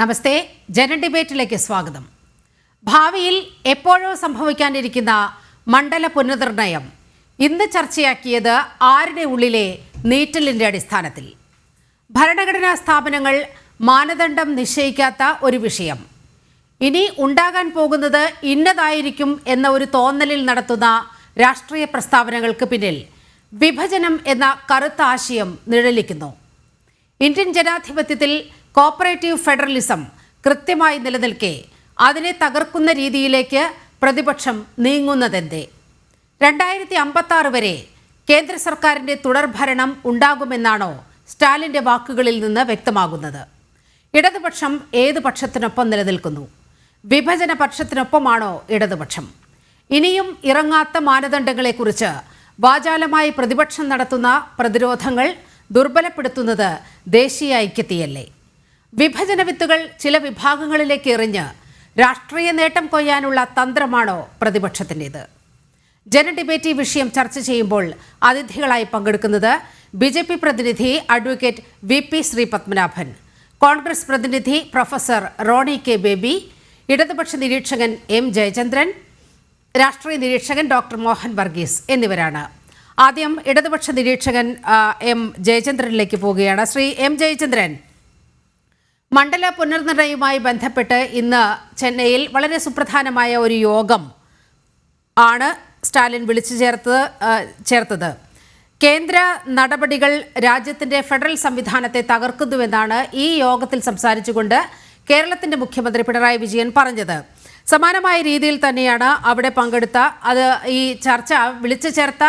നമസ്തേ, ജന ഡിബേറ്റിലേക്ക് സ്വാഗതം. ഭാവിയിൽ എപ്പോഴോ സംഭവിക്കാനിരിക്കുന്ന മണ്ഡല പുനർനിർണയം ഇന്ന് ചർച്ചയാക്കിയത് ആരുടെ ഉള്ളിലെ നീറ്റലിൻ്റെ അടിസ്ഥാനത്തിൽ? ഭരണഘടനാ സ്ഥാപനങ്ങൾ മാനദണ്ഡം നിശ്ചയിക്കാത്ത ഒരു വിഷയം ഇനി ഉണ്ടാകാൻ പോകുന്നത് ഇന്നതായിരിക്കും എന്ന ഒരു തോന്നലിൽ നടത്തുന്ന രാഷ്ട്രീയ പ്രസ്താവനകൾക്ക് പിന്നിൽ വിഭജനം എന്ന കറുത്ത ആശയം നിഴലിക്കുന്നു. ഇന്ത്യൻ ജനാധിപത്യത്തിൽ കോപ്പറേറ്റീവ് ഫെഡറലിസം കൃത്യമായി നിലനിൽക്കെ അതിനെ തകർക്കുന്ന രീതിയിലേക്ക് പ്രതിപക്ഷം നീങ്ങുന്നതെന്തേ? 2056 വരെ കേന്ദ്ര സർക്കാരിൻ്റെ തുടർഭരണം ഉണ്ടാകുമെന്നാണോ സ്റ്റാലിൻ്റെ വാക്കുകളിൽ നിന്ന് വ്യക്തമാകുന്നത്? ഇടതുപക്ഷം ഏത് പക്ഷത്തിനൊപ്പം നിലനിൽക്കുന്നു? വിഭജന പക്ഷത്തിനൊപ്പമാണോ ഇടതുപക്ഷം? ഇനിയും ഇറങ്ങാത്ത മാനദണ്ഡങ്ങളെക്കുറിച്ച് വാചാലമായി പ്രതിപക്ഷം നടത്തുന്ന പ്രതിരോധങ്ങൾ ദുർബലപ്പെടുത്തുന്നത് ദേശീയ ഐക്യത്തെയല്ലേ? വിഭജന വിത്തുകൾ ചില വിഭാഗങ്ങളിലേക്ക് എറിഞ്ഞ് രാഷ്ട്രീയ നേട്ടം കൊയ്യാനുള്ള തന്ത്രമാണോ പ്രതിപക്ഷത്തിൻ്റേത്? ജന ഡിബേറ്റ് ഈ വിഷയം ചർച്ച ചെയ്യുമ്പോൾ അതിഥികളായി പങ്കെടുക്കുന്നത് BJP പ്രതിനിധി അഡ്വക്കേറ്റ് VP ശ്രീപത്മനാഭൻ, കോൺഗ്രസ് പ്രതിനിധി പ്രൊഫസർ റോണി K. ബേബി, ഇടതുപക്ഷ നിരീക്ഷകൻ M. ജയചന്ദ്രൻ, രാഷ്ട്രീയ നിരീക്ഷകൻ ഡോക്ടർ മോഹൻ വർഗീസ് എന്നിവരാണ്. ആദ്യം ഇടതുപക്ഷ നിരീക്ഷകൻ M. ജയചന്ദ്രനിലേക്ക് പോവുകയാണ്. ശ്രീ M. ജയചന്ദ്രൻ, മണ്ഡല പുനർനിർണയവുമായി ബന്ധപ്പെട്ട് ഇന്ന് ചെന്നൈയിൽ വളരെ സുപ്രധാനമായ ഒരു യോഗം ആണ് സ്റ്റാലിൻ വിളിച്ചു ചേർത്തത്. കേന്ദ്ര നടപടികൾ രാജ്യത്തിൻ്റെ ഫെഡറൽ സംവിധാനത്തെ തകർക്കുന്നുവെന്നാണ് ഈ യോഗത്തിൽ സംസാരിച്ചുകൊണ്ട് കേരളത്തിൻ്റെ മുഖ്യമന്ത്രി പിണറായി വിജയൻ പറഞ്ഞത്. സമാനമായ രീതിയിൽ തന്നെയാണ് അവിടെ പങ്കെടുത്ത ഈ ചർച്ച വിളിച്ചു ചേർത്ത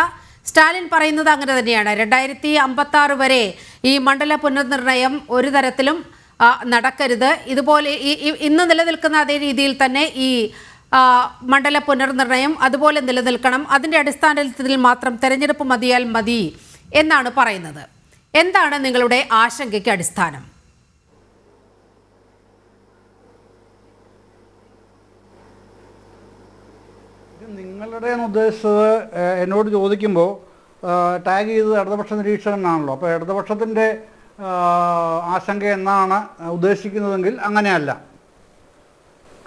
സ്റ്റാലിൻ പറയുന്നത് അങ്ങനെ തന്നെയാണ്. 2056 വരെ ഈ മണ്ഡല പുനർനിർണയം ഒരു തരത്തിലും നടക്കരുത്. ഇതുപോലെ ഇന്ന് നിലനിൽക്കുന്ന അതേ രീതിയിൽ തന്നെ ഈ മണ്ഡല പുനർനിർണയം അതുപോലെ നിലനിൽക്കണം. അതിൻ്റെ അടിസ്ഥാനത്തിൽ മാത്രം തെരഞ്ഞെടുപ്പ് മതിയാൽ മതി എന്നാണ് പറയുന്നത്. എന്താണ് നിങ്ങളുടെ ആശങ്കയ്ക്ക് അടിസ്ഥാനം? നിങ്ങളുടെ ഉദ്ദേശിച്ചത് എന്നോട് ചോദിക്കുമ്പോൾ ടാഗ് ചെയ്തത് ഇടതുപക്ഷ നിരീക്ഷകനാണല്ലോ. അപ്പോൾ ഇടതുപക്ഷത്തിൻ്റെ ആശങ്ക എന്നാണ് ഉദ്ദേശിക്കുന്നതെങ്കിൽ അങ്ങനെയല്ല.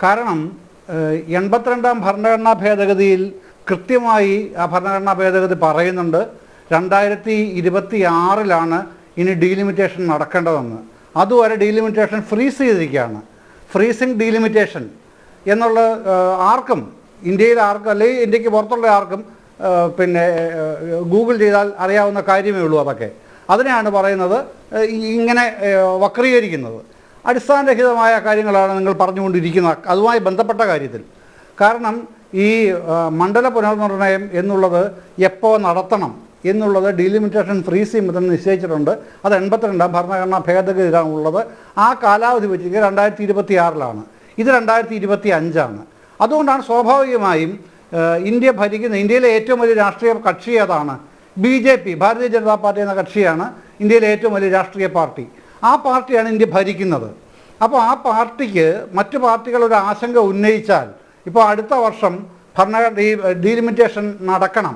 കാരണം 82ാം ഭരണഘടനാ ഭേദഗതിയിൽ കൃത്യമായി ആ ഭരണഘടനാ ഭേദഗതി പറയുന്നുണ്ട് 2026 ഇനി ഡീലിമിറ്റേഷൻ നടക്കേണ്ടതെന്ന്. അതുവരെ ഡീലിമിറ്റേഷൻ ഫ്രീസ് ചെയ്തിരിക്കുകയാണ്. ഫ്രീസിങ് ഡീലിമിറ്റേഷൻ എന്നുള്ള ആർക്കും, ഇന്ത്യയിൽ ആർക്കും അല്ലെങ്കിൽ ഇന്ത്യക്ക് പുറത്തുള്ള ആർക്കും പിന്നെ ഗൂഗിൾ ചെയ്താൽ അറിയാവുന്ന കാര്യമേ ഉള്ളൂ. അതൊക്കെ അതിനെയാണ് പറയുന്നത് ഇങ്ങനെ വക്രീകരിക്കുന്നത്. അടിസ്ഥാനരഹിതമായ കാര്യങ്ങളാണ് നിങ്ങൾ പറഞ്ഞുകൊണ്ടിരിക്കുന്നത് അതുമായി ബന്ധപ്പെട്ട കാര്യത്തിൽ. കാരണം ഈ മണ്ഡല പുനർനിർണയം എന്നുള്ളത് എപ്പോൾ നടത്തണം എന്നുള്ളത് ഡീലിമിറ്റേഷൻ ഫ്രീസ് ചെയ്യുമ്പോൾ തന്നെ നിശ്ചയിച്ചിട്ടുണ്ട്. അത് 82ാം ഭരണഘടനാ ഭേദഗതിയിലാണ് ഉള്ളത്. ആ കാലാവധി വെച്ചിട്ട് 2026 ഇത് 2025. അതുകൊണ്ടാണ് സ്വാഭാവികമായും ഇന്ത്യ ഭരിക്കുന്ന ഇന്ത്യയിലെ ഏറ്റവും വലിയ രാഷ്ട്രീയ കക്ഷി ഏതാണ്? BJP, ഭാരതീയ ജനതാ പാർട്ടി എന്ന കക്ഷിയാണ് ഇന്ത്യയിലെ ഏറ്റവും വലിയ രാഷ്ട്രീയ പാർട്ടി. ആ പാർട്ടിയാണ് ഇന്ത്യ ഭരിക്കുന്നത്. അപ്പോൾ ആ പാർട്ടിക്ക് മറ്റു പാർട്ടികൾ ഒരു ആശങ്ക ഉന്നയിച്ചാൽ, ഇപ്പോൾ അടുത്ത വർഷം ഈ ഡീലിമിറ്റേഷൻ നടക്കണം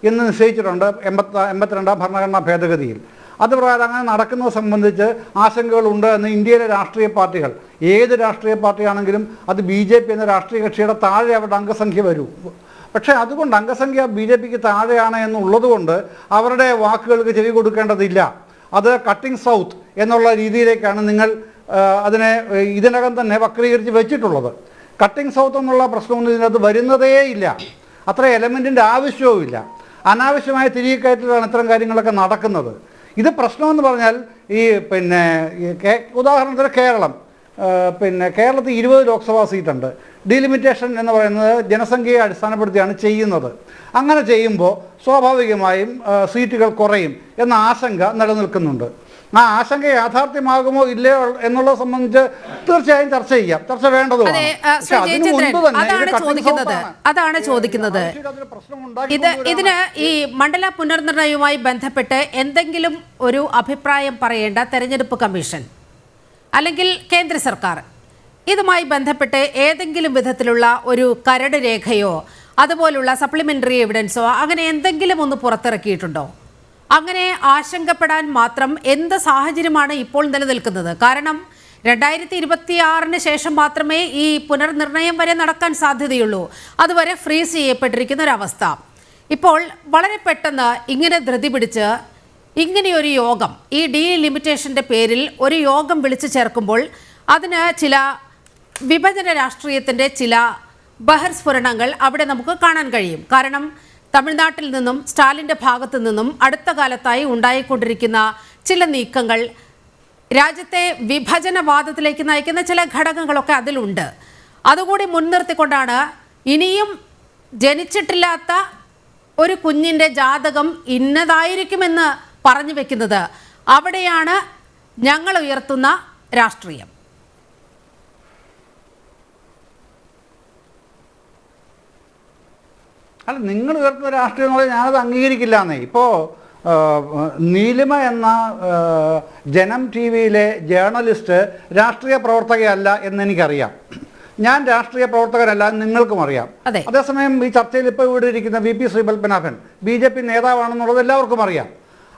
എന്ന് നിശ്ചയിച്ചിട്ടുണ്ട് 82ാം ഭരണഘടനാ ഭേദഗതിയിൽ. അത് പ്രകാരം അങ്ങനെ നടക്കുന്നത് സംബന്ധിച്ച് ആശങ്കകളുണ്ട് എന്ന് ഇന്ത്യയിലെ രാഷ്ട്രീയ പാർട്ടികൾ, ഏത് രാഷ്ട്രീയ പാർട്ടിയാണെങ്കിലും അത് BJP എന്ന രാഷ്ട്രീയ കക്ഷിയുടെ താഴെ അവരുടെ അംഗസംഖ്യ വരൂ. പക്ഷേ അതുകൊണ്ട് അംഗസംഖ്യ BJPക്ക് താഴെയാണ് എന്നുള്ളത് കൊണ്ട് അവരുടെ വാക്കുകൾക്ക് ചെവി കൊടുക്കേണ്ടതില്ല. അത് കട്ടിംഗ് സൗത്ത് എന്നുള്ള രീതിയിലേക്കാണ് നിങ്ങൾ അതിനെ ഇതിനകം തന്നെ വക്രീകരിച്ച് വെച്ചിട്ടുള്ളത്. കട്ടിംഗ് സൗത്ത് എന്നുള്ള പ്രശ്നമൊന്നും ഇതിനകത്ത് വരുന്നതേ ഇല്ല. അത്ര എലമെൻറ്റിൻ്റെ ആവശ്യവുമില്ല. അനാവശ്യമായ തിരികെക്കയറ്റിലാണ് ഇത്തരം കാര്യങ്ങളൊക്കെ നടക്കുന്നത്. ഇത് പ്രശ്നമെന്ന് പറഞ്ഞാൽ ഈ പിന്നെ ഉദാഹരണത്തിന് കേരളത്തിൽ 20 ലോക്സഭാ സീറ്റുണ്ട്. ഡീലിമിറ്റേഷൻ എന്ന് പറയുന്നത് ജനസംഖ്യയെ അടിസ്ഥാനപ്പെടുത്തിയാണ് ചെയ്യുന്നത്. അങ്ങനെ ചെയ്യുമ്പോൾ സ്വാഭാവികമായും സീറ്റുകൾ കുറയും എന്ന ആശങ്ക നിലനിൽക്കുന്നുണ്ട്. ആ ആശങ്ക യാഥാർത്ഥ്യമാകുമോ ഇല്ലയോ എന്നുള്ളത് സംബന്ധിച്ച് തീർച്ചയായും ചർച്ച ചെയ്യാം. ചർച്ച വേണ്ടതുമാണ്. അതാണ് ചോദിക്കുന്നത്. ഇതിന് ഈ മണ്ഡല പുനർനിർണയവുമായി ബന്ധപ്പെട്ട് എന്തെങ്കിലും ഒരു അഭിപ്രായം പറയേണ്ട തെരഞ്ഞെടുപ്പ് കമ്മീഷൻ അല്ലെങ്കിൽ കേന്ദ്ര സർക്കാർ ഇതുമായി ബന്ധപ്പെട്ട് ഏതെങ്കിലും വിധത്തിലുള്ള ഒരു കരട് രേഖയോ അതുപോലുള്ള സപ്ലിമെൻ്ററി എവിഡൻസോ അങ്ങനെ എന്തെങ്കിലും ഒന്ന് പുറത്തിറക്കിയിട്ടുണ്ടോ? അങ്ങനെ ആശങ്കപ്പെടാൻ മാത്രം എന്ത് സാഹചര്യമാണ് ഇപ്പോൾ നിലനിൽക്കുന്നത്? കാരണം 2026 ശേഷം മാത്രമേ ഈ പുനർനിർണയം വരെ നടക്കാൻ സാധ്യതയുള്ളൂ. അതുവരെ ഫ്രീസ് ചെയ്യപ്പെട്ടിരിക്കുന്ന ഒരവസ്ഥ. ഇപ്പോൾ വളരെ പെട്ടെന്ന് ഇങ്ങനെ ധൃതി പിടിച്ച് ഇങ്ങനെയൊരു യോഗം, ഈ ഡീലിമിറ്റേഷൻ്റെ പേരിൽ ഒരു യോഗം വിളിച്ചു ചേർക്കുമ്പോൾ അതിന് ചില വിഭജന രാഷ്ട്രീയത്തിൻ്റെ ചില ബഹിർസ്ഫുരണങ്ങൾ അവിടെ നമുക്ക് കാണാൻ കഴിയും. കാരണം തമിഴ്നാട്ടിൽ നിന്നും സ്റ്റാലിൻ്റെ ഭാഗത്തു നിന്നും അടുത്ത കാലത്തായി ഉണ്ടായിക്കൊണ്ടിരിക്കുന്ന ചില നീക്കങ്ങൾ രാജ്യത്തെ വിഭജനവാദത്തിലേക്ക് നയിക്കുന്ന ചില ഘടകങ്ങളൊക്കെ അതിലുണ്ട്. അതുകൂടി മുൻനിർത്തിക്കൊണ്ടാണ് ഇനിയും ജനിച്ചിട്ടില്ലാത്ത ഒരു കുഞ്ഞിൻ്റെ ജാതകം ഇന്നതായിരിക്കുമെന്ന് പറഞ്ഞു വെക്കുന്നത്. അവിടെയാണ് ഞങ്ങൾ ഉയർത്തുന്ന രാഷ്ട്രീയം. അല്ല, നിങ്ങൾ ഉയർത്തുന്ന രാഷ്ട്രീയം എന്ന് പറഞ്ഞാൽ ഞാനത് അംഗീകരിക്കില്ല എന്നേ. ഇപ്പോൾ നീലിമ എന്ന ജനം ടി വിയിലെ ജേർണലിസ്റ്റ് രാഷ്ട്രീയ പ്രവർത്തകയല്ല എന്നെനിക്കറിയാം. ഞാൻ രാഷ്ട്രീയ പ്രവർത്തകരല്ല, നിങ്ങൾക്കും അറിയാം. അതേസമയം ഈ ചർച്ചയിൽ ഇപ്പോൾ ഇവിടെ ഇരിക്കുന്ന VP ശ്രീപത്മനാഭൻ BJP നേതാവാണെന്നുള്ളത് എല്ലാവർക്കും അറിയാം.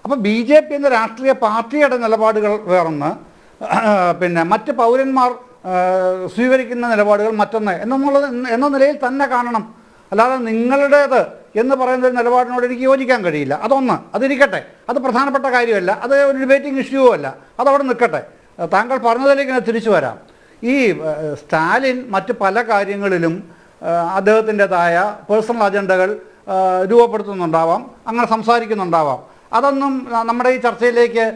അപ്പോൾ BJP എന്ന രാഷ്ട്രീയ പാർട്ടിയുടെ നിലപാടുകൾ വേറൊന്ന്, പിന്നെ മറ്റ് പൗരന്മാർ സ്വീകരിക്കുന്ന നിലപാടുകൾ മറ്റൊന്ന് എന്ന നിലയിൽ തന്നെ കാണണം. അല്ലാതെ നിങ്ങളുടേത് എന്ന് പറയുന്ന നിലപാടിനോട് എനിക്ക് യോജിക്കാൻ കഴിയില്ല. അതൊന്ന്, അതിരിക്കട്ടെ, അത് പ്രധാനപ്പെട്ട കാര്യമല്ല, അത് ഒരു ഡിബേറ്റിംഗ് ഇഷ്യൂവും അല്ല, അതവിടെ നിൽക്കട്ടെ. താങ്കൾ പറഞ്ഞതിലേക്ക് ഞാൻ തിരിച്ചു വരാം. ഈ സ്റ്റാലിൻ മറ്റ് പല കാര്യങ്ങളിലും അദ്ദേഹത്തിൻ്റെതായ പേഴ്സണൽ അജണ്ടകൾ രൂപപ്പെടുത്തുന്നുണ്ടാവാം, അങ്ങനെ സംസാരിക്കുന്നുണ്ടാവാം. അതൊന്നും നമ്മുടെ ഈ ചർച്ചയിലേക്ക്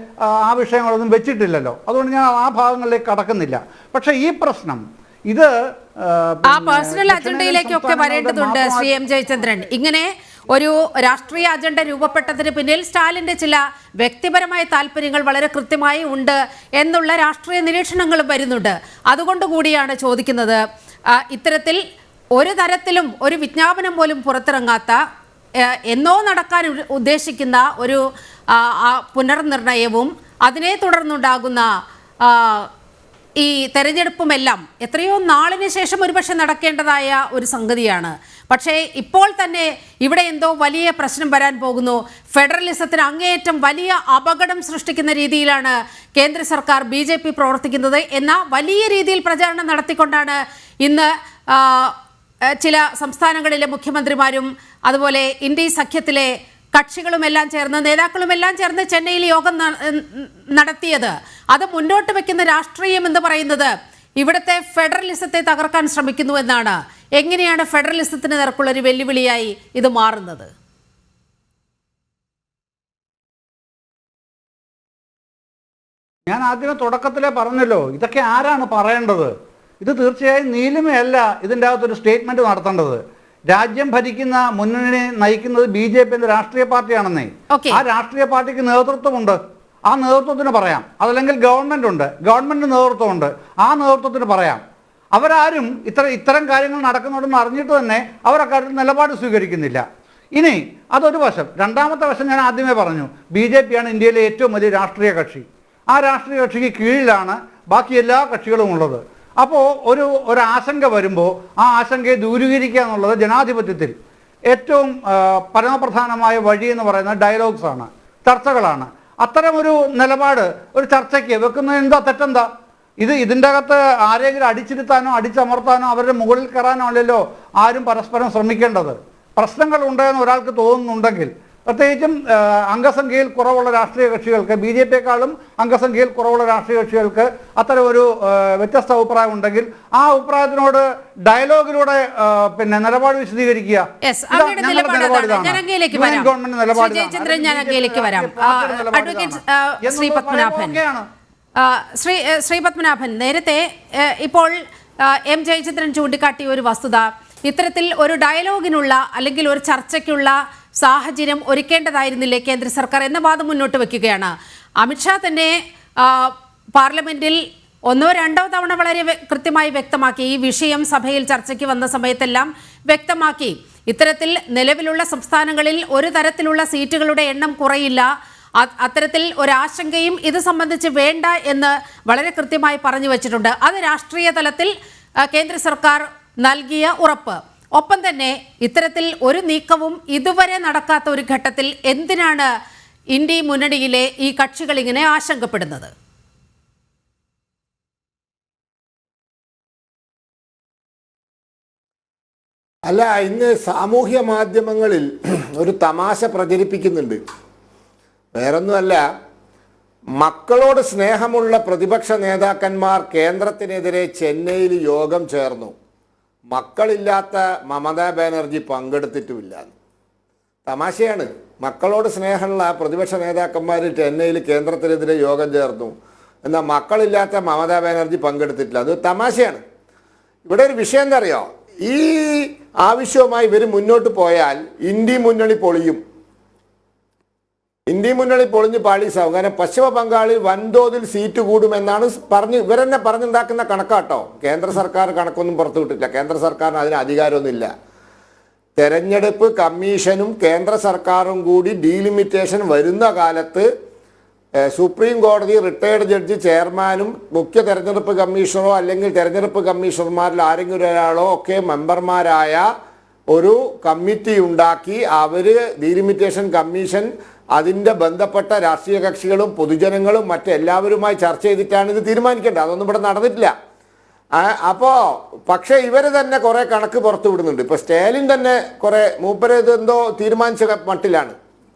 ആ വിഷയങ്ങളൊന്നും വെച്ചിട്ടില്ലല്ലോ. അതുകൊണ്ട് ഞാൻ ആ ഭാഗങ്ങളിലേക്ക് കടക്കുന്നില്ല. പക്ഷേ ഈ പ്രശ്നം ഇത് ആ പേഴ്സണൽ അജണ്ടയിലേക്കൊക്കെ വരേണ്ടതുണ്ട്. ശ്രീ M. ജയചന്ദ്രൻ, ഇങ്ങനെ ഒരു രാഷ്ട്രീയ അജണ്ട രൂപപ്പെട്ടതിന് പിന്നിൽ സ്റ്റാലിൻ്റെ ചില വ്യക്തിപരമായ താല്പര്യങ്ങൾ വളരെ കൃത്യമായി ഉണ്ട് എന്നുള്ള രാഷ്ട്രീയ നിരീക്ഷണങ്ങളും വരുന്നുണ്ട്. അതുകൊണ്ട് കൂടിയാണ് ചോദിക്കുന്നത്, ഇത്തരത്തിൽ ഒരു തരത്തിലും ഒരു വിജ്ഞാപനം പോലും പുറത്തിറങ്ങാത്ത എന്നോ നടക്കാൻ ഉദ്ദേശിക്കുന്ന ഒരു പുനർനിർണയവും അതിനെ തുടർന്നുണ്ടാകുന്ന ഈ തെരഞ്ഞെടുപ്പുമെല്ലാം എത്രയോ നാളിന് ശേഷം ഒരുപക്ഷെ നടക്കേണ്ടതായ ഒരു സംഗതിയാണ്. പക്ഷേ ഇപ്പോൾ തന്നെ ഇവിടെ എന്തോ വലിയ പ്രശ്നം വരാൻ പോകുന്നു. ഫെഡറലിസത്തിന് അങ്ങേയറ്റം വലിയ അപകടം സൃഷ്ടിക്കുന്ന രീതിയിലാണ് കേന്ദ്ര സർക്കാർ BJP പ്രവർത്തിക്കുന്നത് എന്ന വലിയ രീതിയിൽ പ്രചാരണം നടത്തിക്കൊണ്ടാണ് ഇന്ന് ചില സംസ്ഥാനങ്ങളിലെ മുഖ്യമന്ത്രിമാരും അതുപോലെ ഇന്ത്യ സഖ്യത്തിലെ കക്ഷികളുമെല്ലാം ചേർന്ന് നേതാക്കളുമെല്ലാം ചേർന്ന് ചെന്നൈയിൽ യോഗം നടത്തിയത്. അത് മുന്നോട്ട് വെക്കുന്ന രാഷ്ട്രീയം എന്ന് പറയുന്നത് ഇവിടുത്തെ ഫെഡറലിസത്തെ തകർക്കാൻ ശ്രമിക്കുന്നു എന്നാണ്. എങ്ങനെയാണ് ഫെഡറലിസത്തിന് നേർക്കുള്ളൊരു വെല്ലുവിളിയായി ഇത് മാറുന്നത്? ഞാൻ ആദ്യമേ തുടക്കത്തിലേ പറഞ്ഞല്ലോ, ഇതൊക്കെ ആരാണ് പറയേണ്ടത്? ഇത് തീർച്ചയായും നീലിമയല്ല ഇതിൻ്റെ അകത്തൊരു സ്റ്റേറ്റ്മെൻറ്റ് നടത്തേണ്ടത്. രാജ്യം ഭരിക്കുന്ന മുന്നണി നയിക്കുന്നത് BJP എന്ന രാഷ്ട്രീയ പാർട്ടിയാണെന്നേ. ആ രാഷ്ട്രീയ പാർട്ടിക്ക് നേതൃത്വമുണ്ട്, ആ നേതൃത്വത്തിന് പറയാം. അതല്ലെങ്കിൽ ഗവൺമെന്റ് ഉണ്ട്, ഗവൺമെന്റിന് നേതൃത്വമുണ്ട്, ആ നേതൃത്വത്തിന് പറയാം. അവരാരും ഇത്തരം കാര്യങ്ങൾ നടക്കുന്നുണ്ടെന്ന് അറിഞ്ഞിട്ട് തന്നെ അവർ അക്കാര്യത്തിൽ നിലപാട് സ്വീകരിക്കുന്നില്ല. ഇനി അതൊരു വശം. രണ്ടാമത്തെ വശം ഞാൻ ആദ്യമേ പറഞ്ഞു, BJP ആണ് ഇന്ത്യയിലെ ഏറ്റവും വലിയ രാഷ്ട്രീയ കക്ഷി. ആ രാഷ്ട്രീയ കക്ഷിക്ക് കീഴിലാണ് ബാക്കി എല്ലാ കക്ഷികളും ഉള്ളത്. അപ്പോൾ ഒരു ആശങ്ക വരുമ്പോൾ ആ ആശങ്കയെ ദൂരീകരിക്കുക എന്നുള്ളത് ജനാധിപത്യത്തിൽ ഏറ്റവും പരമപ്രധാനമായ വഴി എന്ന് പറയുന്നത് ഡയലോഗ്സ് ആണ്, ചർച്ചകളാണ്. അത്തരമൊരു നിലപാട് ഒരു ചർച്ചയ്ക്ക് വെക്കുന്നത് എന്താ തെറ്റെന്താ? ഇതിൻ്റെ അകത്ത് ആരെങ്കിലും അടിച്ചിരുത്താനോ അടിച്ചമർത്താനോ അവരുടെ മുകളിൽ കയറാനോ അല്ലല്ലോ ആരും പരസ്പരം ശ്രമിക്കേണ്ടത്. പ്രശ്നങ്ങൾ ഉണ്ടെന്ന് ഒരാൾക്ക് തോന്നുന്നുണ്ടെങ്കിൽ, പ്രത്യേകിച്ചും അംഗസംഖ്യയിൽ കുറവുള്ള രാഷ്ട്രീയ കക്ഷികൾക്ക്, BJP-യെക്കാളും അംഗസംഖ്യയിൽ കുറവുള്ള രാഷ്ട്രീയ കക്ഷികൾക്ക് അത്തരം ഒരു വ്യത്യസ്ത അഭിപ്രായം ഉണ്ടെങ്കിൽ ആ അഭിപ്രായത്തിനോട് ഡയലോഗിലൂടെ പിന്നെ നിലപാട് വിശദീകരിക്കുക. ശ്രീ പത്മനാഭൻ, നേരത്തെ ഇപ്പോൾ M. ജയചന്ദ്രൻ ചൂണ്ടിക്കാട്ടിയ ഒരു വസ്തുത, ഇത്തരത്തിൽ ഒരു ഡയലോഗിനുള്ള അല്ലെങ്കിൽ ഒരു ചർച്ചയ്ക്കുള്ള സാഹചര്യം ഒരുക്കേണ്ടതായിരുന്നില്ലേ കേന്ദ്ര സർക്കാർ എന്ന വാദം മുന്നോട്ട് വയ്ക്കുകയാണ്. അമിത്ഷാ തന്നെ പാർലമെന്റിൽ 1-2 തവണ വളരെ കൃത്യമായി വ്യക്തമാക്കി, ഈ വിഷയം സഭയിൽ ചർച്ചയ്ക്ക് വന്ന സമയത്തെല്ലാം വ്യക്തമാക്കി, ഇത്തരത്തിൽ നിലവിലുള്ള സംസ്ഥാനങ്ങളിൽ ഒരു തരത്തിലുള്ള സീറ്റുകളുടെ എണ്ണം കുറയില്ല, അത്തരത്തിൽ ഒരാശങ്കയും ഇത് സംബന്ധിച്ച് വേണ്ട എന്ന് വളരെ കൃത്യമായി പറഞ്ഞു വച്ചിട്ടുണ്ട്. അത് രാഷ്ട്രീയ തലത്തിൽ കേന്ദ്ര സർക്കാർ നൽകിയ ഉറപ്പ്. ഒപ്പം തന്നെ ഇത്തരത്തിൽ ഒരു നീക്കവും ഇതുവരെ നടക്കാത്ത ഒരു ഘട്ടത്തിൽ എന്തിനാണ് ഇന്ത്യ മുന്നണിയിലെ ഈ കക്ഷികൾ ഇങ്ങനെ ആശങ്കപ്പെടുന്നത്? അല്ല, ഇന്ന് സാമൂഹ്യ മാധ്യമങ്ങളിൽ ഒരു തമാശ പ്രചരിപ്പിക്കുന്നുണ്ട്. വേറൊന്നുമല്ല, മക്കളോട് സ്നേഹമുള്ള പ്രതിപക്ഷ നേതാക്കന്മാർ കേന്ദ്രത്തിനെതിരെ ചെന്നൈയിൽ യോഗം ചേർന്നു. മക്കളില്ലാത്ത മമതാ ബാനർജി പങ്കെടുത്തിട്ടുമില്ല. തമാശയാണ്. മക്കളോട് സ്നേഹമുള്ള പ്രതിപക്ഷ നേതാക്കന്മാർ ചെന്നൈയിൽ കേന്ദ്രത്തിനെതിരെ യോഗം ചേർന്നു, എന്നാൽ മക്കളില്ലാത്ത മമതാ ബാനർജി പങ്കെടുത്തിട്ടില്ല. അത് തമാശയാണ്. ഇവിടെ ഒരു വിഷയം എന്താ അറിയോ? ഈ ആവശ്യവുമായി ഇവർ മുന്നോട്ട് പോയാൽ ഇന്ത്യ മുന്നണി പൊളിയും. ഇന്ത്യ മുന്നണി പൊളിഞ്ഞ് പാളീസാവും. കാരണം പശ്ചിമ ബംഗാളിൽ വൻതോതിൽ സീറ്റ് കൂടുമെന്നാണ് ഇവരെന്നെ പറഞ്ഞുണ്ടാക്കുന്ന കണക്കാട്ടോ. കേന്ദ്ര സർക്കാർ കണക്കൊന്നും പുറത്തുവിട്ടില്ല. കേന്ദ്ര സർക്കാരിന് അതിന് അധികാരമൊന്നുമില്ല. തെരഞ്ഞെടുപ്പ് കമ്മീഷനും കേന്ദ്ര സർക്കാരും കൂടി ഡീലിമിറ്റേഷൻ വരുന്ന കാലത്ത് സുപ്രീം കോടതി റിട്ടയർഡ് ജഡ്ജി ചെയർമാനും മുഖ്യ തെരഞ്ഞെടുപ്പ് കമ്മീഷണറോ അല്ലെങ്കിൽ തെരഞ്ഞെടുപ്പ് കമ്മീഷണർമാരിൽ ആരെങ്കിലും ഒരാളോ ഒക്കെ മെമ്പർമാരായ ഒരു കമ്മിറ്റി ഉണ്ടാക്കി അവർ ഡീലിമിറ്റേഷൻ കമ്മീഷൻ അതിൻ്റെ ബന്ധപ്പെട്ട രാഷ്ട്രീയ കക്ഷികളും പൊതുജനങ്ങളും മറ്റെല്ലാവരുമായി ചർച്ച ചെയ്തിട്ടാണ് ഇത് തീരുമാനിക്കേണ്ടത്. അതൊന്നും ഇവിടെ നടന്നിട്ടില്ല. അപ്പോൾ പക്ഷേ ഇവർ തന്നെ കുറേ കണക്ക് പുറത്തു വിടുന്നുണ്ട്. ഇപ്പോൾ സ്റ്റാലിൻ തന്നെ കുറേ മൂപ്പര് ഇതെന്തോ തീരുമാനിച്ച മട്ടിലാണ്.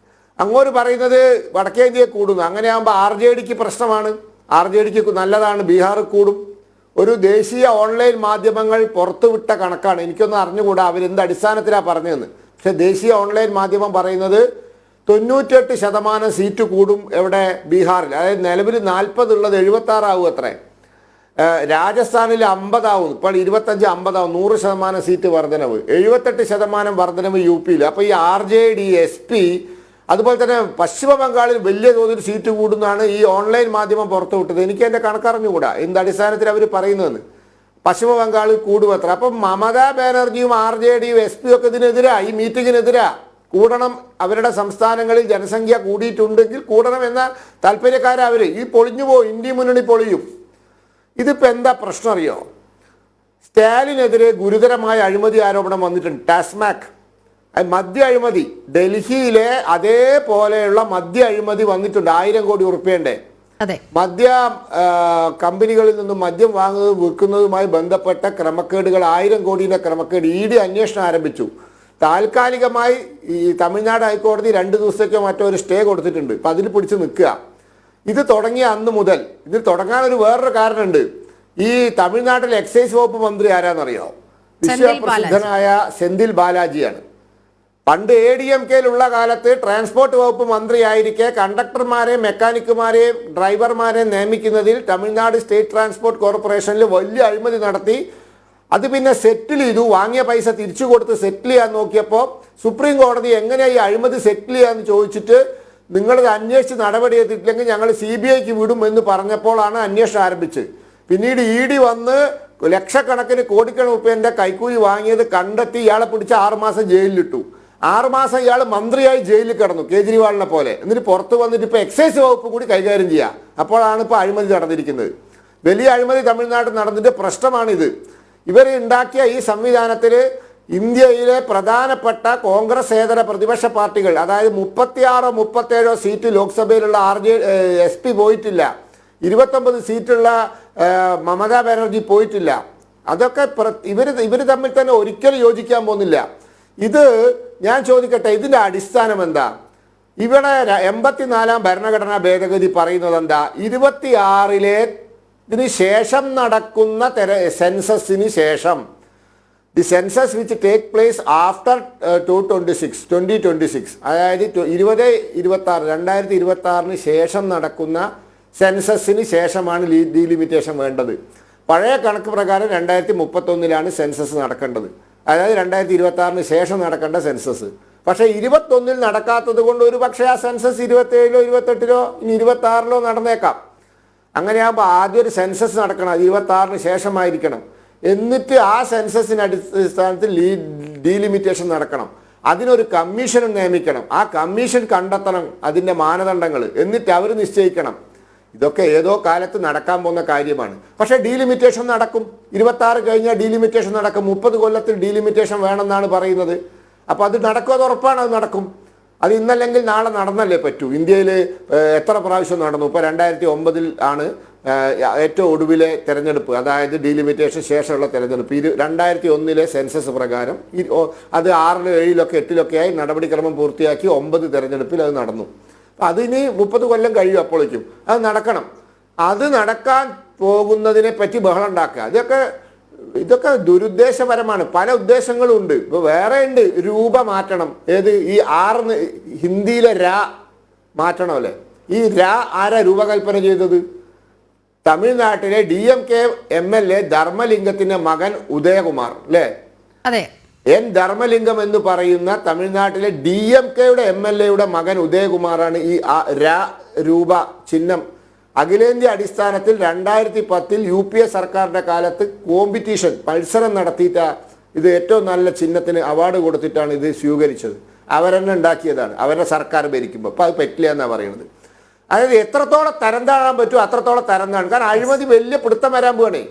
അങ്ങോട്ട് പറയുന്നത് വടക്കേ ഇന്ത്യയെ കൂടുന്നു. അങ്ങനെയാകുമ്പോൾ RJDക്ക് പ്രശ്നമാണ്. RJDക്ക് നല്ലതാണ്, ബീഹാർ കൂടും. ഒരു ദേശീയ ഓൺലൈൻ മാധ്യമങ്ങൾ പുറത്തുവിട്ട കണക്കാണ്. എനിക്കൊന്നും അറിഞ്ഞുകൂടാ അവരെന്ത് അടിസ്ഥാനത്തിലാണ് പറഞ്ഞതെന്ന്. പക്ഷെ ദേശീയ ഓൺലൈൻ മാധ്യമം പറയുന്നത് 98% സീറ്റ് കൂടും എവിടെ? ബീഹാറിൽ. അതായത് നിലവിൽ 40 ഉള്ളത് 76 ആവും അത്രേ. രാജസ്ഥാനിൽ 50 ആവും. ഇപ്പോൾ 25 50 ആവും. 100% സീറ്റ് വർധനവ്. 78% വർധനവ് UPയിൽ. അപ്പോൾ ഈ RJD SP അതുപോലെ തന്നെ പശ്ചിമ ബംഗാളിൽ വലിയ തോതിൽ സീറ്റ് കൂടുന്നതാണ് ഈ ഓൺലൈൻ മാധ്യമം പുറത്തുവിട്ടത്. എനിക്ക് എൻ്റെ കണക്കറിഞ്ഞുകൂടാ എന്ത് അടിസ്ഥാനത്തിൽ അവർ പറയുന്നതെന്ന്. പശ്ചിമ ബംഗാളിൽ കൂടുമത്ര. അപ്പം മമതാ ബാനർജിയും RJDയും SP ഒക്കെ ഇതിനെതിരാ, ഈ മീറ്റിങ്ങിനെതിരാ. കൂടണം, അവരുടെ സംസ്ഥാനങ്ങളിൽ ജനസംഖ്യ കൂടിയിട്ടുണ്ടെങ്കിൽ കൂടണം എന്ന താല്പര്യക്കാരവർ. ഈ പൊളിഞ്ഞു പോകും, ഇന്ത്യ മുന്നണി പൊളിയും. ഇതിപ്പോൾ എന്താ പ്രശ്നം അറിയോ? സ്റ്റാലിനെതിരെ ഗുരുതരമായ അഴിമതി ആരോപണം വന്നിട്ടുണ്ട്. ടാസ്മാക് മദ്യ അഴിമതി, ഡൽഹിയിലെ അതേപോലെയുള്ള മദ്യ അഴിമതി വന്നിട്ടുണ്ട്. 1000 കോടി ഉറുപ്പ്യന്റെ മദ്യ കമ്പനികളിൽ നിന്നും മദ്യം വാങ്ങുന്നതും വിൽക്കുന്നതുമായി ബന്ധപ്പെട്ട ക്രമക്കേടുകൾ, 1000 കോടിയുടെ ക്രമക്കേട്. ED അന്വേഷണം ആരംഭിച്ചു. താൽക്കാലികമായി ഈ തമിഴ്നാട് ഹൈക്കോടതി 2 ദിവസത്തേക്കോ മറ്റോ ഒരു സ്റ്റേ കൊടുത്തിട്ടുണ്ട്. അപ്പം അതിൽ പിടിച്ച് നിൽക്കുക. ഇത് തുടങ്ങിയ അന്ന് മുതൽ ഇത് തുടങ്ങാനൊരു വേറൊരു കാരണമുണ്ട്. ഈ തമിഴ്നാട്ടിലെ എക്സൈസ് വകുപ്പ് മന്ത്രി ആരാന്നറിയോ? വിശ്വപ്രസിദ്ധനായ സെന്തിൽ ബാലാജിയാണ്. പണ്ട് ADMKയിലുള്ള കാലത്ത് ട്രാൻസ്പോർട്ട് വകുപ്പ് മന്ത്രിയായിരിക്കെ കണ്ടക്ടർമാരെയും മെക്കാനിക്കുമാരെയും ഡ്രൈവർമാരെയും നിയമിക്കുന്നതിൽ തമിഴ്നാട് സ്റ്റേറ്റ് ട്രാൻസ്പോർട്ട് കോർപ്പറേഷനിൽ വലിയ അഴിമതി നടത്തി. അത് പിന്നെ സെറ്റിൽ ചെയ്തു. വാങ്ങിയ പൈസ തിരിച്ചു കൊടുത്ത് സെറ്റിൽ ചെയ്യാൻ നോക്കിയപ്പോൾ സുപ്രീം കോടതി എങ്ങനെയാണ് ഈ അഴിമതി സെറ്റിൽ ചെയ്യാന്ന് ചോദിച്ചിട്ട് നിങ്ങളത് അന്വേഷിച്ച് നടപടി എടുത്തിട്ടില്ലെങ്കിൽ ഞങ്ങൾ CBIക്ക് വിടും എന്ന് പറഞ്ഞപ്പോഴാണ് അന്വേഷണം ആരംഭിച്ചത്. പിന്നീട് ED വന്ന് ലക്ഷക്കണക്കിന് കോടിക്കണക്കിന് രൂപേൻ്റെ കൈക്കൂലി വാങ്ങിയത് കണ്ടെത്തി ഇയാളെ പിടിച്ച് 6 മാസം ജയിലിലിട്ടു. 6 മാസം ഇയാൾ മന്ത്രിയായി ജയിലിൽ കിടന്നു, കേജ്രിവാളിനെ പോലെ. എന്നിട്ട് പുറത്ത് വന്നിട്ട് ഇപ്പോൾ എക്സൈസ് വകുപ്പ് കൂടി കൈകാര്യം ചെയ്യുക. അപ്പോഴാണ് ഇപ്പോൾ അഴിമതി നടന്നിരിക്കുന്നത്. വലിയ അഴിമതി തമിഴ്നാട്ടിൽ നടന്നിട്ട് പ്രശ്നമാണിത്. ഇവർ ഉണ്ടാക്കിയ ഈ സംവിധാനത്തിൽ ഇന്ത്യയിലെ പ്രധാനപ്പെട്ട കോൺഗ്രസേതര പ്രതിപക്ഷ പാർട്ടികൾ, അതായത് 36 37 സീറ്റ് ലോക്സഭയിലുള്ള SP പോയിട്ടില്ല. 29 സീറ്റുള്ള മമതാ ബാനർജി പോയിട്ടില്ല. അതൊക്കെ ഇവർ തമ്മിൽ തന്നെ ഒരിക്കലും യോജിക്കാൻ പോകുന്നില്ല. ഇത് ഞാൻ ചോദിക്കട്ടെ, ഇതിൻ്റെ അടിസ്ഥാനം എന്താ? ഇവിടെ 84ാം ഭരണഘടനാ ഭേദഗതി പറയുന്നത് എന്താ? 26 ശേഷം നടക്കുന്ന സെൻസസിന് ശേഷം, the census which take place after 2026, അതായത് 2026 ശേഷം നടക്കുന്ന സെൻസസിന് ശേഷമാണ് ഡീലിമിറ്റേഷൻ വേണ്ടത്. പഴയ കണക്ക് പ്രകാരം 2031 സെൻസസ് നടക്കേണ്ടത്, അതായത് 2026 ശേഷം നടക്കേണ്ട സെൻസസ്. പക്ഷേ 21 നടക്കാത്തത് കൊണ്ട് ഒരു പക്ഷേ ആ സെൻസസ് 27 28 ഇനി 26 നടന്നേക്കാം. അങ്ങനെയാകുമ്പോൾ ആദ്യം ഒരു സെൻസസ് നടക്കണം, 26 ശേഷമായിരിക്കണം. എന്നിട്ട് ആ സെൻസസിന് അടിസ്ഥാനത്തിൽ ഡീലിമിറ്റേഷൻ നടക്കണം. അതിനൊരു കമ്മീഷൻ നിയമിക്കണം. ആ കമ്മീഷൻ കണ്ടെത്തണം അതിൻ്റെ മാനദണ്ഡങ്ങൾ, എന്നിട്ട് അവർ നിശ്ചയിക്കണം. ഇതൊക്കെ ഏതോ കാലത്ത് നടക്കാൻ പോകുന്ന കാര്യമാണ്. പക്ഷേ ഡീലിമിറ്റേഷൻ നടക്കും. 26 കഴിഞ്ഞാൽ ഡീലിമിറ്റേഷൻ നടക്കും. 30 കൊല്ലത്തിൽ ഡീലിമിറ്റേഷൻ വേണമെന്നാണ് പറയുന്നത്. അപ്പോൾ അത് നടക്കുമെന്ന് ഉറപ്പാണ്. അത് നടക്കും. അത് ഇന്നല്ലെങ്കിൽ നാളെ നടന്നല്ലേ പറ്റൂ. ഇന്ത്യയിൽ എത്ര പ്രാവശ്യം നടന്നു? ഇപ്പോൾ 2009 ആണ് ഏറ്റവും ഒടുവിലെ തെരഞ്ഞെടുപ്പ്, അതായത് ഡീലിമിറ്റേഷൻ ശേഷമുള്ള തെരഞ്ഞെടുപ്പ് 2001 സെൻസസ് പ്രകാരം അത് 6, 7, 8 ആയി നടപടിക്രമം പൂർത്തിയാക്കി 9 തെരഞ്ഞെടുപ്പിൽ അത് നടന്നു. അതിന് 30 കൊല്ലം കഴിയും അപ്പോഴേക്കും അത് നടക്കണം. അത് നടക്കാൻ പോകുന്നതിനെ പറ്റി ബഹളം ഉണ്ടാക്കുക, ഇതൊക്കെ ദുരുദ്ദേശപരമാണ്. പല ഉദ്ദേശങ്ങളും ഉണ്ട്. ഇപ്പോൾ വേറെ ഉണ്ട്, രൂപ മാറ്റണം. ഏത് ഈ 6 ഹിന്ദിയിലെ രാ മാറ്റണമല്ലേ? ഈ രാ ആരാ രൂപകൽപ്പന ചെയ്തത്? തമിഴ്നാട്ടിലെ DMK MLA ധർമ്മലിംഗത്തിന്റെ മകൻ ഉദയകുമാർ അല്ലേ? അതെ. എൻ ധർമ്മലിംഗം എന്ന് പറയുന്ന തമിഴ്നാട്ടിലെ DMKയുടെ MLAയുടെ മകൻ ഉദയകുമാറാണ് ഈ രാ രൂപ ചിഹ്നം അഖിലേന്ത്യാ അടിസ്ഥാനത്തിൽ 2010 UPA സർക്കാരിന്റെ കാലത്ത് കോമ്പറ്റീഷൻ മത്സരം നടത്തിയിട്ട് ഇത് ഏറ്റവും നല്ല ചിഹ്നത്തിന് അവാർഡ് കൊടുത്തിട്ടാണ് ഇത് സ്വീകരിച്ചത്. അവരെന്നെ ഉണ്ടാക്കിയതാണ്, അവരുടെ സർക്കാർ ഭരിക്കുമ്പോൾ. അപ്പോൾ അത് പറ്റില്ല എന്നാണ് പറയുന്നത്. അതായത് എത്രത്തോളം തരം താഴാൻ പറ്റുമോ അത്രത്തോളം തരം താഴും. കാരണം അഴിമതി വലിയ പിടുത്തം വരാൻ പോകണേ.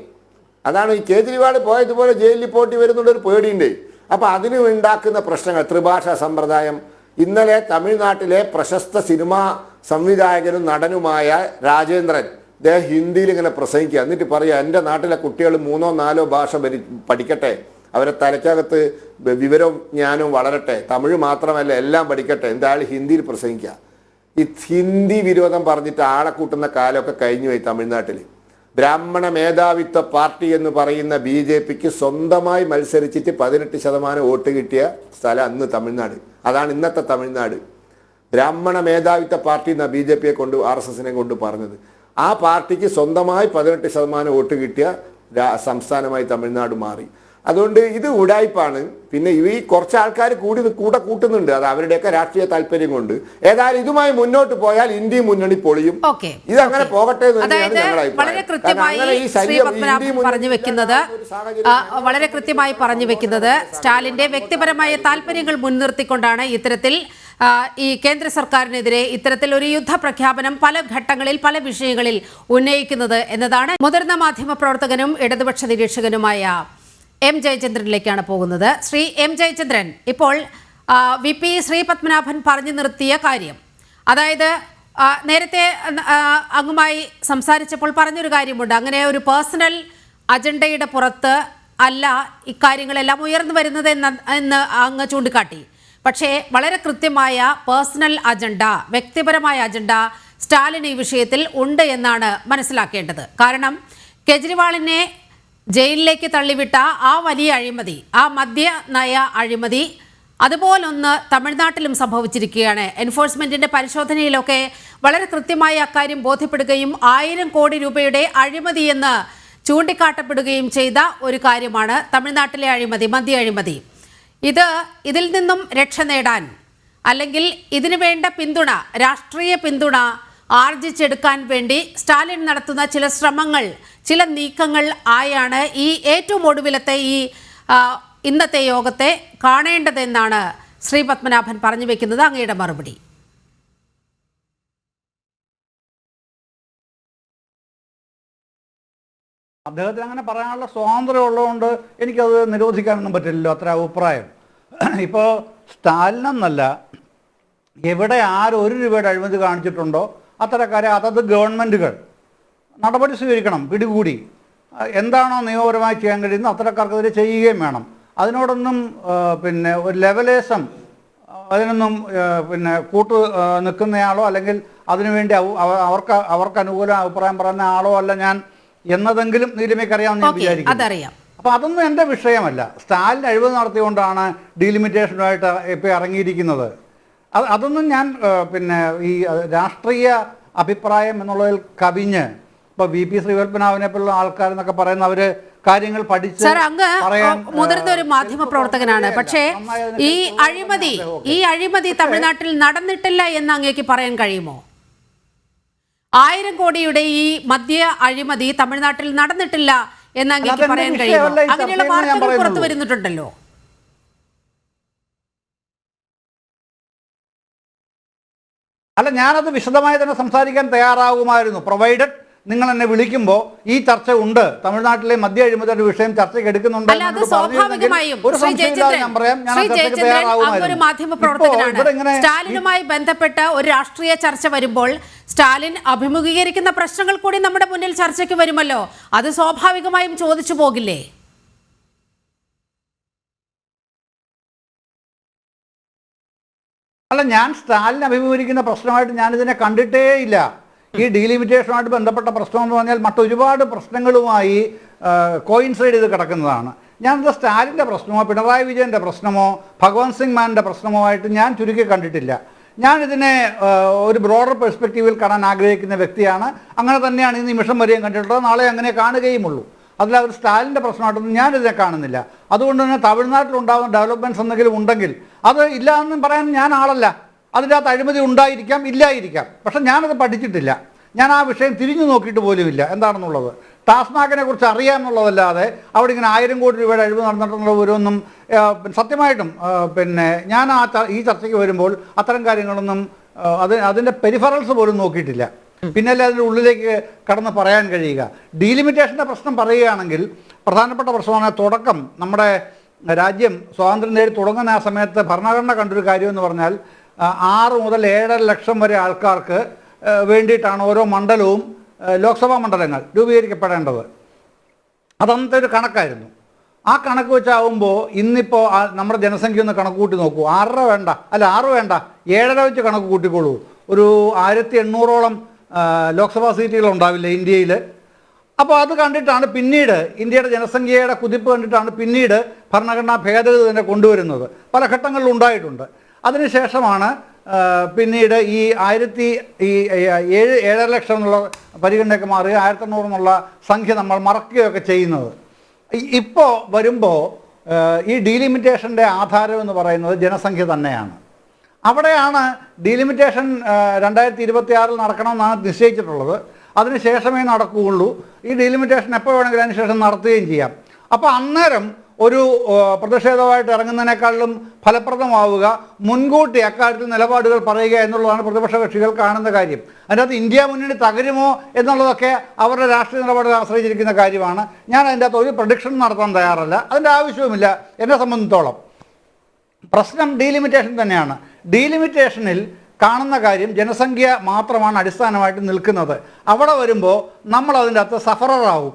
അതാണ് ഈ കേജ്രിവാൾ പോയതുപോലെ ജയിലിൽ പോയിട്ട് വരുന്നുള്ളൊരു പേടിയുണ്ട്. അപ്പോൾ അതിന് ഉണ്ടാക്കുന്ന പ്രശ്നങ്ങൾ, ത്രിഭാഷാ സമ്പ്രദായം. ഇന്നലെ തമിഴ്നാട്ടിലെ പ്രശസ്ത സിനിമാ സംവിധായകനും നടനുമായ രാജേന്ദ്രൻ അദ്ദേഹം ഹിന്ദിയിൽ ഇങ്ങനെ പ്രസംഗിക്കുക, എന്നിട്ട് പറയുക എൻ്റെ നാട്ടിലെ കുട്ടികൾ 3 4 ഭാഷ പഠിക്കട്ടെ, അവരെ തലയ്ക്കകത്ത് വിവരവും ജ്ഞാനവും വളരട്ടെ, തമിഴ് മാത്രമല്ല എല്ലാം പഠിക്കട്ടെ. എന്തായാലും ഹിന്ദിയിൽ പ്രസംഗിക്കുക. ഈ ഹിന്ദി വിരോധം പറഞ്ഞിട്ട് ആളെ കൂട്ടുന്ന കാലമൊക്കെ കഴിഞ്ഞു പോയി തമിഴ്നാട്ടിൽ. ബ്രാഹ്മണ മേധാവിത്വ പാർട്ടി എന്ന് പറയുന്ന BJPക്ക് സ്വന്തമായി മത്സരിച്ചിട്ട് 18% വോട്ട് കിട്ടിയ സ്ഥലം അന്ന് തമിഴ്നാട്. അതാണ് ഇന്നത്തെ തമിഴ്നാട്. ബ്രാഹ്മണ മേധാവിത്വ പാർട്ടി എന്നാണ് BJPയെ കൊണ്ട് RSSനെ കൊണ്ട് പറഞ്ഞത്. ആ പാർട്ടിക്ക് സ്വന്തമായി 18% വോട്ട് കിട്ടിയ സംസ്ഥാനമായി തമിഴ്നാട് മാറി. അതുകൊണ്ട് ഇത് ഉടായ്പാണ്. പിന്നെ ഈ കുറച്ച് ആൾക്കാർ കൂടെ കൂട്ടുന്നുണ്ട്, അത് അവരുടെയൊക്കെ രാഷ്ട്രീയ താല്പര്യം കൊണ്ട്. ഏതായാലും ഇതുമായി മുന്നോട്ട് പോയാൽ ഇന്ത്യ മുന്നണി പൊളിയും. ഇതങ്ങനെ പോകട്ടെ എന്ന് തന്നെയാണ് ഞങ്ങളുടെ അഭിപ്രായം. വളരെ കൃത്യമായി പറഞ്ഞു വെക്കുന്നത് സ്റ്റാലിന്റെ വ്യക്തിപരമായ താല്പര്യങ്ങൾ മുൻനിർത്തിക്കൊണ്ടാണ് ഇത്തരത്തിൽ ഈ കേന്ദ്ര സർക്കാരിനെതിരെ ഇത്തരത്തിൽ ഒരു യുദ്ധപ്രഖ്യാപനം പല ഘട്ടങ്ങളിൽ പല വിഷയങ്ങളിൽ ഉന്നയിക്കുന്നത് എന്നതാണ്. മുതിർന്ന മാധ്യമ പ്രവർത്തകനും ഇടതുപക്ഷ നിരീക്ഷകനുമായ M. ജയചന്ദ്രനിലേക്കാണ് പോകുന്നത്. ശ്രീ M. ജയചന്ദ്രൻ, ഇപ്പോൾ VP ശ്രീപത്മനാഭൻ പറഞ്ഞു നിർത്തിയ കാര്യം, അതായത് നേരത്തെ അങ്ങുമായി സംസാരിച്ചപ്പോൾ പറഞ്ഞൊരു കാര്യമുണ്ട്, അങ്ങനെ ഒരു പേഴ്സണൽ അജണ്ടയുടെ പുറത്ത് അല്ല ഇക്കാര്യങ്ങളെല്ലാം ഉയർന്നു വരുന്നത് എന്ന് അങ്ങ് ചൂണ്ടിക്കാട്ടി. പക്ഷേ വളരെ കൃത്യമായ പേഴ്സണൽ അജണ്ട, വ്യക്തിപരമായ അജണ്ട സ്റ്റാലിൻ ഈ വിഷയത്തിൽ ഉണ്ട് എന്നാണ് മനസ്സിലാക്കേണ്ടത്. കാരണം കേജ്രിവാളിനെ ജയിലിലേക്ക് തള്ളിവിട്ട ആ വലിയ അഴിമതി, ആ മദ്യ നയ അഴിമതി, അതുപോലൊന്ന് തമിഴ്നാട്ടിലും സംഭവിച്ചിരിക്കുകയാണ്. എൻഫോഴ്സ്മെന്റിന്റെ പരിശോധനയിലൊക്കെ വളരെ കൃത്യമായി അക്കാര്യം ബോധ്യപ്പെടുകയും 1000 കോടി രൂപയുടെ അഴിമതി എന്ന് ചൂണ്ടിക്കാട്ടപ്പെടുകയും ചെയ്ത ഒരു കാര്യമാണ് തമിഴ്നാട്ടിലെ അഴിമതി, മദ്യ അഴിമതി. ഇതിൽ നിന്നും രക്ഷ നേടാൻ അല്ലെങ്കിൽ ഇതിനു വേണ്ട പിന്തുണ, രാഷ്ട്രീയ പിന്തുണ ആർജിച്ചെടുക്കാൻ വേണ്ടി സ്റ്റാലിൻ നടത്തുന്ന ചില ശ്രമങ്ങൾ, ചില നീക്കങ്ങൾ ആയാണ് ഈ ഏറ്റവും ഒടുവിലത്തെ ഈ ഇന്നത്തെ യോഗത്തെ കാണേണ്ടതെന്നാണ് ശ്രീ പത്മനാഭൻ പറഞ്ഞു വെക്കുന്നത്. അങ്ങയുടെ മറുപടി? അദ്ദേഹത്തിന് അങ്ങനെ പറയാനുള്ള സ്വാതന്ത്ര്യം ഉള്ളതുകൊണ്ട് എനിക്കത് നിരോധിക്കാനൊന്നും പറ്റില്ലല്ലോ, അത്ര അഭിപ്രായം. ഇപ്പോൾ സ്റ്റാലിനെന്നല്ല, എവിടെ ആര് 1 രൂപയുടെ അഴിമതി കാണിച്ചിട്ടുണ്ടോ അത്തരക്കാരെ അതത് ഗവൺമെൻറ്റുകൾ നടപടി സ്വീകരിക്കണം. പിടികൂടി എന്താണോ നിയമപരമായി ചെയ്യാൻ കഴിയുന്നത് അത്തരക്കാർക്കെതിരെ ചെയ്യുകയും വേണം. അതിനോടൊന്നും പിന്നെ ഒരു ലെവലേസം, അതിനൊന്നും പിന്നെ നിൽക്കുന്നയാളോ അല്ലെങ്കിൽ അതിനുവേണ്ടി അവർക്ക് അനുകൂല അഭിപ്രായം പറയുന്ന ആളോ അല്ല ഞാൻ എന്നതെങ്കിലും നീലിമയ്ക്ക് അറിയാമെന്ന് ഞാൻ വിചാരിക്കുന്നു. അപ്പോൾ അതൊന്നും എൻ്റെ വിഷയമല്ല. സ്റ്റാലിൻ അഴിമതി നടത്തിക്കൊണ്ടാണ് ഡീലിമിറ്റേഷനുമായിട്ട് ഇപ്പോൾ ഇറങ്ങിയിരിക്കുന്നത്. അതൊന്നും ഞാൻ പിന്നെ ഈ രാഷ്ട്രീയ അഭിപ്രായം എന്നുള്ളതിൽ കവിഞ്ഞ് ഇപ്പോൾ VP ശ്രീപത്മനാഭനെ പോലുള്ള ആൾക്കാരെന്നൊക്കെ പറയുന്ന അവര് കാര്യങ്ങൾ പഠിച്ച് മുതിർന്ന ഒരു മാധ്യമ പ്രവർത്തകനാണ്. പക്ഷേ ഈ അഴിമതി തമിഴ്നാട്ടിൽ നടന്നിട്ടില്ല എന്ന് അങ്ങേക്ക് പറയാൻ കഴിയുമോ? 1000 കോടിയുടെ ഈ മദ്യ അഴിമതി തമിഴ്നാട്ടിൽ നടന്നിട്ടില്ല എന്ന് അങ്ങേക്ക് പറയാൻ കഴിയുമോ? അങ്ങനെയുള്ള വാർത്തകൾ പുറത്തു വരുന്നുണ്ടല്ലോ. അല്ല, ഞാനത് വിശദമായി തന്നെ സംസാരിക്കാൻ തയ്യാറാകുമായിരുന്നു, പ്രൊവൈഡഡ് നിങ്ങൾ എന്നെ വിളിക്കുമ്പോൾ ഈ ചർച്ച ഉണ്ട്, തമിഴ്നാട്ടിലെ മദ്യ അഴിമതിയുടെ വിഷയം ചർച്ചയ്ക്ക് എടുക്കുന്നുണ്ട് അല്ല, അത് സ്വാഭാവികമായും ഒരു സംശയമില്ലാതെ ഞാൻ പറയാം, ഞാൻ ആ ചർച്ചയ്ക്ക് തയ്യാറാവുമായിരുന്നു. മാധ്യമപ്രവർത്തകനാണ്. സ്റ്റാലിനുമായി ബന്ധപ്പെട്ട ഒരു രാഷ്ട്രീയ ചർച്ച വരുമ്പോൾ സ്റ്റാലിൻ അഭിമുഖീകരിക്കുന്ന പ്രശ്നങ്ങൾ കൂടി നമ്മുടെ മുന്നിൽ ചർച്ചയ്ക്ക് വരുമല്ലോ, അത് സ്വാഭാവികമായും ചോദിച്ചു പോകില്ലേ? അല്ല, ഞാൻ സ്റ്റാലിൻ അഭിമുഖീകരിക്കുന്ന പ്രശ്നമായിട്ട് ഞാനിതിനെ കണ്ടിട്ടേ ഇല്ല. ഈ ഡീലിമിറ്റേഷനുമായിട്ട് ബന്ധപ്പെട്ട പ്രശ്നം എന്ന് പറഞ്ഞാൽ മറ്റൊരുപാട് പ്രശ്നങ്ങളുമായി കോയിൻസൈഡ് ചെയ്ത് കിടക്കുന്നതാണ്. ഞാനത് സ്റ്റാലിൻ്റെ പ്രശ്നമോ പിണറായി വിജയൻ്റെ പ്രശ്നമോ ഭഗവന്ത് സിംഗ് മാൻ്റെ പ്രശ്നമോ ആയിട്ട് ഞാൻ ചുരുക്കി കണ്ടിട്ടില്ല. ഞാനിതിനെ ഒരു ബ്രോഡർ പെർസ്പെക്റ്റീവിൽ കാണാൻ ആഗ്രഹിക്കുന്ന വ്യക്തിയാണ്. അങ്ങനെ തന്നെയാണ് ഈ നിമിഷം വരെയും കണ്ടിട്ടുള്ളത്, നാളെ അങ്ങനെ കാണുകയുമുള്ളൂ. അതിലവർ സ്റ്റാലിൻ്റെ പ്രശ്നമായിട്ടൊന്നും ഞാനിതിനെ കാണുന്നില്ല. അതുകൊണ്ട് തന്നെ തമിഴ്നാട്ടിലുണ്ടാകുന്ന ഡെവലപ്മെൻറ്റ്സ് എന്തെങ്കിലും ഉണ്ടെങ്കിൽ അത് ഇല്ല എന്നും പറയാൻ ഞാൻ ആളല്ല. അതിൻ്റെ അകത്ത് അഴിമതി ഉണ്ടായിരിക്കാം, ഇല്ലായിരിക്കാം. പക്ഷെ ഞാനത് പഠിച്ചിട്ടില്ല, ഞാൻ ആ വിഷയം തിരിഞ്ഞു നോക്കിയിട്ട് പോലുമില്ല എന്താണെന്നുള്ളത്. ടാസ്മാഗിനെ കുറിച്ച് അറിയാമെന്നുള്ളതല്ലാതെ അവിടെ ഇങ്ങനെ 1000 കോടി രൂപയുടെ അഴിമതി നടന്നിട്ടുള്ള ഓരോന്നും സത്യമായിട്ടും ഞാൻ ഈ ചർച്ചയ്ക്ക് വരുമ്പോൾ അത്തരം കാര്യങ്ങളൊന്നും അതിൻ്റെ പെരിഫറൽസ് പോലും നോക്കിയിട്ടില്ല. പിന്നല്ലേ അതിൻ്റെ ഉള്ളിലേക്ക് കടന്ന് പറയാൻ കഴിയുക. ഡീലിമിറ്റേഷൻ്റെ പ്രശ്നം പറയുകയാണെങ്കിൽ പ്രധാനപ്പെട്ട പ്രശ്നമാണ് തുടക്കം. നമ്മുടെ രാജ്യം സ്വാതന്ത്ര്യം നേടി തുടങ്ങുന്ന ആ സമയത്ത് ഭരണഘടന കണ്ടൊരു കാര്യം എന്ന് പറഞ്ഞാൽ 6 മുതൽ 7.5 ലക്ഷം വരെ ആൾക്കാർക്ക് വേണ്ടിയിട്ടാണ് ഓരോ മണ്ഡലവും ലോക്സഭാ മണ്ഡലങ്ങൾ രൂപീകരിക്കപ്പെടേണ്ടത്. അതന്നത്തെ ഒരു കണക്കായിരുന്നു. ആ കണക്ക് വെച്ചാവുമ്പോൾ ഇന്നിപ്പോൾ നമ്മുടെ ജനസംഖ്യ ഒന്ന് കണക്ക് കൂട്ടി നോക്കൂ. 6 വേണ്ട, അല്ല 6 വേണ്ട, 7.5 വെച്ച് കണക്ക് കൂട്ടിക്കോളൂ. ഒരു 1800ഓളം ലോക്സഭാ സീറ്റുകൾ ഉണ്ടാവില്ല ഇന്ത്യയിൽ. അപ്പോൾ അത് കണ്ടിട്ടാണ് പിന്നീട് ഇന്ത്യയുടെ ജനസംഖ്യയുടെ കുതിപ്പ് കണ്ടിട്ടാണ് പിന്നീട് ഭരണഘടനാ ഭേദഗതി തന്നെ കൊണ്ടുവരുന്നത്. പല ഘട്ടങ്ങളിൽ ഉണ്ടായിട്ടുണ്ട്. അതിനുശേഷമാണ് പിന്നീട് ഈ 7.5 ലക്ഷം എന്നുള്ള പരിഗണനയൊക്കെ മാറി 1800 എന്നുള്ള സംഖ്യ നമ്മൾ മറക്കുകയൊക്കെ ചെയ്യുന്നത്. ഇപ്പോൾ വരുമ്പോൾ ഈ ഡീലിമിറ്റേഷൻ്റെ ആധാരം എന്ന് പറയുന്നത് ജനസംഖ്യ തന്നെയാണ്. അവിടെയാണ് ഡീലിമിറ്റേഷൻ 2026 നടക്കണമെന്നാണ് നിശ്ചയിച്ചിട്ടുള്ളത്. അതിനുശേഷമേ നടക്കുകയുള്ളൂ. ഈ ഡീലിമിറ്റേഷൻ എപ്പോൾ വേണമെങ്കിലും അതിനുശേഷം നടത്തുകയും ചെയ്യാം. അപ്പോൾ അന്നേരം ഒരു പ്രതിഷേധമായിട്ട് ഇറങ്ങുന്നതിനേക്കാളും ഫലപ്രദമാവുക മുൻകൂട്ടി അക്കാര്യത്തിൽ നിലപാടുകൾ പറയുക എന്നുള്ളതാണ് പ്രതിപക്ഷ കക്ഷികൾ കാണുന്ന കാര്യം. അതിനകത്ത് ഇന്ത്യ മുന്നണി തകരുമോ എന്നുള്ളതൊക്കെ അവരുടെ രാഷ്ട്രീയ നിലപാടുകൾ ആശ്രയിച്ചിരിക്കുന്ന കാര്യമാണ്. ഞാൻ അതിൻ്റെ അകത്ത് ഒരു പ്രഡിക്ഷൻ നടത്താൻ തയ്യാറല്ല, അതിൻ്റെ ആവശ്യവുമില്ല. എന്നെ സംബന്ധിച്ചോളം പ്രശ്നം ഡീലിമിറ്റേഷൻ തന്നെയാണ്. ഡീലിമിറ്റേഷനിൽ കാണുന്ന കാര്യം ജനസംഖ്യ മാത്രമാണ് അടിസ്ഥാനമായിട്ട് നിൽക്കുന്നത്. അവിടെ വരുമ്പോൾ നമ്മൾ അതിൻ്റെ അകത്ത് സഫററാവും.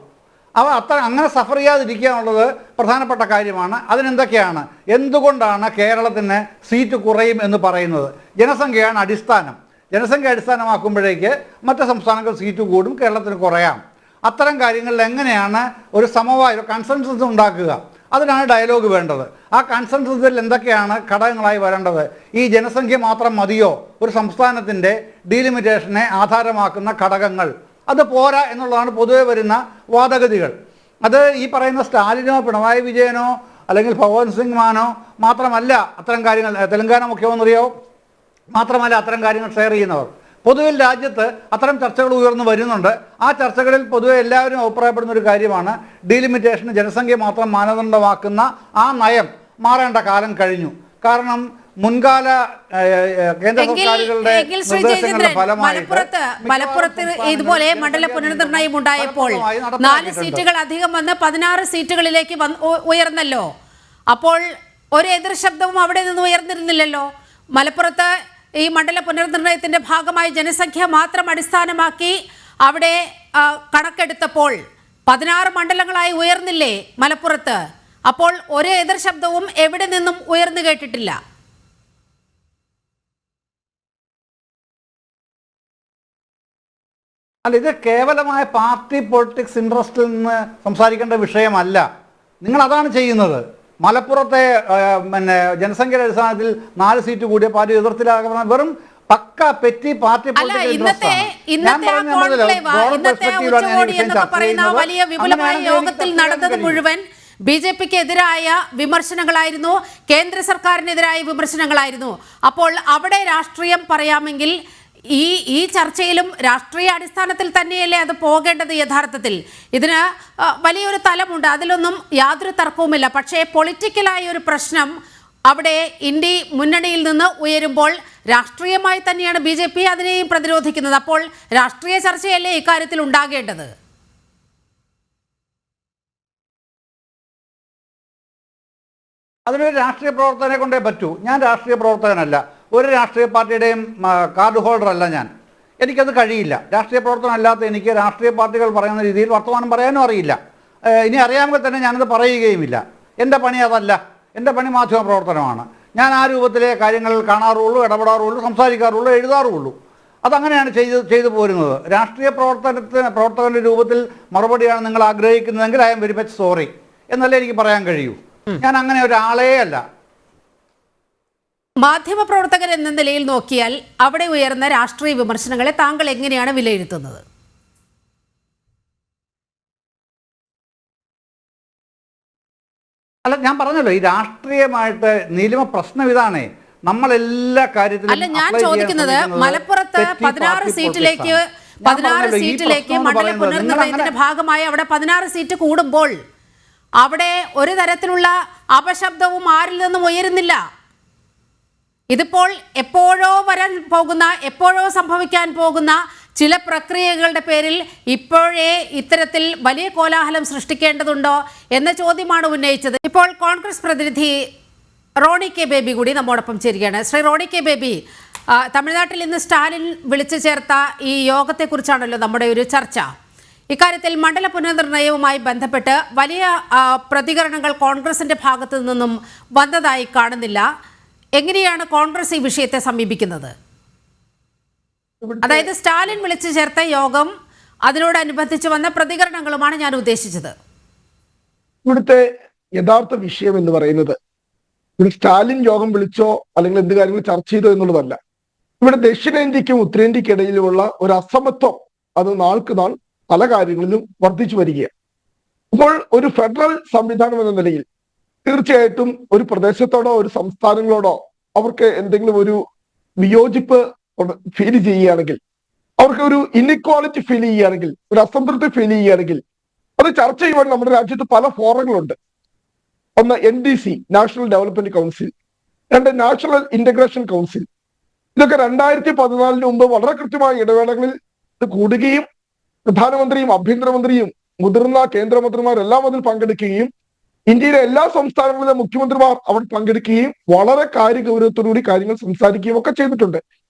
അങ്ങനെ സഫർ ചെയ്യാതിരിക്കുക എന്നുള്ളത് പ്രധാനപ്പെട്ട കാര്യമാണ്. അതിനെന്തൊക്കെയാണ്, എന്തുകൊണ്ടാണ് കേരളത്തിന് സീറ്റ് കുറയും എന്ന് പറയുന്നത്? ജനസംഖ്യയാണ് അടിസ്ഥാനം. ജനസംഖ്യ അടിസ്ഥാനമാക്കുമ്പോഴേക്ക് മറ്റ് സംസ്ഥാനങ്ങൾ സീറ്റ് കൂടും, കേരളത്തിന് കുറയാം. അത്തരം കാര്യങ്ങളിൽ എങ്ങനെയാണ് ഒരു സമവായം, കൺസെൻസസ് ഉണ്ടാക്കുക? അതിനാണ് ഡയലോഗ് വേണ്ടത്. ആ കൺസെൻസസിൽ എന്തൊക്കെയാണ് ഘടകങ്ങളായി വരേണ്ടത്? ഈ ജനസംഖ്യ മാത്രം മതിയോ ഒരു സംസ്ഥാനത്തിൻ്റെ ഡീലിമിറ്റേഷനെ ആധാരമാക്കുന്ന ഘടകങ്ങൾ? അത് പോരാ എന്നുള്ളതാണ് പൊതുവെ വരുന്ന വാദഗതികൾ. അത് ഈ പറയുന്ന സ്റ്റാലിനോ പിണറായി വിജയനോ അല്ലെങ്കിൽ ഭഗവന്ത് സിംഗ് മാനോ മാത്രമല്ല അത്തരം കാര്യങ്ങൾ, തെലങ്കാന മുഖ്യമന്ത്രിയോ മാത്രമല്ല അത്തരം കാര്യങ്ങൾ ഷെയർ ചെയ്യുന്നവർ. പൊതുവിൽ രാജ്യത്ത് അത്തരം ചർച്ചകൾ ഉയർന്നു വരുന്നുണ്ട്. ആ ചർച്ചകളിൽ പൊതുവെ എല്ലാവരും അഭിപ്രായപ്പെടുന്ന ഒരു കാര്യമാണ് ഡീലിമിറ്റേഷന് ജനസംഖ്യ മാത്രം മാനദണ്ഡമാക്കുന്ന ആ നയം മാറേണ്ട കാലം കഴിഞ്ഞു. കാരണം മുൻകാല കേന്ദ്ര സർക്കാരുകളുടെ നിർദ്ദേശങ്ങളുടെ മലപ്പുറത്ത് ഇതുപോലെ മണ്ഡല പുനർനിർണയം ഉണ്ടായപ്പോൾ 4 സീറ്റുകൾ അധികം വന്ന് 16 സീറ്റുകളിലേക്ക് ഉയർന്നല്ലോ. അപ്പോൾ ഒരു എതിർ ശബ്ദവും അവിടെ നിന്ന് ഉയർന്നിരുന്നില്ലല്ലോ. മലപ്പുറത്ത് ഈ മണ്ഡല പുനർനിർണയത്തിന്റെ ഭാഗമായി ജനസംഖ്യ മാത്രം അടിസ്ഥാനമാക്കി അവിടെ കണക്കെടുത്തപ്പോൾ 16 മണ്ഡലങ്ങളായി ഉയർന്നില്ലേ മലപ്പുറത്ത്? അപ്പോൾ ഒരു എതിർ ശബ്ദവും എവിടെ നിന്നും ഉയർന്നു കേട്ടിട്ടില്ല. അല്ല, ഇത് കേവലമായ പാർട്ടി പൊളിറ്റിക്സ് ഇൻട്രസ്റ്റിൽ നിന്ന് സംസാരിക്കേണ്ട വിഷയമല്ല. നിങ്ങൾ അതാണ് ചെയ്യുന്നത്. മലപ്പുറത്തെ ജനസംഖ്യയുടെ അടിസ്ഥാനത്തിൽ 4 സീറ്റ് കൂടിയ പാർട്ടി എതിർത്തിലാകുന്ന വെറും പക്ക പെറ്റി പാർട്ടി വലിയ വിപുലമായ യോഗത്തിൽ നടന്നത് മുഴുവൻ ബിജെപിക്ക് എതിരായ വിമർശനങ്ങളായിരുന്നു, കേന്ദ്ര സർക്കാരിനെതിരായ വിമർശനങ്ങളായിരുന്നു. അപ്പോൾ അവിടെ രാഷ്ട്രീയം പറയാമെങ്കിൽ ഈ ചർച്ചയിലും രാഷ്ട്രീയ അടിസ്ഥാനത്തിൽ തന്നെയല്ലേ അത് പോകേണ്ടത്? യഥാർത്ഥത്തിൽ ഇതിന് വലിയൊരു തലമുണ്ട്, അതിലൊന്നും യാതൊരു തർക്കവുമില്ല. പക്ഷേ പൊളിറ്റിക്കലായ ഒരു പ്രശ്നം അവിടെ ഇന്ത്യ മുന്നണിയിൽ നിന്ന് ഉയരുമ്പോൾ രാഷ്ട്രീയമായി തന്നെയാണ് BJP അതിനെയും പ്രതിരോധിക്കുന്നത്. അപ്പോൾ രാഷ്ട്രീയ ചർച്ചയല്ലേ ഇക്കാര്യത്തിൽ ഉണ്ടാകേണ്ടത്? അതിനൊരു രാഷ്ട്രീയ പ്രവർത്തകനെ കൊണ്ടേ പറ്റൂ. ഞാൻ രാഷ്ട്രീയ പ്രവർത്തകനല്ല, ഒരു രാഷ്ട്രീയ പാർട്ടിയുടെയും കാർഡ് ഹോൾഡർ അല്ല ഞാൻ. എനിക്കത് കഴിയില്ല. രാഷ്ട്രീയ പ്രവർത്തനം അല്ലാത്ത എനിക്ക് രാഷ്ട്രീയ പാർട്ടികൾ പറയുന്ന രീതിയിൽ വർത്തമാനം പറയാനും അറിയില്ല. ഇനി അറിയാമെങ്കിൽ തന്നെ ഞാനത് പറയുകയുമില്ല. എൻ്റെ പണി അതല്ല. എൻ്റെ പണി മാധ്യമ പ്രവർത്തനമാണ്. ഞാൻ ആ രൂപത്തിലെ കാര്യങ്ങളിൽ കാണാറുള്ളൂ, ഇടപെടാറുള്ളൂ, സംസാരിക്കാറുള്ളൂ, എഴുതാറുള്ളൂ. അതങ്ങനെയാണ് ചെയ്തു പോരുന്നത്. രാഷ്ട്രീയ പ്രവർത്തകൻ്റെ രൂപത്തിൽ മറുപടിയാണ് നിങ്ങൾ ആഗ്രഹിക്കുന്നതെങ്കിൽ I am very much sorry എന്നല്ലേ എനിക്ക് പറയാൻ കഴിയൂ. ഞാൻ അങ്ങനെ ഒരാളേ അല്ല. മാധ്യമപ്രവർത്തകർ എന്ന നിലയിൽ നോക്കിയാൽ അവിടെ ഉയർന്ന രാഷ്ട്രീയ വിമർശനങ്ങളെ താങ്കൾ എങ്ങനെയാണ് വിലയിരുത്തുന്നത്? അല്ല, ഞാൻ പറഞ്ഞല്ലോ, ഈ രാഷ്ട്രീയമായിട്ട് നീലിമ പ്രശ്നം ഇതാണ്. നമ്മളെല്ലാ കാര്യത്തിലും അല്ല, ഞാൻ ചോദിക്കുന്നത് മലപ്പുറത്ത് 16 സീറ്റിലേക്ക് മണ്ഡല പുനർനിർണയത്തിന്റെ ഭാഗമായി അവിടെ 16 സീറ്റ് കൂടുമ്പോൾ അവിടെ ഒരു തരത്തിലുള്ള അപശബ്ദവും ആരിൽ നിന്നും ഉയരുന്നില്ല. ഇതിപ്പോൾ എപ്പോഴോ സംഭവിക്കാൻ പോകുന്ന ചില പ്രക്രിയകളുടെ പേരിൽ ഇപ്പോഴേ ഇത്തരത്തിൽ വലിയ കോലാഹലം സൃഷ്ടിക്കേണ്ടതുണ്ടോ എന്ന ചോദ്യമാണ് ഉന്നയിച്ചത്. ഇപ്പോൾ കോൺഗ്രസ് പ്രതിനിധി റോണി കെ ബേബി കൂടി നമ്മോടൊപ്പം ചേരുകയാണ്. ശ്രീ റോണി കെ ബേബി, തമിഴ്നാട്ടിൽ ഇന്ന് സ്റ്റാലിൻ വിളിച്ചു ചേർത്ത ഈ യോഗത്തെക്കുറിച്ചാണല്ലോ നമ്മുടെ ഒരു ചർച്ച. ഇക്കാര്യത്തിൽ മണ്ഡല പുനർനിർണയവുമായി ബന്ധപ്പെട്ട് വലിയ പ്രതികരണങ്ങൾ കോൺഗ്രസിന്റെ ഭാഗത്തു നിന്നും വന്നതായി കാണുന്നില്ല. എങ്ങനെയാണ് കോൺഗ്രസ് ഈ വിഷയത്തെ സമീപിക്കുന്നത്? അതായത് സ്റ്റാലിൻ വിളിച്ചു ചേർത്ത യോഗം, അതിനോടനുബന്ധിച്ച് വന്ന പ്രതികരണങ്ങളുമാണ് ഞാൻ ഉദ്ദേശിച്ചത്. ഇവിടുത്തെ യഥാർത്ഥ വിഷയം എന്ന് പറയുന്നത് ഇവിടെ സ്റ്റാലിൻ യോഗം വിളിച്ചോ അല്ലെങ്കിൽ എന്ത് കാര്യങ്ങൾ ചർച്ച ചെയ്തോ എന്നുള്ളതല്ല. ഇവിടെ ദക്ഷിണേന്ത്യക്കും ഉത്തരേന്ത്യക്കിടയിലുമുള്ള ഒരു അസമത്വം അത് നാൾക്ക് നാൾ പല കാര്യങ്ങളിലും വർദ്ധിച്ചു വരികയാണ്. അപ്പോൾ ഒരു ഫെഡറൽ സംവിധാനം എന്ന നിലയിൽ തീർച്ചയായിട്ടും ഒരു പ്രദേശത്തോടോ ഒരു സംസ്ഥാനങ്ങളോടോ അവർക്ക് എന്തെങ്കിലും ഒരു വിയോജിപ്പ് ഫീൽ ചെയ്യുകയാണെങ്കിൽ, അവർക്ക് ഒരു ഇൻഇക്വാളിറ്റി ഫീൽ ചെയ്യുകയാണെങ്കിൽ, ഒരു അസംതൃപ്തി ഫീൽ ചെയ്യുകയാണെങ്കിൽ അത് ചർച്ച ചെയ്യുവാൻ നമ്മുടെ രാജ്യത്ത് പല ഫോറങ്ങളുണ്ട്. ഒന്ന് NDC, നാഷണൽ ഡെവലപ്മെന്റ് കൗൺസിൽ, രണ്ട് നാഷണൽ ഇന്റഗ്രേഷൻ കൗൺസിൽ. ഇതൊക്കെ 2014 മുമ്പ് വളരെ കൃത്യമായ ഇടവേളകളിൽ കൂടുകയും പ്രധാനമന്ത്രിയും ആഭ്യന്തരമന്ത്രിയും മുതിർന്ന കേന്ദ്രമന്ത്രിമാരെല്ലാം അതിൽ പങ്കെടുക്കുകയും ഇന്ത്യയിലെ എല്ലാ സംസ്ഥാനങ്ങളിലെ മുഖ്യമന്ത്രിമാർ അവിടെ പങ്കെടുക്കുകയും വളരെ കാര്യഗൗരവത്തോടുകൂടി കാര്യങ്ങൾ സംസാരിക്കുകയും ഒക്കെ ചെയ്തിട്ടുണ്ട്.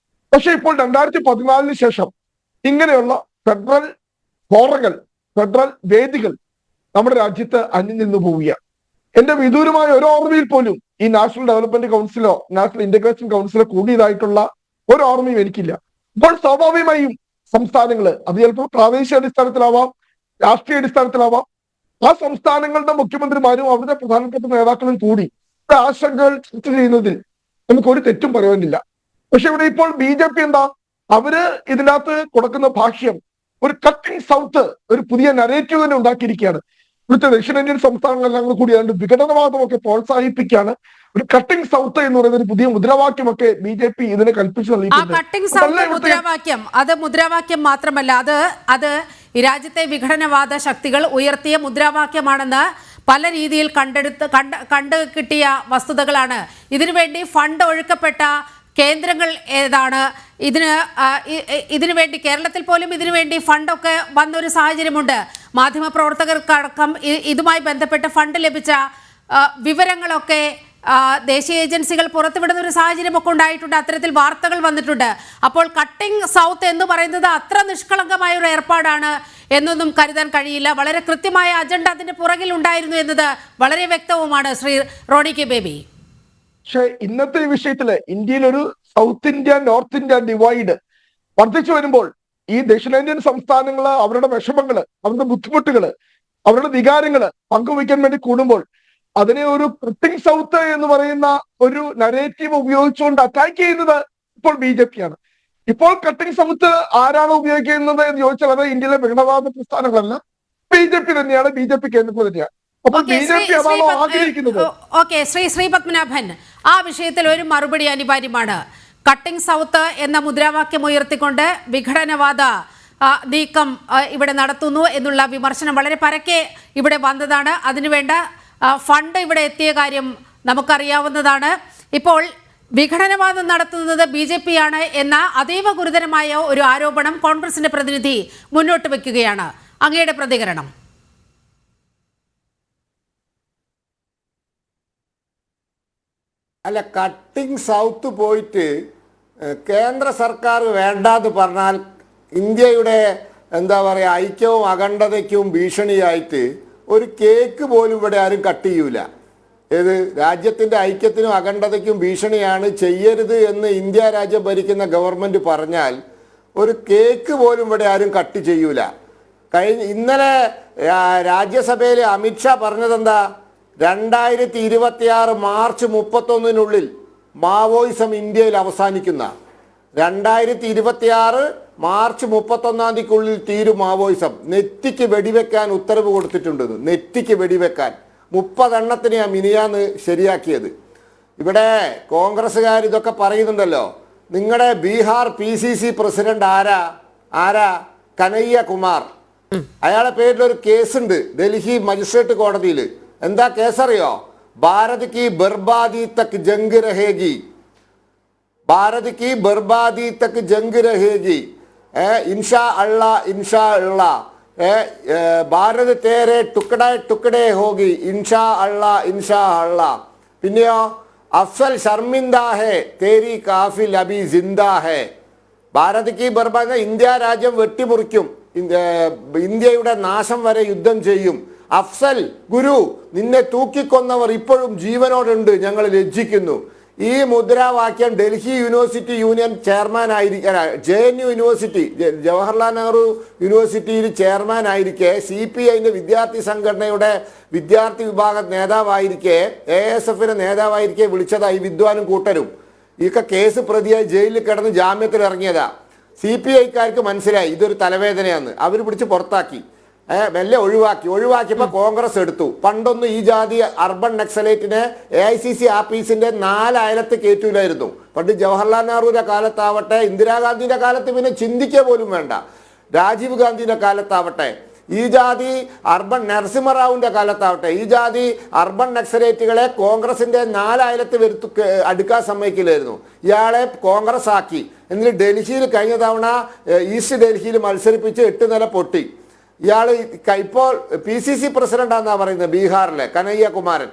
പക്ഷെ ഇപ്പോൾ 2014 ശേഷം ഇങ്ങനെയുള്ള ഫെഡറൽ ഫോറങ്ങൾ, ഫെഡറൽ വേദികൾ നമ്മുടെ രാജ്യത്ത് അന്യം നിന്നു പോവുകയാണ്. എന്റെ വിദൂരമായ ഒരു ഓർമ്മയിൽ പോലും ഈ നാഷണൽ ഡെവലപ്മെന്റ് കൗൺസിലോ നാഷണൽ ഇന്റഗ്രേഷൻ കൗൺസിലോ കൂടിയതായിട്ടുള്ള ഒരു ഓർമ്മയും എനിക്കില്ല. ഇപ്പോൾ സ്വാഭാവികമായും സംസ്ഥാനങ്ങള് അത് ചിലപ്പോൾ പ്രാദേശിക അടിസ്ഥാനത്തിലാവാം, രാഷ്ട്രീയ അടിസ്ഥാനത്തിലാവാം, ആ സംസ്ഥാനങ്ങളുടെ മുഖ്യമന്ത്രിമാരും അവരുടെ പ്രധാനപ്പെട്ട നേതാക്കളും കൂടി ആശങ്കകൾ ചർച്ച ചെയ്യുന്നതിൽ നമുക്കൊരു തെറ്റും പറയാനില്ല. പക്ഷെ ഇവിടെ ഇപ്പോൾ BJP എന്താ, അവര് ഇതിനകത്ത് കൊടുക്കുന്ന ഭാഷ്യം ഒരു കട്ടിംഗ് സൗത്ത്, ഒരു പുതിയ നരേറ്റീവ് തന്നെ ഉണ്ടാക്കിയിരിക്കുകയാണ്. ഇവിടുത്തെ ദക്ഷിണേന്ത്യൻ സംസ്ഥാനങ്ങളെല്ലാം കൂടി അതിന്റെ വിഘടനവാദമൊക്കെ പ്രോത്സാഹിപ്പിക്കുകയാണ്. ഒരു കട്ടിംഗ് സൗത്ത് എന്ന് പറയുന്ന ഒരു പുതിയ മുദ്രാവാക്യമൊക്കെ BJP ഇതിനെ കൽപ്പിച്ചു നൽകിയിട്ടുണ്ട്. അത് മുദ്രാവാക്യം മാത്രമല്ല, അത് ഈ രാജ്യത്തെ വിഘടനവാദ ശക്തികൾ ഉയർത്തിയ മുദ്രാവാക്യമാണെന്ന് പല രീതിയിൽ കണ്ടു കിട്ടിയ വസ്തുതകളാണ്. ഇതിനുവേണ്ടി ഫണ്ട് ഒഴുക്കപ്പെട്ട കേന്ദ്രങ്ങൾ ഏതാണ്? ഇതിനുവേണ്ടി കേരളത്തിൽ പോലും ഇതിനുവേണ്ടി ഫണ്ടൊക്കെ വന്നൊരു സാഹചര്യമുണ്ട്. മാധ്യമപ്രവർത്തകർക്കടക്കം ഇതുമായി ബന്ധപ്പെട്ട് ഫണ്ട് ലഭിച്ച വിവരങ്ങളൊക്കെ ദേശീയ ഏജൻസികൾ പുറത്തുവിടുന്ന ഒരു സാഹചര്യമൊക്കെ ഉണ്ടായിട്ടുണ്ട്. അത്തരത്തിൽ വാർത്തകൾ വന്നിട്ടുണ്ട്. അപ്പോൾ കട്ടിംഗ് സൗത്ത് എന്ന് പറയുന്നത് അത്ര നിഷ്കളങ്കമായ ഒരു ഏർപ്പാടാണ് എന്നൊന്നും കരുതാൻ കഴിയില്ല. വളരെ കൃത്യമായ അജണ്ട അതിന്റെ പുറകിൽ ഉണ്ടായിരുന്നു എന്നത് വളരെ വ്യക്തവുമാണ്. ശ്രീ റോണി കെ ബേബി, പക്ഷെ ഇന്നത്തെ ഈ വിഷയത്തില് ഇന്ത്യയിൽ ഒരു south India north India divide വർദ്ധിച്ചു വരുമ്പോൾ ഈ ദക്ഷിണേന്ത്യൻ സംസ്ഥാനങ്ങള് അവരുടെ വിഷമങ്ങള്, അവരുടെ ബുദ്ധിമുട്ടുകള്, അവരുടെ വികാരങ്ങള് പങ്കുവയ്ക്കാൻ വേണ്ടി കൂടുമ്പോൾ അതിനെ ഒരു കട്ടിംഗ് സൗത്ത് എന്ന് പറയുന്ന ഒരു നരേറ്റീവ് ഉപയോഗിച്ചുകൊണ്ട് അറ്റാക്ക് ചെയ്യുന്നത് ഇപ്പോൾ BJP ആണ്. ഇപ്പോൾ കട്ടിംഗ് സൗത്ത് ആരാണ് ഉപയോഗിക്കുന്നത് എന്ന് ചോദിച്ചാൽ അത് ഇന്ത്യയിലെ വിഘടനവാദ പ്രസ്ഥാനങ്ങളല്ല, BJP തന്നെയാണ്, BJP കേന്ദ്രങ്ങൾ തന്നെയാണ്. അപ്പോൾ BJP അതാണോ ആഗ്രഹിക്കുന്നത്? ശ്രീ പത്മനാഭൻ, ആ വിഷയത്തിൽ ഒരു മറുപടി അനിവാര്യമാണ്. കട്ടിംഗ് സൗത്ത് എന്ന മുദ്രാവാക്യം ഉയർത്തിക്കൊണ്ട് വിഘടനവാദ നീക്കം ഇവിടെ നടത്തുന്നു എന്നുള്ള വിമർശനം വളരെ പരക്കെ ഇവിടെ വന്നതാണ്. അതിനുവേണ്ട ഫണ്ട് ഇവിടെ എത്തിയ കാര്യം നമുക്കറിയാവുന്നതാണ്. ഇപ്പോൾ വിഘടനവാദം നടത്തുന്നത് BJP ആണ് എന്ന അതീവ ഗുരുതരമായ ഒരു ആരോപണം കോൺഗ്രസിന്റെ പ്രതിനിധി മുന്നോട്ട് വെക്കുകയാണ്. അങ്ങയുടെ പ്രതികരണം? അല്ല, കട്ടിംഗ് സൗത്ത് പോയിട്ട് കേന്ദ്ര സർക്കാർ വേണ്ടാന്ന് പറഞ്ഞാൽ ഇന്ത്യയുടെ എന്താ പറയുക ഐക്യവും അഖണ്ഡതയ്ക്കും ഭീഷണിയായിട്ട് ഒരു കേക്ക് പോലും ഇവിടെ ആരും കട്ട് ചെയ്യൂല. ഏത് രാജ്യത്തിൻ്റെ ഐക്യത്തിനും അഖണ്ഡതയ്ക്കും ഭീഷണിയാണ്, ചെയ്യരുത് എന്ന് ഇന്ത്യ രാജ്യം ഭരിക്കുന്ന ഗവൺമെൻറ് പറഞ്ഞാൽ ഒരു കേക്ക് പോലും ഇവിടെ ആരും കട്ട് ചെയ്യൂല. ഇന്നലെ രാജ്യസഭയിൽ അമിത്ഷാ പറഞ്ഞതെന്താ? 2026 മാർച്ച് 31 മാവോയിസം ഇന്ത്യയിൽ അവസാനിക്കുന്ന 2026 മാർച്ച് 31 തീരും മാവോയിസം. നെറ്റിക്ക് വെടിവെക്കാൻ ഉത്തരവ് കൊടുത്തിട്ടുണ്ട്. നെറ്റിക്ക് വെടിവെക്കാൻ 30 എണ്ണത്തിനെയാണ് മിനിയാന്ന് ശരിയാക്കിയത്. ഇവിടെ കോൺഗ്രസ്സുകാർ ഇതൊക്കെ പറയുന്നുണ്ടല്ലോ. നിങ്ങളുടെ ബീഹാർ PCC പ്രസിഡന്റ് ആരാ? കനയ്യ കുമാർ. അയാളുടെ പേരിലൊരു കേസുണ്ട് ഡൽഹി മജിസ്ട്രേറ്റ് കോടതിയിൽ. എന്താ കേസറിയോ? ഭാരത് കി ബർബാദി തക് ജംഗ് രഹേഗി, ഭാരത് കി ബർബാദി തക് ജംഗ് രഹേഗി, ഇൻഷാ അള്ളാ ഇൻഷാ അള്ളാ, ഭാരത് തേരെ ടുക്കടേ ടുക്കടേ ഹോഗി, ഇൻഷാ അള്ളാ ഇൻഷാ അള്ളാ. പിന്നെയോ അഫ്സൽ ശർമിന്ദാ ഹേ തേരി കാഫിൽ അബി ജിന്ദാ ഹേ. ഭാരത് കി ബർബാദ്, ഇന്ത്യ രാജ്യം വെട്ടിമുറിക്കും, ഇന്ത്യയുടെ നാശം വരെ യുദ്ധം ചെയ്യും. അഫ്സൽ ഗുരു, നിന്നെ തൂക്കിക്കൊന്നവർ ഇപ്പോഴും ജീവനോടുണ്ട്, ഞങ്ങൾ ലജ്ജിക്കുന്നു. ഈ മുദ്രാവാക്യം ഡൽഹി യൂണിവേഴ്സിറ്റി യൂണിയൻ ചെയർമാൻ ആയിരിക്കെ, JNU യൂണിവേഴ്സിറ്റി, ജവഹർലാൽ നെഹ്റു യൂണിവേഴ്സിറ്റിയിൽ ചെയർമാൻ ആയിരിക്കെ, CPIന്റെ വിദ്യാർത്ഥി സംഘടനയുടെ വിദ്യാർത്ഥി വിഭാഗ നേതാവായിരിക്കെ, ASFന്റെ നേതാവായിരിക്കെ വിളിച്ചതായി വിദ്വാനും കൂട്ടരും. ഈക്കെ കേസ് പ്രതിയായി ജയിലിൽ കിടന്ന് ജാമ്യത്തിൽ ഇറങ്ങിയതാ. CPIക്കാർക്ക് മനസ്സിലായി ഇതൊരു തലവേദനയാന്ന്. അവർ പിടിച്ച് പുറത്താക്കി, മെല്ലെ ഒഴിവാക്കിയപ്പോൾ കോൺഗ്രസ് എടുത്തു. പണ്ടൊന്നും ഈ ജാതി അർബൻ നക്സലേറ്റിനെ AICC ആഫീസിന്റെ 4 അയലത്ത് കയറ്റൂലായിരുന്നു. പണ്ട് ജവഹർലാൽ നെഹ്റുവിന്റെ കാലത്താവട്ടെ, ഇന്ദിരാഗാന്ധിയുടെ കാലത്ത് പിന്നെ ചിന്തിക്കുക പോലും വേണ്ട, രാജീവ് ഗാന്ധിയുടെ കാലത്താവട്ടെ, ഈ ജാതി അർബൻ നരസിംഹറാവുവിന്റെ കാലത്താവട്ടെ, ഈ ജാതി അർബൻ നക്സലേറ്റുകളെ കോൺഗ്രസിന്റെ 4 അയലത്ത് അടുക്കാൻ സമ്മതിക്കില്ലായിരുന്നു. ഇയാളെ കോൺഗ്രസ് ആക്കി. എന്നിട്ട് ഡൽഹിയിൽ കഴിഞ്ഞ തവണ ഈസ്റ്റ് ഡൽഹിയിൽ മത്സരിപ്പിച്ച് 8 നില പൊട്ടി. ഇയാൾ ഇപ്പോൾ PCC പ്രസിഡന്റാന്നാ പറയുന്നത് ബീഹാറിലെ കനയ്യ കുമാരൻ.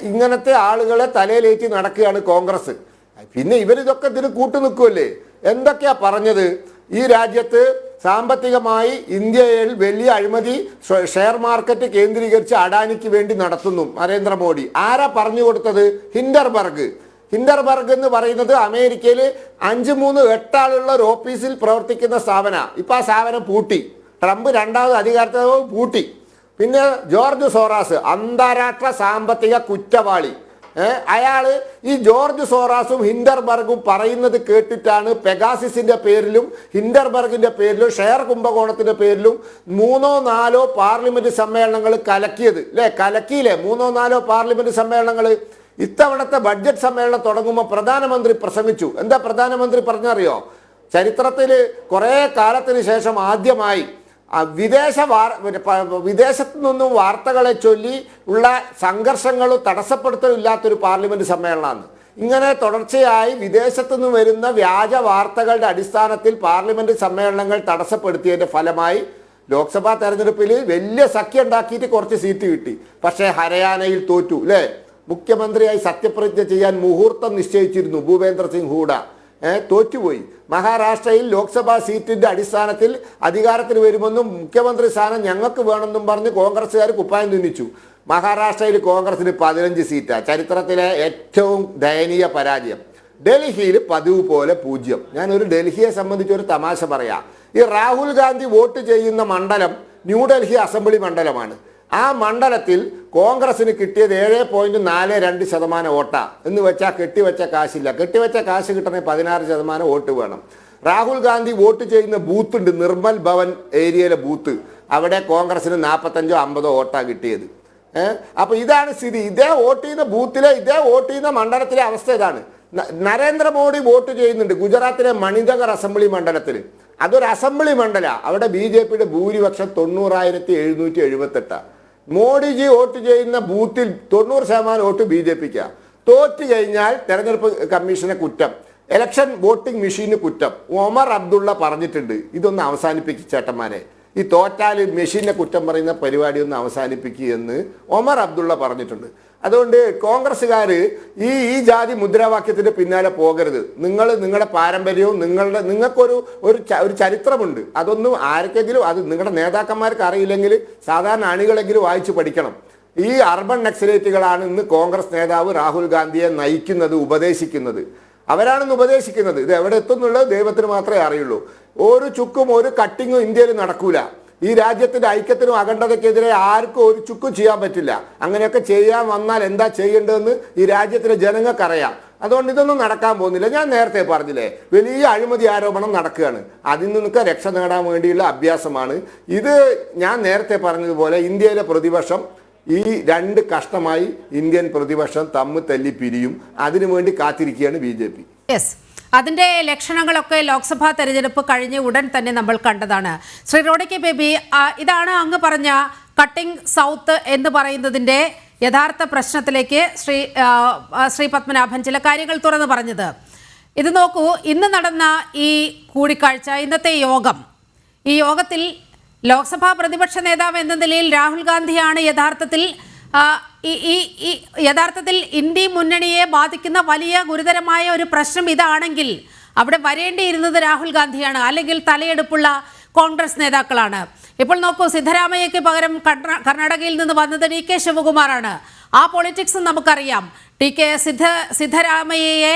ഇങ്ങനത്തെ ആളുകളെ തലയിലേറ്റി നടക്കുകയാണ് കോൺഗ്രസ്. പിന്നെ ഇവരിതൊക്കെ ഇതിന് കൂട്ടുനിൽക്കുമല്ലേ? എന്തൊക്കെയാ പറഞ്ഞത്? ഈ രാജ്യത്ത് സാമ്പത്തികമായി ഇന്ത്യയിൽ വലിയ അഴിമതി ഷെയർ മാർക്കറ്റ് കേന്ദ്രീകരിച്ച് അഡാനിക്ക് വേണ്ടി നടത്തുന്നു നരേന്ദ്രമോദി. ആരാ പറഞ്ഞു കൊടുത്തത്? ഹിൻഡർബർഗ് എന്ന് പറയുന്നത് അമേരിക്കയിൽ 5-3-8 ആളുള്ള ഒരു ഓഫീസിൽ പ്രവർത്തിക്കുന്ന സ്ഥാപന. ഇപ്പൊ ആ സ്ഥാപനം പൂട്ടി. ട്രംപ് 2ാമത് അധികാരത്തിൽ പൂട്ടി. പിന്നെ ജോർജ് സോറാസ്, അന്താരാഷ്ട്ര സാമ്പത്തിക കുറ്റവാളി. അയാള് ഈ ജോർജ് സോറാസും ഹിൻഡർബർഗും പറയുന്നത് കേട്ടിട്ടാണ് പെഗാസിസിന്റെ പേരിലും ഹിൻഡർബർഗിന്റെ പേരിലും ഷെയർ കുംഭകോണത്തിന്റെ പേരിലും 3-4 പാർലമെന്റ് സമ്മേളനങ്ങൾ കലക്കിയത്. കലക്കിയില്ലേ 3-4 പാർലമെന്റ് സമ്മേളനങ്ങൾ. ഇത്തവണത്തെ ബഡ്ജറ്റ് സമ്മേളനം തുടങ്ങുമ്പോൾ പ്രധാനമന്ത്രി പ്രസംഗിച്ചു. എന്താ പ്രധാനമന്ത്രി പറഞ്ഞറിയോ? ചരിത്രത്തിൽ കുറേ കാലത്തിന് ശേഷം ആദ്യമായി വിദേശത്തു നിന്നും വാർത്തകളെ ചൊല്ലി ഉള്ള സംഘർഷങ്ങളും തടസ്സപ്പെടുത്തലും ഇല്ലാത്തൊരു പാർലമെന്റ് സമ്മേളനമാണ്. ഇങ്ങനെ തുടർച്ചയായി വിദേശത്തു നിന്ന് വരുന്ന വ്യാജ വാർത്തകളുടെ അടിസ്ഥാനത്തിൽ പാർലമെന്റ് സമ്മേളനങ്ങൾ തടസ്സപ്പെടുത്തിയതിന്റെ ഫലമായി ലോക്സഭാ തെരഞ്ഞെടുപ്പിൽ വലിയ സഖ്യം ഉണ്ടാക്കിയിട്ട് കുറച്ച് സീറ്റ് കിട്ടി. പക്ഷേ ഹരിയാനയിൽ തോറ്റു. മുഖ്യമന്ത്രിയായി സത്യപ്രതിജ്ഞ ചെയ്യാൻ മുഹൂർത്തം നിശ്ചയിച്ചിരുന്നു ഭൂപേന്ദ്ര സിംഗ് ഹൂഡ, തോറ്റുപോയി. മഹാരാഷ്ട്രയിൽ ലോക്സഭാ സീറ്റിന്റെ അടിസ്ഥാനത്തിൽ അധികാരത്തിൽ വരുമെന്നും മുഖ്യമന്ത്രി സ്ഥാനം ഞങ്ങൾക്ക് വേണമെന്നും പറഞ്ഞ് കോൺഗ്രസ്സുകാർ കുപ്പായം തുന്നിച്ചു. മഹാരാഷ്ട്രയിൽ കോൺഗ്രസിന് 15 സീറ്റാണ്. ചരിത്രത്തിലെ ഏറ്റവും ദയനീയ പരാജയം. ഡൽഹിയിൽ പതിവ് പോലെ 0. ഞാനൊരു ഡൽഹിയെ സംബന്ധിച്ച് ഒരു തമാശ പറയാം. ഈ രാഹുൽ ഗാന്ധി വോട്ട് ചെയ്യുന്ന മണ്ഡലം ന്യൂഡൽഹി അസംബ്ലി മണ്ഡലമാണ്. ആ മണ്ഡലത്തിൽ കോൺഗ്രസിന് കിട്ടിയത് 7.42% വോട്ടാ. എന്ന് വെച്ചാൽ കെട്ടിവെച്ച കാശില്ല. കെട്ടിവെച്ച കാശ് കിട്ടണമെങ്കിൽ 16% വോട്ട് വേണം. രാഹുൽ ഗാന്ധി വോട്ട് ചെയ്യുന്ന ബൂത്തുണ്ട്, നിർമ്മൽ ഭവൻ ഏരിയയിലെ ബൂത്ത്. അവിടെ കോൺഗ്രസിന് 45-50 വോട്ടാണ് കിട്ടിയത്. അപ്പൊ ഇതാണ് സ്ഥിതി. ഇതേ വോട്ട് ചെയ്യുന്ന ബൂത്തിലെ, ഇതേ വോട്ട് ചെയ്യുന്ന മണ്ഡലത്തിലെ അവസ്ഥ ഇതാണ്. നരേന്ദ്രമോദി വോട്ട് ചെയ്യുന്നുണ്ട് ഗുജറാത്തിലെ മണിനഗർ അസംബ്ലി മണ്ഡലത്തിൽ. അതൊരു അസംബ്ലി മണ്ഡല. അവിടെ BJPയുടെ ഭൂരിപക്ഷം 90,778. മോഡിജി വോട്ട് ചെയ്യുന്ന ബൂത്തിൽ 90% വോട്ട് BJPക്കാണ്. തോറ്റു കഴിഞ്ഞാൽ തെരഞ്ഞെടുപ്പ് കമ്മീഷനെ കുറ്റം, ഇലക്ഷൻ വോട്ടിംഗ് മെഷീന് കുറ്റം. ഒമർ അബ്ദുള്ള പറഞ്ഞിട്ടുണ്ട്, ഇതൊന്ന് അവസാനിപ്പിക്കും ചേട്ടന്മാരെ, ഈ തോറ്റാൽ മെഷീനെ കുറ്റം പറയുന്ന പരിപാടി ഒന്ന് അവസാനിപ്പിക്കുക എന്ന് ഒമർ അബ്ദുള്ള പറഞ്ഞിട്ടുണ്ട്. അതുകൊണ്ട് കോൺഗ്രസ്സുകാർ ഈ ജാതി മുദ്രാവാക്യത്തിന്റെ പിന്നാലെ പോകരുത്. നിങ്ങളുടെ പാരമ്പര്യവും നിങ്ങൾക്കൊരു ഒരു ചരിത്രമുണ്ട്. അതൊന്നും ആർക്കെങ്കിലും, അത് നിങ്ങളുടെ നേതാക്കന്മാർക്ക് അറിയില്ലെങ്കിൽ സാധാരണ അണികളെങ്കിലും വായിച്ച് പഠിക്കണം. ഈ അർബൻ നക്സലേറ്റുകളാണ് ഇന്ന് കോൺഗ്രസ് നേതാവ് രാഹുൽ ഗാന്ധിയെ നയിക്കുന്നത്, ഉപദേശിക്കുന്നത്. അവരാണെന്ന് ഉപദേശിക്കുന്നത്. ഇത് എവിടെ എത്തുന്നുള്ളത് ദൈവത്തിന് മാത്രമേ അറിയുള്ളൂ. ഒരു ചുക്കും ഒരു കട്ടിങ്ങും ഇന്ത്യയിൽ നടക്കൂല. ഈ രാജ്യത്തിന്റെ ഐക്യത്തിനും അഖണ്ഡതയ്ക്കെതിരെ ആർക്കും ഒരു ചുക്കും ചെയ്യാൻ പറ്റില്ല. അങ്ങനെയൊക്കെ ചെയ്യാൻ വന്നാൽ എന്താ ചെയ്യേണ്ടതെന്ന് ഈ രാജ്യത്തിലെ ജനങ്ങൾക്കറിയാം. അതുകൊണ്ട് ഇതൊന്നും നടക്കാൻ പോകുന്നില്ല. ഞാൻ നേരത്തെ പറഞ്ഞില്ലേ, വലിയ അഴിമതി ആരോപണം നടക്കുകയാണ്. അതിൽ നിന്നൊക്കെ രക്ഷ നേടാൻ വേണ്ടിയുള്ള അഭ്യാസമാണ് ഇത്. ഞാൻ നേരത്തെ പറഞ്ഞതുപോലെ ഇന്ത്യയിലെ പ്രതിപക്ഷം ഈ രണ്ട് കഷ്ടമായി ഇന്ത്യൻ പ്രതിപക്ഷം തമ്മിൽ തല്ലി പിരിയും. അതിനുവേണ്ടി കാത്തിരിക്കുകയാണ് BJP. യെസ്, അതിന്റെ ലക്ഷണങ്ങളൊക്കെ ലോക്സഭാ തെരഞ്ഞെടുപ്പ് കഴിഞ്ഞ ഉടൻ തന്നെ നമ്മൾ കണ്ടതാണ്. ശ്രീ റോഡി കെ ബേബി, ഇതാണ് അങ്ങ് പറഞ്ഞ കട്ടിംഗ് സൗത്ത് എന്ന് പറയുന്നതിന്റെ യഥാർത്ഥ പ്രശ്നത്തിലേക്ക് ശ്രീ പത്മനാഭൻ ചില കാര്യങ്ങൾ തുറന്നു പറഞ്ഞത്. ഇത് നോക്കൂ, ഇന്ന് നടന്ന ഈ കൂടിക്കാഴ്ച, ഇന്നത്തെ യോഗം, ഈ യോഗത്തിൽ ലോക്സഭാ പ്രതിപക്ഷ നേതാവ് എന്ന നിലയിൽ രാഹുൽ ഗാന്ധിയാണ് യഥാർത്ഥത്തിൽ ഇന്ത്യ മുന്നണിയെ ബാധിക്കുന്ന വലിയ ഗുരുതരമായ ഒരു പ്രശ്നം ഇതാണെങ്കിൽ അവിടെ വരേണ്ടിയിരുന്നത് രാഹുൽ ഗാന്ധിയാണ്, അല്ലെങ്കിൽ തലയെടുപ്പുള്ള കോൺഗ്രസ് നേതാക്കളാണ്. ഇപ്പോൾ നോക്കൂ, സിദ്ധരാമയ്യയ്ക്ക് പകരം കർണാടകയിൽ നിന്ന് വന്നത് DK ശിവകുമാറാണ്. ആ പൊളിറ്റിക്സും നമുക്കറിയാം. സിദ്ധരാമയ്യയെ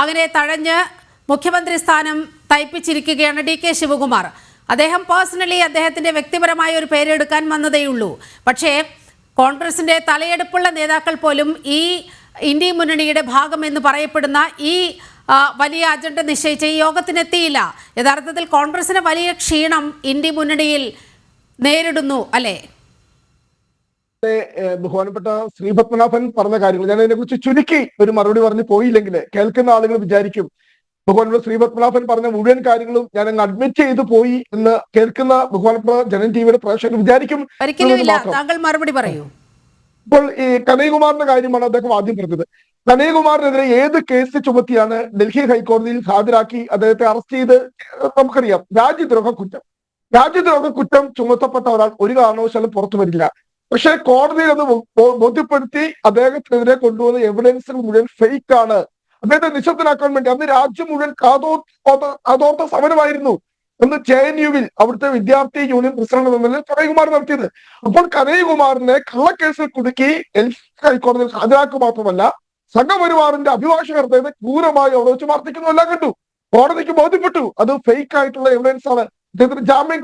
അങ്ങനെ തഴഞ്ഞ് മുഖ്യമന്ത്രി സ്ഥാനം തയ്പ്പിച്ചിരിക്കുകയാണ് DK ശിവകുമാർ. അദ്ദേഹം പേഴ്സണലി അദ്ദേഹത്തിൻ്റെ വ്യക്തിപരമായ ഒരു പേരെടുക്കാൻ വന്നതേയുള്ളൂ. പക്ഷേ കോൺഗ്രസിൻ്റെ തലയെടുപ്പുള്ള നേതാക്കൾ പോലും ഈ ഇന്ത്യ മുന്നണിയുടെ ഭാഗം എന്ന് പറയപ്പെടുന്ന ഈ വലിയ അജണ്ട നിശ്ചയിച്ച ഈ യോഗത്തിനെത്തിയില്ല. യഥാർത്ഥത്തിൽ കോൺഗ്രസിന് വലിയ ക്ഷീണം ഇന്ത്യ മുന്നണിയിൽ നേരിടുന്നു അല്ലേ? ബഹുമാനപ്പെട്ട ശ്രീ പത്മനാഭൻ പറഞ്ഞ കാര്യങ്ങൾ ഞാൻ അതിനെക്കുറിച്ച് ചുരുക്കി ഒരു മറുപടി പറഞ്ഞു പോയില്ലെങ്കിൽ കേൾക്കുന്ന ആളുകൾ വിചാരിക്കും ബഹുമാനപ്പെട്ട ശ്രീ പത്മനാഭൻ പറഞ്ഞ മുഴുവൻ കാര്യങ്ങളും ഞാൻ അങ്ങ് അഡ്മിറ്റ് ചെയ്തു പോയി എന്ന് കേൾക്കുന്ന ബഹുമാനപ്പെട്ട ജനൻ ടിവിയുടെ പ്രേക്ഷകർ വിചാരിക്കും. താങ്കൾ മറുപടി പറയൂ. ഇപ്പോൾ ഈ കനയ്യകുമാറിന്റെ കാര്യമാണ് അദ്ദേഹം ആദ്യം പറഞ്ഞത്. കനയ്യകുമാറിനെതിരെ ഏത് കേസ് ചുമത്തിയാണ് ഡൽഹി ഹൈക്കോടതിയിൽ ഹാജരാക്കി അദ്ദേഹത്തെ അറസ്റ്റ് ചെയ്ത് നമുക്കറിയാം. രാജ്യദ്രോഹ കുറ്റം ചുമത്തപ്പെട്ട ഒരാൾ ഒരു കാരണവശാലും പുറത്തു വരില്ല. പക്ഷെ കോടതിയിൽ അത് ബോധ്യപ്പെടുത്തി അദ്ദേഹത്തിനെതിരെ കൊണ്ടുവന്ന എവിഡൻസുകൾ മുഴുവൻ ഫേക്ക് ആണ്. അദ്ദേഹത്തെ നിശബ്ദനാക്കാൻ വേണ്ടി അന്ന് രാജ്യം മുഴുവൻ കാതോർത്ത സമരമായിരുന്നു എന്ന് JNUവിൽ അവിടുത്തെ വിദ്യാർത്ഥി യൂണിയൻ പ്രസിഡന്റ് എന്ന നിലയിൽ കനയ്യകുമാർ നടത്തിയത്. അപ്പോൾ കനയ്യകുമാറിനെ കള്ളക്കേസിൽ കുടുക്കി ഡൽഹി ഹൈക്കോടതിയിൽ ഹാജരാക്കുക മാത്രമല്ല സംഘപരിവാറിന്റെ അഭിഭാഷകർ അദ്ദേഹത്തെ ക്രൂരമായി അവിടെ വെച്ച് മർദ്ദിക്കുന്നു എല്ലാം കണ്ടു. കോടതിക്ക് ബോധ്യപ്പെട്ടു അത് ഫേക്ക് ആയിട്ടുള്ള എവിഡൻസ് ആണ്. അദ്ദേഹത്തിന് ജാമ്യം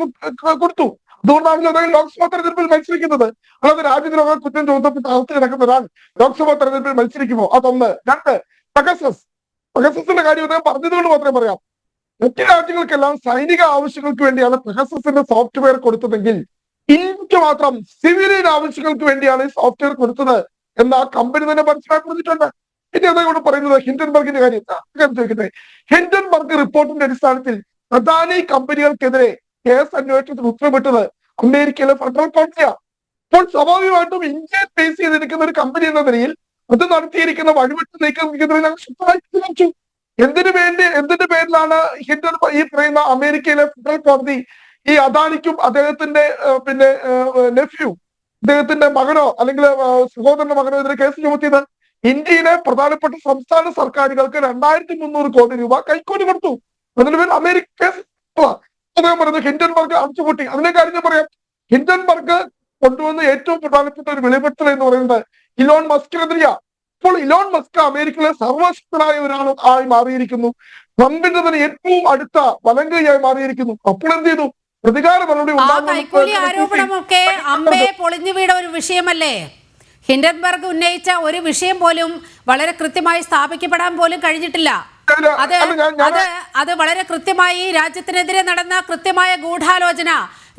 കൊടുത്തു. അതുകൊണ്ടാണല്ലോ അദ്ദേഹം ലോക്സഭാ തെരഞ്ഞെടുപ്പിൽ മത്സരിക്കുന്നത്. അല്ലാതെ രാജ്യദ്രോഹ കുറ്റം ചുമത്തപ്പെട്ട് അകത്ത് കിടക്കുന്ന ഒരാൾ ലോക്സഭാ തെരഞ്ഞെടുപ്പിൽ മത്സരിക്കുമോ? അതൊന്ന്. രണ്ട്, പെഗസസിന്റെ കാര്യം അദ്ദേഹം പറഞ്ഞതുകൊണ്ട് മാത്രമേ പറയാം. മറ്റു രാജ്യങ്ങൾക്കെല്ലാം സൈനിക ആവശ്യങ്ങൾക്ക് വേണ്ടിയാണ് പെഗസസിന്റെ സോഫ്റ്റ്വെയർ കൊടുത്തതെങ്കിൽ ഇന്ത്യക്ക് മാത്രം സിവിലിയൻ ആവശ്യങ്ങൾക്ക് വേണ്ടിയാണ് ഈ സോഫ്റ്റ്വെയർ കൊടുത്തത് എന്ന് ആ കമ്പനി തന്നെ മനസ്സിലാക്കിയിട്ടുണ്ട്. ഇനി അതോട് പറയുന്നത് ഹിൻഡൻബർഗിന്റെ കാര്യം ചോദിക്കട്ടെ. ഹിൻഡൻബർഗ് റിപ്പോർട്ടിന്റെ അടിസ്ഥാനത്തിൽ അദാനി കമ്പനികൾക്കെതിരെ കേസ് അന്വേഷണത്തിന് ഉത്തരവിട്ടത് അമേരിക്കയിലെ ഫെഡറൽ കോടതിയാണ്. അപ്പോൾ സ്വാഭാവികമായിട്ടും ഇന്ത്യയെ ഫേസ് ചെയ്തിരിക്കുന്ന ഒരു കമ്പനി എന്ന നിലയിൽ അത് നടത്തിയിരിക്കുന്ന വഴിവിട്ട് നീക്കത്തിനെതിരെ ഞങ്ങൾ ശക്തമായി പ്രതികരിച്ചു. എന്തിന്റെ പേരിലാണ് ഈ പറയുന്ന അമേരിക്കയിലെ ഫെഡറൽ കോടതി ഈ അദാനിക്കും അദ്ദേഹത്തിന്റെ നെഫ്യൂ, അദ്ദേഹത്തിന്റെ മകനോ അല്ലെങ്കിൽ സഹോദരന്റെ മകനോ എതിരെ കേസ് ചുമത്തിയത്? ഇന്ത്യയിലെ പ്രധാനപ്പെട്ട സംസ്ഥാന സർക്കാരുകൾക്ക് 2300 കോടി രൂപ കൈക്കൂലി കൊടുത്തു. അതിന് പേര് അമേരിക്ക കേസ്. അദ്ദേഹം പറയുന്നത് ഹിൻഡൻബർഗ് അടച്ചുപൂട്ടി. അതിനെ കാര്യം ഞാൻ പറയാം. ഹിൻഡൻബർഗ് കൊണ്ടുവന്ന ഏറ്റവും പ്രധാനപ്പെട്ട ഒരു വെളിപ്പെടുത്തൽ എന്ന് പറയുന്നത് ഇലോൺ മസ്കിനെതിരെയാ. ഇപ്പോൾ ഇലോൺ മസ്ക് അമേരിക്കയിലെ സർവശക്തനായ ഒരാളായി മാറിയിരിക്കുന്നു. ട്രംപിന്റെ തന്നെ ഏറ്റവും അടുത്ത വലങ്കയായി മാറിയിരിക്കുന്നു. അപ്പോൾ എന്ത് ചെയ്തു? പ്രതികാര നടപടി ആരോപണമൊക്കെ അമ്പയെ പൊളിഞ്ഞു വീണ ഒരു വിഷയമല്ലേ? ഹിൻഡൻബർഗ് ഉന്നയിച്ച ഒരു വിഷയം പോലും വളരെ കൃത്യമായി സ്ഥാപിക്കപ്പെടാൻ പോലും കഴിഞ്ഞിട്ടില്ല. അത് വളരെ കൃത്യമായി രാജ്യത്തിനെതിരെ നടന്ന കൃത്യമായ ഗൂഢാലോചന,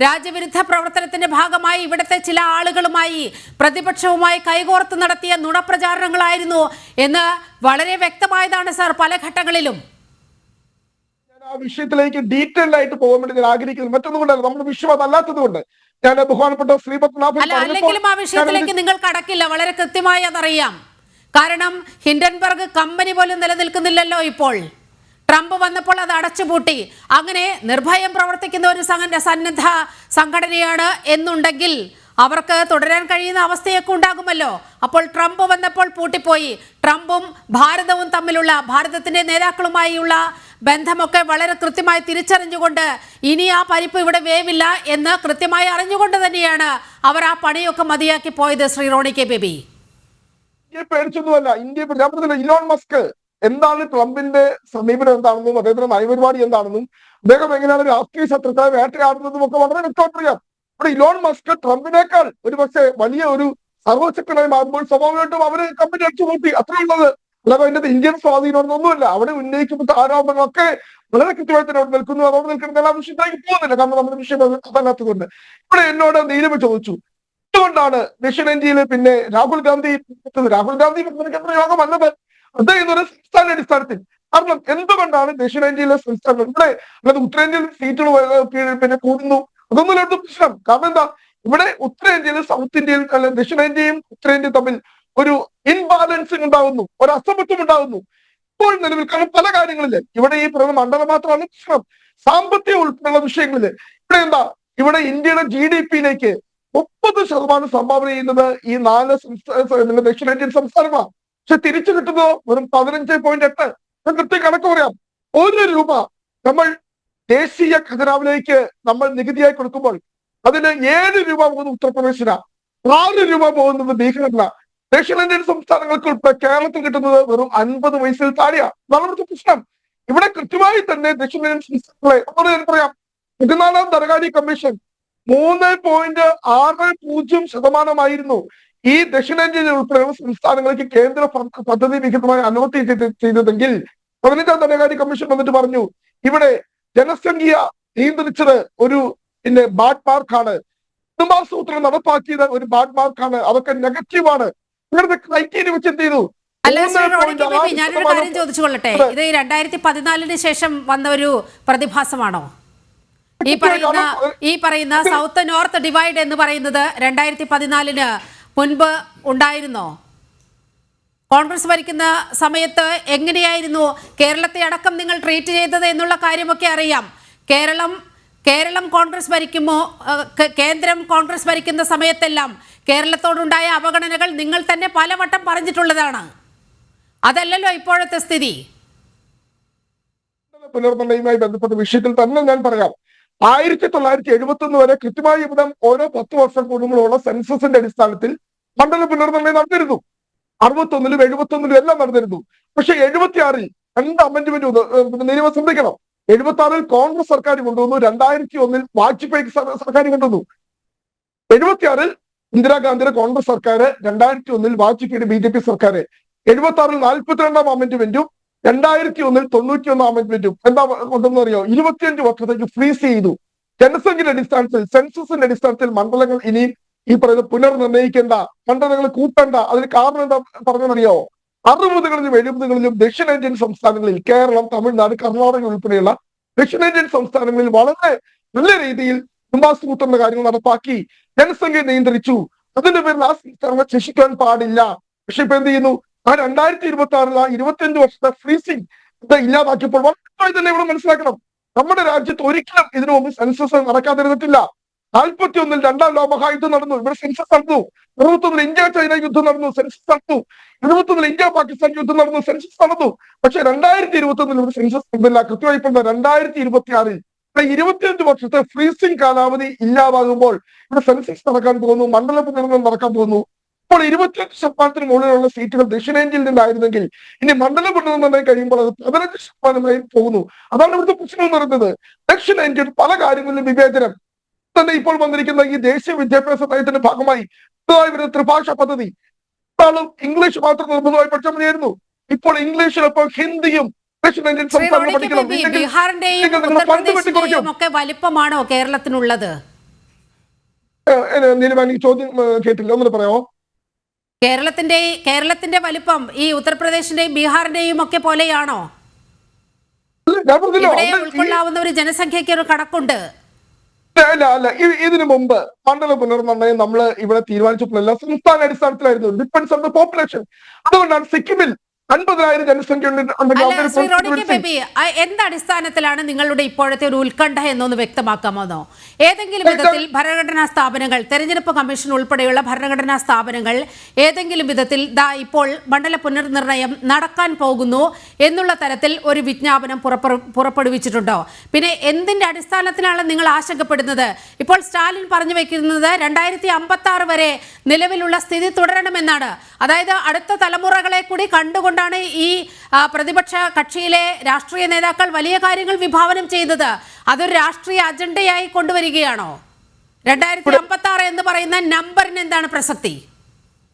രാജ്യവിരുദ്ധ പ്രവർത്തനത്തിന്റെ ഭാഗമായി ഇവിടുത്തെ ചില ആളുകളുമായി പ്രതിപക്ഷവുമായി കൈകോർത്ത് നടത്തിയ നുണപ്രചാരണങ്ങളായിരുന്നു എന്ന് വളരെ വ്യക്തമായതാണ് സാർ പല ഘട്ടങ്ങളിലും. ആ വിഷയത്തിലേക്ക് ഡീറ്റെയിൽഡ് ആയിട്ട് പോകാൻ വേണ്ടി ഞാൻ ആഗ്രഹിക്കുന്നു. മറ്റൊന്നുകൊണ്ടല്ല, നമ്മുടെ വിഷയം അതല്ലാത്തത് കൊണ്ട് ഞാൻ ബഹുമാനപ്പെട്ട ശ്രീ പത്മനാഭൻ അല്ലെങ്കിലും ആ വിഷയത്തിലേക്ക് നിങ്ങൾ കടക്കില്ല. വളരെ കൃത്യമായി അതറിയാം. കാരണം ഹിൻഡൻബർഗ് കമ്പനി പോലും നിലനിൽക്കുന്നില്ലല്ലോ ഇപ്പോൾ. ട്രംപ് വന്നപ്പോൾ അത് അടച്ചുപൂട്ടി. അങ്ങനെ നിർഭയം പ്രവർത്തിക്കുന്ന ഒരു സന്നദ്ധ സംഘടനയാണ് എന്നുണ്ടെങ്കിൽ അവർക്ക് തുടരാൻ കഴിയുന്ന അവസ്ഥയൊക്കെ ഉണ്ടാകുമല്ലോ. അപ്പോൾ ട്രംപ് വന്നപ്പോൾ പൂട്ടിപ്പോയി. ട്രംപും ഭാരതവും തമ്മിലുള്ള, ഭാരതത്തിന്റെ നേതാക്കളുമായുള്ള ബന്ധമൊക്കെ വളരെ കൃത്യമായി തിരിച്ചറിഞ്ഞുകൊണ്ട് ഇനി ആ പരിപ്പ് ഇവിടെ വേവില്ല എന്ന് കൃത്യമായി അറിഞ്ഞുകൊണ്ട് തന്നെയാണ് അവർ ആ പണിയൊക്കെ മതിയാക്കി പോയത്. ശ്രീ റോണി കെ ബേബി, ഇന്ത്യയെ പേടിച്ചൊന്നുമല്ല. ഇന്ത്യ ഇലോൺ മസ്ക് എന്താണ് ട്രംപിന്റെ സമീപനം എന്താണെന്നും അദ്ദേഹത്തിന്റെ നയപരിപാടി എന്താണെന്നും അദ്ദേഹം എങ്ങനെയാണ് രാഷ്ട്രീയ ശത്രുക്കളെ വേട്ടയാടുന്നതും ഒക്കെ വളരെ വ്യക്തമായിട്ടറിയാം. ഇവിടെ ഇലോൺ മസ്ക് ട്രംപിനേക്കാൾ ഒരു പക്ഷേ വലിയ ഒരു സർവശക്തനായി മാറുമ്പോൾ സ്വാഭാവികമായിട്ടും അവര് കമ്പനി അടിച്ചു കൂട്ടി, അത്രേ ഉള്ളത്. അല്ലാതെ അതിന്റെ ഇന്ത്യൻ സ്വാധീനമൊന്നുമില്ല. അവിടെ ഉന്നയിക്കപ്പെട്ട ആരോപണങ്ങളൊക്കെ വളരെ കൃത്യമായി തന്നെ അവിടെ നിൽക്കുന്നു. അതോടെ നിൽക്കുന്ന എല്ലാ വിഷയത്തിലേക്ക് പോകുന്നില്ല, കാരണം നമ്മുടെ വിഷയം അതല്ലാത്തതുകൊണ്ട്. ഇവിടെ എന്നോട് നീലമ ചോദിച്ചു, എന്തുകൊണ്ടാണ് ദക്ഷിണേന്ത്യയിൽ പിന്നെ രാഹുൽ ഗാന്ധി പ്രധാനമന്ത്രി യോഗമല്ലത് അത് എന്നൊരു സംസ്ഥാന അടിസ്ഥാനത്തിൽ. കാരണം എന്തുകൊണ്ടാണ് ദക്ഷിണേന്ത്യയിലെ സംസ്ഥാനം ഇവിടെ അല്ലാതെ ഉത്തരേന്ത്യയിൽ സീറ്റുകൾ പിന്നെ കൂടുന്നു, അതൊന്നും ഇല്ലാത്ത പ്രശ്നം. കാരണം എന്താ, ഇവിടെ ഉത്തരേന്ത്യയിൽ സൗത്ത് ഇന്ത്യയിൽ അല്ലെ ദക്ഷിണേന്ത്യയും ഉത്തരേന്ത്യയും തമ്മിൽ ഒരു ഇൻബാലൻസിങ് ഉണ്ടാകുന്നു, ഒരു അസമത്വം ഉണ്ടാകുന്നു ഇപ്പോൾ നിലവിൽ. കാരണം പല കാര്യങ്ങളില് ഇവിടെ ഈ പറയുന്ന മണ്ഡലം മാത്രമാണ് പ്രശ്നം, സാമ്പത്തിക ഉൾപ്പെടെയുള്ള വിഷയങ്ങളില് ഇവിടെ എന്താ, ഇവിടെ ഇന്ത്യയുടെ GDP-യിലേക്ക് 30% സംഭാവന ചെയ്യുന്നത് ഈ 4 സംസ്ഥാന ദക്ഷിണേന്ത്യൻ സംസ്ഥാനമാണ്. പക്ഷെ തിരിച്ചു കിട്ടുന്നത് വെറും 15.8. കൃത്യം കണക്ക് പറയാം. 1 രൂപ നമ്മൾ ദേശീയ ഖജനാവിലേക്ക് നമ്മൾ നികുതിയായി കൊടുക്കുമ്പോൾ അതിന് 7 രൂപ പോകുന്നത് ഉത്തർപ്രദേശിനാണ്, 6 രൂപ പോകുന്നത് ബീഹാറിനാണ്. ദക്ഷിണേന്ത്യൻ സംസ്ഥാനങ്ങൾക്ക് ഉൾപ്പെടെ കേരളത്തിൽ കിട്ടുന്നത് വെറും 50 പൈസയിൽ താഴെയാണ്. വളരെ പ്രശ്നം. ഇവിടെ കൃത്യമായി തന്നെ ദക്ഷിണേന്ത്യൻ സംസ്ഥാനങ്ങളെ ഞാൻ പറയാം, 14ാം ധനകാര്യ കമ്മീഷൻ 3.60% ഈ ദക്ഷിണേന്ത്യയിൽ ഉൾപ്പെടെയുള്ള സംസ്ഥാനങ്ങൾക്ക് കേന്ദ്ര പദ്ധതി വിഹിതമായി അനുമതി ചെയ്തതെങ്കിൽ 15ാം ധനകാര്യ കമ്മീഷൻ വന്നിട്ട് പറഞ്ഞു ഇവിടെ ജനസംഖ്യ നിയന്ത്രിച്ചത് ഒരു പിന്നെ ബാഡ് മാർക്കാണ്, സൂത്രം നടപ്പാക്കിയത് ഒരു ബാഡ് മാർക്കാണ്, അതൊക്കെ നെഗറ്റീവാണ്. ഇങ്ങനത്തെ ക്രൈറ്റീരിയ വെച്ച് എന്ത് ചെയ്തു? അല്ല ശ്രീ റോണി കെ ബേബി, ഞാനൊരു കാര്യം ചോദിച്ചുകൊള്ളട്ടെ, ഇത് 2014 ശേഷം വന്ന ഒരു പ്രതിഭാസമാണോ? ഈ പറയുന്ന സൗത്ത് നോർത്ത് ഡിവൈഡ് എന്ന് പറയുന്നത് 2014 മുൻപ് ഉണ്ടായിരുന്നോ? കോൺഗ്രസ് ഭരിക്കുന്ന സമയത്ത് എങ്ങനെയായിരുന്നു കേരളത്തെ അടക്കം നിങ്ങൾ ട്രീറ്റ് ചെയ്തത് എന്നുള്ള കാര്യമൊക്കെ അറിയാം. കേരളം കോൺഗ്രസ് ഭരിക്കുമോ, കേന്ദ്രം കോൺഗ്രസ് ഭരിക്കുന്ന സമയത്തെല്ലാം കേരളത്തോടുണ്ടായ അവഗണനകൾ നിങ്ങൾ തന്നെ പലവട്ടം പറഞ്ഞിട്ടുള്ളതാണ്. അതല്ലല്ലോ ഇപ്പോഴത്തെ സ്ഥിതി. പുനർനിർണയവുമായി ബന്ധപ്പെട്ട വിഷയത്തിൽ തന്നെ ഞാൻ പറയാം, 1971 വരെ കൃത്യമായി ഇവിടെ ഓരോ 10 വർഷം കൂടുമ്പോഴുള്ള സെൻസസിന്റെ അടിസ്ഥാനത്തിൽ മണ്ഡല പുനർനിർണയം നടന്നിരുന്നു. 61-ലും 71-ലും എല്ലാം നടന്നിരുന്നു. പക്ഷെ 76-ൽ 2 അമെന്റ്മെന്റ് നിയമം ശ്രദ്ധിക്കണം. 76-ൽ കോൺഗ്രസ് സർക്കാർ കൊണ്ടുവന്നു, 2001-ൽ വാജ്പേയി സർക്കാർ കൊണ്ടുവന്നു. 76-ൽ ഇന്ദിരാഗാന്ധിയുടെ കോൺഗ്രസ് സർക്കാർ, 2001-ൽ വാജ്പേയിയുടെ BJP സർക്കാർ. 76-ൽ 42-ാം അമെന്റ്മെന്റും 2001-ൽ 91-ാം അമെന്റ്മെന്റും എന്താ കൊണ്ടെന്ന് അറിയോ? 25 വർഷത്തേക്ക് ഫ്രീസ് ചെയ്തു. ജനസംഖ്യയുടെ അടിസ്ഥാനത്തിൽ, സെൻസസിന്റെ അടിസ്ഥാനത്തിൽ മണ്ഡലങ്ങൾ ഇനി ഈ പറയുന്നത് പുനർനിർണ്ണയിക്കേണ്ട, മണ്ഡലങ്ങൾ കൂട്ടണ്ട. അതിന് കാരണം എന്താ പറഞ്ഞറിയോ? 60-കളിലും 70-കളിലും ദക്ഷിണേന്ത്യൻ സംസ്ഥാനങ്ങളിൽ, കേരളം, തമിഴ്നാട്, കർണാടക ഉൾപ്പെടെയുള്ള ദക്ഷിണേന്ത്യൻ സംസ്ഥാനങ്ങളിൽ വളരെ നല്ല രീതിയിൽ കുംഭാസൂത്രണ കാര്യങ്ങൾ നടപ്പാക്കി ജനസംഖ്യ നിയന്ത്രിച്ചു. അതിന്റെ പേരിൽ ആ സംസ്ഥാനങ്ങൾ ശിക്ഷിക്കാൻ പാടില്ല. പക്ഷെ ഇപ്പൊ എന്ത് ചെയ്യുന്നു? ആ 2026-ൽ 25 വർഷത്തെ ഫ്രീസിംഗ് ഇല്ലാതാക്കിയപ്പോൾ വളരെ തന്നെ ഇവിടെ മനസ്സിലാക്കണം, നമ്മുടെ രാജ്യത്ത് ഒരിക്കലും ഇതിനു മുമ്പ് സെൻസസ് നടക്കാതിരുന്നിട്ടില്ല. 41-ൽ 2ാം ലോകമഹായുദ്ധം നടന്നു, ഇവിടെ സെൻസസ് നടന്നു. 61-ൽ ഇന്ത്യ ചൈന യുദ്ധം നടന്നു, സെൻസസ് നടന്നു. 71-ൽ ഇന്ത്യ പാകിസ്ഥാൻ യുദ്ധം നടന്നു, സെൻസസ് നടന്നു. പക്ഷെ 2021-ൽ ഇവിടെ സെൻസസ് നടന്നില്ല. കൃത്യമായി 2026-ൽ 25 വർഷത്തെ ഫ്രീസിംഗ് കാലാവധി ഇല്ലാതാകുമ്പോൾ ഇവിടെ സെൻസസ് നടക്കാൻ പോകുന്നു, മണ്ഡല പുനർനിർണയം നടക്കാൻ പോകുന്നു. ഇപ്പോൾ 25% മുകളിലുള്ള സീറ്റുകൾ ദക്ഷിണേന്ത്യയിൽ നിന്നായിരുന്നെങ്കിൽ ഇനി മണ്ഡല പുനർനിർണയം കഴിയുമ്പോൾ അത് 15% പോകുന്നു. അതാണ് ഇവിടുത്തെ പ്രശ്നം എന്ന് പറയുന്നത്. ദക്ഷിണേന്ത്യയിൽ പല കാര്യങ്ങളിലും വിവേചനം തന്നെ ഇപ്പോൾ വന്നിരിക്കുന്ന ഈ ദേശീയ വിദ്യാഭ്യാസ നയത്തിന്റെ ഭാഗമായി വരുന്ന ത്രിഭാഷ പദ്ധതി, ഇംഗ്ലീഷ് മാത്രം നിർബന്ധമായി പഠിച്ചാൽ മതിയായിരുന്നു. ഇപ്പോൾ ഇംഗ്ലീഷിനൊപ്പം ഹിന്ദിയും ദക്ഷിണേന്ത്യൻ സംസ്ഥാനങ്ങൾ പഠിക്കണം. ബീഹാറിന്റെയും ഒക്കെ വലിപ്പമാണോ കേരളത്തിനുള്ളത്? ചോദ്യം കേട്ടില്ല, ഒന്നും പറയാമോ? കേരളത്തിന്റെ വലിപ്പം ഈ ഉത്തർപ്രദേശിന്റെയും ബീഹാറിന്റെയും ഒക്കെ പോലെയാണോ? ഞാൻ പറഞ്ഞല്ലോ, ഉൾക്കൊള്ളാവുന്ന ഒരു ജനസംഖ്യയ്ക്ക് ഒരു കണക്കുണ്ട്. അല്ല ഇതിനു മുമ്പ് മണ്ഡല പുനർനിർണ്ണയം നമ്മൾ ഇവിടെ തീരുമാനിച്ചപ്പോഴല്ല സംസ്ഥാന അടിസ്ഥാനത്തിലായിരുന്നു, ഡിപ്പെൻഡ്സ് ഓൺ ദ പോപ്പുലേഷൻ. അതുകൊണ്ടാണ് സിക്കിമിൽ 50,000 ജനസംഖ്യ അല്ല ശ്രീ റോണി കെ ബേബി, എന്തടിസ്ഥാനത്തിലാണ് നിങ്ങളുടെ ഇപ്പോഴത്തെ ഒരു ഉത്കണ്ഠ എന്നൊന്ന് വ്യക്തമാക്കാമോ? ഏതെങ്കിലും വിധത്തിൽ ഭരണഘടനാ സ്ഥാപനങ്ങൾ, തെരഞ്ഞെടുപ്പ് കമ്മീഷൻ ഉൾപ്പെടെയുള്ള ഭരണഘടനാ സ്ഥാപനങ്ങൾ ഏതെങ്കിലും വിധത്തിൽ ഇപ്പോൾ മണ്ഡല പുനർനിർണ്ണയം നടക്കാൻ പോകുന്നു എന്നുള്ള തരത്തിൽ ഒരു വിജ്ഞാപനം പുറപ്പെടുവിച്ചിട്ടുണ്ടോ? പിന്നെ എന്തിന്റെ അടിസ്ഥാനത്തിലാണ് നിങ്ങൾ ആശങ്കപ്പെടുന്നത്? ഇപ്പോൾ സ്റ്റാലിൻ പറഞ്ഞു വെക്കുന്നത് 2056 വരെ നിലവിലുള്ള സ്ഥിതി തുടരണമെന്നാണ്. അതായത് അടുത്ത തലമുറകളെ കൂടി കണ്ടുകൊണ്ടാണ് ഈ പ്രതിപക്ഷ കക്ഷിയിലെ രാഷ്ട്രീയ നേതാക്കൾ വലിയ കാര്യങ്ങൾ വിഭാവനം ചെയ്തത്. അതൊരു രാഷ്ട്രീയ അജണ്ടയായി കൊണ്ടുവരികയാണോ? 2056 എന്ന് പറയുന്ന നമ്പറിന് എന്താണ് പ്രസക്തി?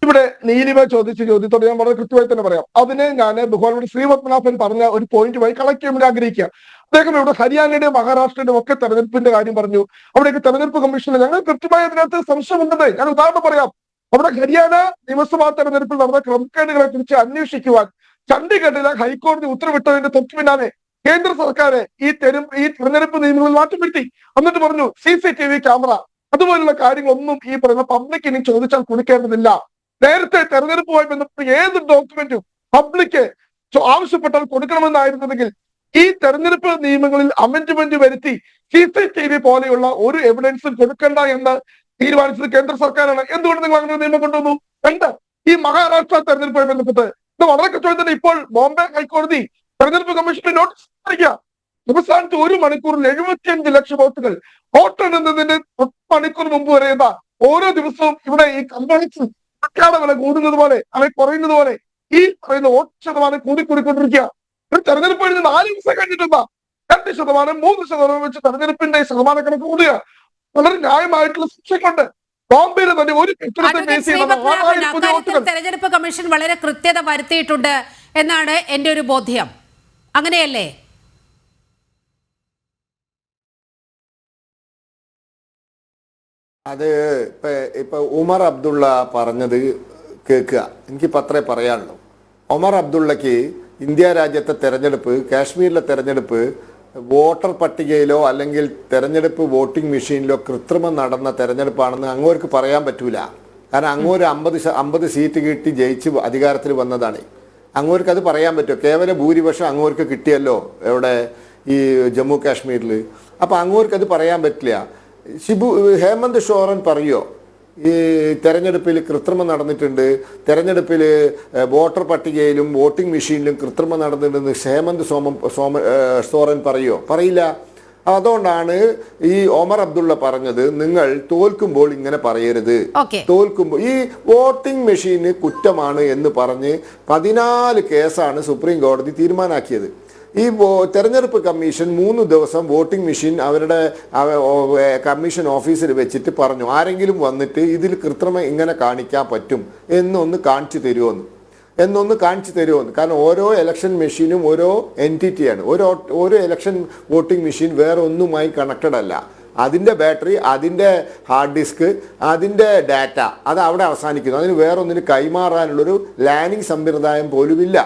ഇവിടെ നീലിമ ചോദിച്ച ചോദ്യത്തോട് ഞാൻ വളരെ കൃത്യമായി തന്നെ പറയാം. അതിനെ ഞാൻ ബഹുമാനോട് ശ്രീപത്മനാഭൻ പറഞ്ഞ ഒരു പോയിന്റുമായി കണക്ട് ചെയ്യാൻ ആഗ്രഹിക്കുക. അദ്ദേഹം ഇവിടെ ഹരിയാനയുടെയും മഹാരാഷ്ട്രയുടെയും ഒക്കെ തെരഞ്ഞെടുപ്പിന്റെ കാര്യം പറഞ്ഞു. അവിടേക്ക് തെരഞ്ഞെടുപ്പ് കമ്മീഷനിൽ ഞങ്ങൾ കൃത്യമായി അതിനകത്ത് സംശയമുണ്ടെന്ന് ഞാൻ ഉദാഹരണം പറയാം. അവിടെ ഹരിയാന നിയമസഭാ തെരഞ്ഞെടുപ്പിൽ നടന്ന ക്രമക്കേടുകളെ കുറിച്ച് അന്വേഷിക്കുവാൻ ചണ്ഡീഗഡിലെ ഹൈക്കോടതി ഉത്തരവിട്ടതിന്റെ തൊട്ടു പിന്നാലെ കേന്ദ്ര സർക്കാർ ഈ തെരഞ്ഞെടുപ്പ് നിയമങ്ങളിൽ മാറ്റം വരുത്തി. എന്നിട്ട് പറഞ്ഞു CCTV ക്യാമറ അതുപോലുള്ള കാര്യങ്ങളൊന്നും ഈ പറയുന്ന പബ്ലിക് ഇനി ചോദിച്ചാൽ കൊടുക്കേണ്ടതില്ല. നേരത്തെ തെരഞ്ഞെടുപ്പുമായി ബന്ധപ്പെട്ട ഏത് ഡോക്യുമെന്റും പബ്ലിക് ആവശ്യപ്പെട്ടാൽ കൊടുക്കണമെന്നായിരുന്നെങ്കിൽ ഈ തെരഞ്ഞെടുപ്പ് നിയമങ്ങളിൽ അമെന്റ്മെന്റ് വരുത്തി CCTV പോലെയുള്ള ഒരു എവിഡൻസും കൊടുക്കണ്ട എന്ന് തീരുമാനിച്ചത് കേന്ദ്ര സർക്കാരാണ്. എന്തുകൊണ്ട് നിങ്ങൾ അങ്ങനെ നിയമം കൊണ്ടുവന്നു? രണ്ട്, ഈ മഹാരാഷ്ട്ര തെരഞ്ഞെടുപ്പുമായി ബന്ധപ്പെട്ട് ഇത് വളരെ കൃത്യമായി തന്നെ ഇപ്പോൾ ബോംബെ ഹൈക്കോടതി തെരഞ്ഞെടുപ്പ് കമ്മീഷന് നോട്ടീസ് അറിയിക്കുക. സംസ്ഥാനത്ത് 1 മണിക്കൂറിൽ 75 ലക്ഷം വോട്ടുകൾ വോട്ടെണ്ണുന്നതിന് 10 മണിക്കൂർ മുമ്പ് വരെ ഓരോ ദിവസവും ഇവിടെ ഈ കമ്പോളത്തിൽ വില കൂടുന്നത് പോലെ അല്ലെങ്കിൽ കുറയുന്നത് പോലെ ഈ പറയുന്ന വോട്ട് ശതമാനം കൂടിക്കൊണ്ടിരിക്കുക. ഒരു തെരഞ്ഞെടുപ്പ് കഴിഞ്ഞ് 4 ദിവസം കഴിഞ്ഞിട്ടുണ്ടാ 2%, 3% വെച്ച് തെരഞ്ഞെടുപ്പിന്റെ ശതമാന കണക്ക് കൂടുക. വളരെ ന്യായമായിട്ടുള്ള ശിക്ഷയുണ്ട്. ബോംബെയിൽ തന്നെ ഒരു തെരഞ്ഞെടുപ്പ് കമ്മീഷൻ വളരെ കൃത്യത വരുത്തിയിട്ടുണ്ട് എന്നാണ് എന്റെ ഒരു ബോധ്യം. അങ്ങനെയല്ലേ? അത് ഇപ്പൊ ഉമർ അബ്ദുള്ള പറഞ്ഞത് കേൾക്കുക, എനിക്കിപ്പോൾ അത്രേ പറയാനുള്ളൂ. ഉമർ അബ്ദുള്ളക്ക് ഇന്ത്യ രാജ്യത്തെ തെരഞ്ഞെടുപ്പ്, കാശ്മീരിലെ തെരഞ്ഞെടുപ്പ് വോട്ടർ പട്ടികയിലോ അല്ലെങ്കിൽ തെരഞ്ഞെടുപ്പ് വോട്ടിംഗ് മെഷീനിലോ കൃത്രിമം നടന്ന തെരഞ്ഞെടുപ്പാണെന്ന് അങ്ങോർക്ക് പറയാൻ പറ്റൂല. കാരണം അങ്ങോര് 50 സീറ്റ് കിട്ടി ജയിച്ച് അധികാരത്തിൽ വന്നതാണ്. അങ്ങോർക്ക് അത് പറയാൻ പറ്റുമോ? കേവല ഭൂരിപക്ഷം അങ്ങോർക്ക് കിട്ടിയല്ലോ എവിടെ, ഈ ജമ്മു കാശ്മീരിൽ. അപ്പം അങ്ങോർക്ക് അത് പറയാൻ പറ്റില്ല. ഹേമന്ത് സോറൻ പറയുമോ ഈ തെരഞ്ഞെടുപ്പിൽ കൃത്രിമം നടന്നിട്ടുണ്ട്, തെരഞ്ഞെടുപ്പിൽ വോട്ടർ പട്ടികയിലും വോട്ടിംഗ് മെഷീനിലും കൃത്രിമം നടന്നിട്ടുണ്ടെന്ന് ഹേമന്ത് സോറൻ പറയുമോ? പറയില്ല. അതുകൊണ്ടാണ് ഈ ഒമർ അബ്ദുള്ള പറഞ്ഞത് നിങ്ങൾ തോൽക്കുമ്പോൾ ഇങ്ങനെ പറയരുത്. തോൽക്കുമ്പോൾ ഈ വോട്ടിംഗ് മെഷീന് കുറ്റമാണ് എന്ന് പറഞ്ഞ് 14 കേസാണ് സുപ്രീം കോടതി തീരുമാനാക്കിയത്. ഈ തെരഞ്ഞെടുപ്പ് കമ്മീഷൻ 3 ദിവസം വോട്ടിംഗ് മെഷീൻ അവരുടെ കമ്മീഷൻ ഓഫീസിൽ വെച്ചിട്ട് പറഞ്ഞു, ആരെങ്കിലും വന്നിട്ട് ഇതിൽ കൃത്രിമം ഇങ്ങനെ കാണിക്കാൻ പറ്റും എന്നൊന്ന് കാണിച്ചു തരുമോന്ന്. കാരണം ഓരോ ഇലക്ഷൻ മെഷീനും ഓരോ എൻറ്റിറ്റിയാണ്. ഓരോ ഇലക്ഷൻ വോട്ടിംഗ് മെഷീൻ വേറെ ഒന്നുമായി കണക്റ്റഡ് അല്ല. അതിൻ്റെ ബാറ്ററി, അതിൻ്റെ ഹാർഡ് ഡിസ്ക്, അതിൻ്റെ ഡാറ്റ അത് അവിടെ അവസാനിക്കുന്നു. അതിന് വേറെ ഒന്നിന് കൈമാറാനുള്ളൊരു ലാൻഡിങ് സമ്പ്രദായം പോലുമില്ല.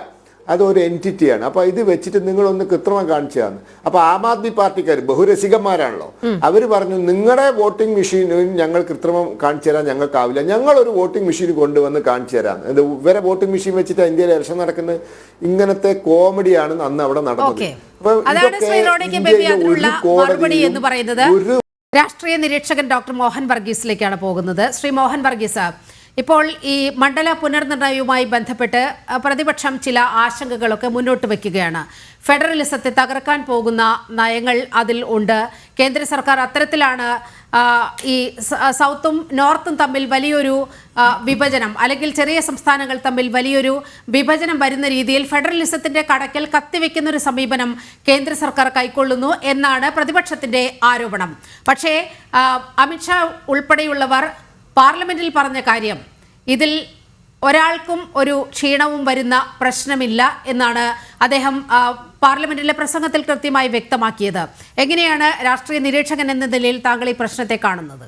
അതൊരു എൻറ്റിറ്റിയാണ്. അപ്പൊ ഇത് വെച്ചിട്ട് നിങ്ങളൊന്ന് കൃത്രിമം കാണിച്ചതാണ്. അപ്പൊ ആം ആദ്മി പാർട്ടിക്കാർ ബഹുരസികന്മാരാണല്ലോ, അവർ പറഞ്ഞു നിങ്ങളുടെ വോട്ടിംഗ് മെഷീനിൽ ഞങ്ങൾ കൃത്രിമം കാണിച്ചു തരാൻ ഞങ്ങൾക്കാവില്ല, ഞങ്ങളൊരു വോട്ടിംഗ് മെഷീൻ കൊണ്ടുവന്ന് കാണിച്ചു തരാം. ഇവരെ വോട്ടിംഗ് മെഷീൻ വെച്ചിട്ട് ഇന്ത്യയിൽ ഇലക്ഷൻ നടക്കുന്നത്. ഇങ്ങനത്തെ കോമഡിയാണ് അന്ന് അവിടെ നടന്നത്. രാഷ്ട്രീയ നിരീക്ഷകൻ ഡോക്ടർ മോഹൻ വർഗീസിലേക്കാണ് പോകുന്നത്. ശ്രീ മോഹൻ വർഗീസ്, ഇപ്പോൾ ഈ മണ്ഡല പുനർനിർണയവുമായി ബന്ധപ്പെട്ട് പ്രതിപക്ഷം ചില ആശങ്കകളൊക്കെ മുന്നോട്ട് വയ്ക്കുകയാണ്. ഫെഡറലിസത്തെ തകർക്കാൻ പോകുന്ന നയങ്ങൾ അതിൽ ഉണ്ട്. കേന്ദ്ര സർക്കാർ അത്തരത്തിലാണ് ഈ സൗത്തും നോർത്തും തമ്മിൽ വലിയൊരു വിഭജനം, അല്ലെങ്കിൽ ചെറിയ സംസ്ഥാനങ്ങൾ തമ്മിൽ വലിയൊരു വിഭജനം വരുന്ന രീതിയിൽ ഫെഡറലിസത്തിന്റെ കടക്കൽ കത്തിവെക്കുന്ന ഒരു സമീപനം കേന്ദ്ര സർക്കാർ കൈക്കൊള്ളുന്നു എന്നാണ് പ്രതിപക്ഷത്തിന്റെ ആരോപണം. പക്ഷേ അമിത്ഷാ ഉൾപ്പെടെയുള്ളവർ പാർലമെന്റിൽ പറഞ്ഞ കാര്യം, ഇതിൽ ഒരാൾക്കും ഒരു ക്ഷീണവും വരുന്ന പ്രശ്നമില്ല എന്നാണ് അദ്ദേഹം പാർലമെന്റിലെ പ്രസംഗത്തിൽ കൃത്യമായി വ്യക്തമാക്കിയത്. എങ്ങനെയാണ് രാഷ്ട്രീയ നിരീക്ഷകൻ എന്ന നിലയിൽ താങ്കൾ ഈ പ്രശ്നത്തെ കാണുന്നത്?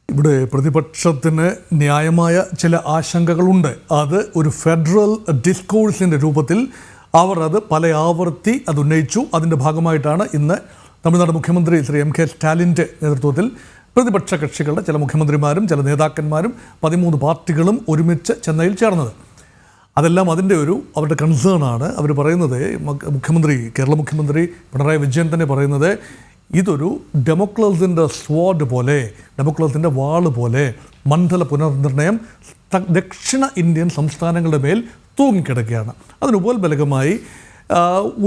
ഇവിടെ പ്രതിപക്ഷത്തിന് ന്യായമായ ചില ആശങ്കകളുണ്ട്. അത് ഒരു ഫെഡറൽ ഡിസ്കോഴ്സിൻ്റെ രൂപത്തിൽ അവർ അത് പല ആവർത്തി അത് ഉന്നയിച്ചു. അതിൻ്റെ ഭാഗമായിട്ടാണ് ഇന്ന് തമിഴ്നാട് മുഖ്യമന്ത്രി ശ്രീ എം കെ സ്റ്റാലിൻ്റെ നേതൃത്വത്തിൽ പ്രതിപക്ഷ കക്ഷികളുടെ ചില മുഖ്യമന്ത്രിമാരും ചില നേതാക്കന്മാരും 13 പാർട്ടികളും ഒരുമിച്ച് ചെന്നൈയിൽ ചേർന്നത്. അതെല്ലാം അതിൻ്റെ അവരുടെ കൺസേൺ ആണ്. അവർ പറയുന്നത് കേരള മുഖ്യമന്ത്രി പിണറായി വിജയൻ തന്നെ പറയുന്നത് ഇതൊരു ഡെമോക്രസിൻ്റെ സ്വാഡ് പോലെ, ഡെമോക്രസിൻ്റെ വാള് പോലെ മണ്ഡല പുനർനിർണയം ദക്ഷിണ ഇന്ത്യൻ സംസ്ഥാനങ്ങളുടെ മേൽ തൂങ്ങിക്കിടക്കുകയാണ്. അതിനുപോൽബലകമായി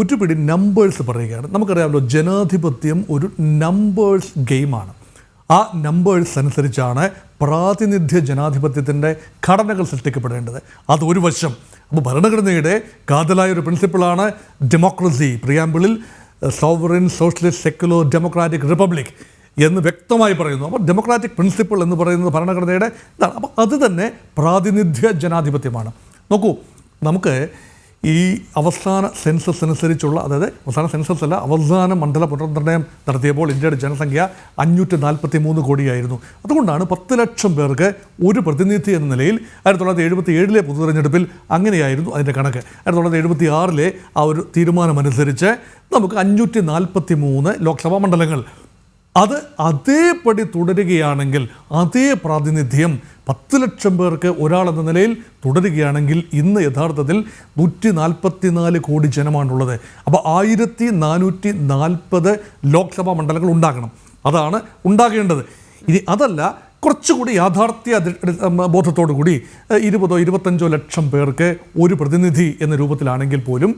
ഒരുപിടി നമ്പേഴ്സ് പറയുകയാണ്. നമുക്കറിയാമല്ലോ, ജനാധിപത്യം ഒരു നമ്പേഴ്സ് ഗെയിമാണ്. ആ നമ്പേഴ്സ് അനുസരിച്ചാണ് പ്രാതിനിധ്യ ജനാധിപത്യത്തിൻ്റെ ഘടനകൾ സൃഷ്ടിക്കപ്പെടേണ്ടത്. അതൊരു വശം. അപ്പോൾ ഭരണഘടനയുടെ കാതലായൊരു പ്രിൻസിപ്പിളാണ് ഡെമോക്രസി. പ്രിയാമ്പിളിൽ sovereign socialist secular democratic republic എന്ന് വ്യക്തമായി പറയുന്നു. അപ്പോൾ ഡെമോക്രാറ്റിക് പ്രിൻസിപ്പിൾ എന്ന് പറയുന്നത് ഭരണഘടനയുടെ ഇതാണ്. അപ്പോൾ അത് തന്നെ പ്രാതിനിധ്യ ജനാധിപത്യമാണ്. നോക്കൂ, നമുക്ക് ഈ അവസാന സെൻസസ് അനുസരിച്ചുള്ള, അതായത് അവസാന സെൻസസ് അല്ല, അവസാന മണ്ഡല പുനർനിർണയം നടത്തിയപ്പോൾ ഇന്ത്യയുടെ ജനസംഖ്യ 543 കോടിയായിരുന്നു. അതുകൊണ്ടാണ് 10 ലക്ഷം പേർക്ക് ഒരു പ്രതിനിധി എന്ന നിലയിൽ 1977 പൊതു തെരഞ്ഞെടുപ്പിൽ അങ്ങനെയായിരുന്നു അതിൻ്റെ കണക്ക്. 1976 ആ ഒരു തീരുമാനമനുസരിച്ച് നമുക്ക് 543 ലോക്സഭാ മണ്ഡലങ്ങൾ. അത് അതേപടി തുടരുകയാണെങ്കിൽ, അതേ പ്രാതിനിധ്യം 10 ലക്ഷം പേർക്ക് ഒരാളെന്ന നിലയിൽ തുടരുകയാണെങ്കിൽ ഇന്ന് യഥാർത്ഥത്തിൽ 144 കോടി ജനമാണുള്ളത്. അപ്പോൾ 1440 ലോക്സഭാ മണ്ഡലങ്ങൾ ഉണ്ടാകണം. അതാണ് ഉണ്ടാകേണ്ടത്. ഇനി അതല്ല, കുറച്ചുകൂടി യാഥാർത്ഥ്യ ബോധത്തോടു കൂടി 20-25 ലക്ഷം പേർക്ക് ഒരു പ്രതിനിധി എന്ന രൂപത്തിലാണെങ്കിൽ പോലും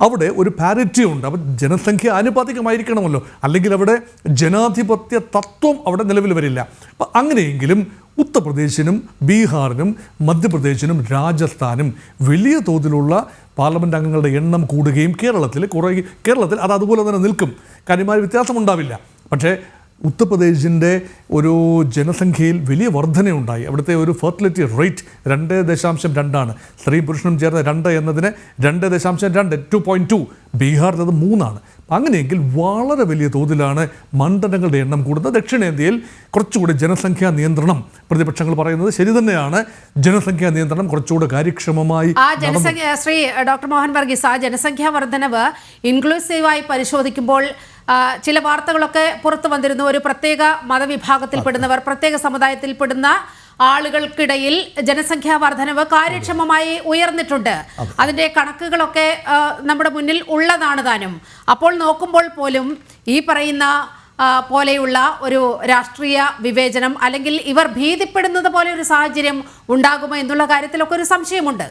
അവിടെ ഒരു പാരിറ്റി ഉണ്ട്. അപ്പോൾ ജനസംഖ്യ ആനുപാതികമായിരിക്കണമല്ലോ, അല്ലെങ്കിൽ അവിടെ ജനാധിപത്യ തത്വം അവിടെ നിലവിൽ വരില്ല. അപ്പം അങ്ങനെയെങ്കിലും ഉത്തർപ്രദേശിനും ബീഹാറിനും മധ്യപ്രദേശിനും രാജസ്ഥാനും വലിയ തോതിലുള്ള പാർലമെൻറ്റ് അംഗങ്ങളുടെ എണ്ണം കൂടുകയും കേരളത്തിൽ അത് അതുപോലെ തന്നെ നിൽക്കും. കാര്യമായ വ്യത്യാസമുണ്ടാവില്ല. പക്ഷേ ഉത്തർപ്രദേശിൻ്റെ ഒരു ജനസംഖ്യയിൽ വലിയ വർധനയുണ്ടായി. അവിടുത്തെ ഒരു ഫെർട്ടിലിറ്റി റേറ്റ് 2.2 സ്ത്രീയും പുരുഷനും ചേർന്ന് 2 എന്നതിന് 2.2 2.2. ബീഹാറിൽ അത് 3. അങ്ങനെയെങ്കിൽ വളരെ വലിയ തോതിലാണ് മണ്ഡലങ്ങളുടെ എണ്ണം കൂടുന്നത്. ദക്ഷിണേന്ത്യയിൽ കുറച്ചുകൂടി ജനസംഖ്യാ നിയന്ത്രണം, പ്രതിപക്ഷങ്ങൾ പറയുന്നത് ശരി തന്നെയാണ്, ജനസംഖ്യാ നിയന്ത്രണം കുറച്ചുകൂടി കാര്യക്ഷമമായി. ശ്രീ ഡോക്ടർ മോഹൻ വർഗീസ്, ആ ജനസംഖ്യാ വർധനവ് ഇൻക്ലൂസീവായി പരിശോധിക്കുമ്പോൾ ചില വാർത്തകളൊക്കെ പുറത്തു വന്നിരുന്നു. ഒരു പ്രത്യേക മതവിഭാഗത്തിൽപ്പെടുന്നവർ, പ്രത്യേക സമുദായത്തിൽപ്പെടുന്ന ആളുകൾക്കിടയിൽ ജനസംഖ്യാ വർധനവ് കാര്യക്ഷമമായി ഉയർന്നിട്ടുണ്ട്. അതിൻ്റെ കണക്കുകളൊക്കെ നമ്മുടെ മുന്നിൽ ഉള്ളതാണ് താനും. അപ്പോൾ നോക്കുമ്പോൾ പോലും ഈ പറയുന്ന പോലെയുള്ള ഒരു രാഷ്ട്രീയ വിവേചനം, അല്ലെങ്കിൽ ഇവർ ഭീതിപ്പെടുന്നത് പോലെ ഒരു സാഹചര്യം ഉണ്ടാകുമോ എന്നുള്ള കാര്യത്തിലൊക്കെ ഒരു സംശയമുണ്ട്.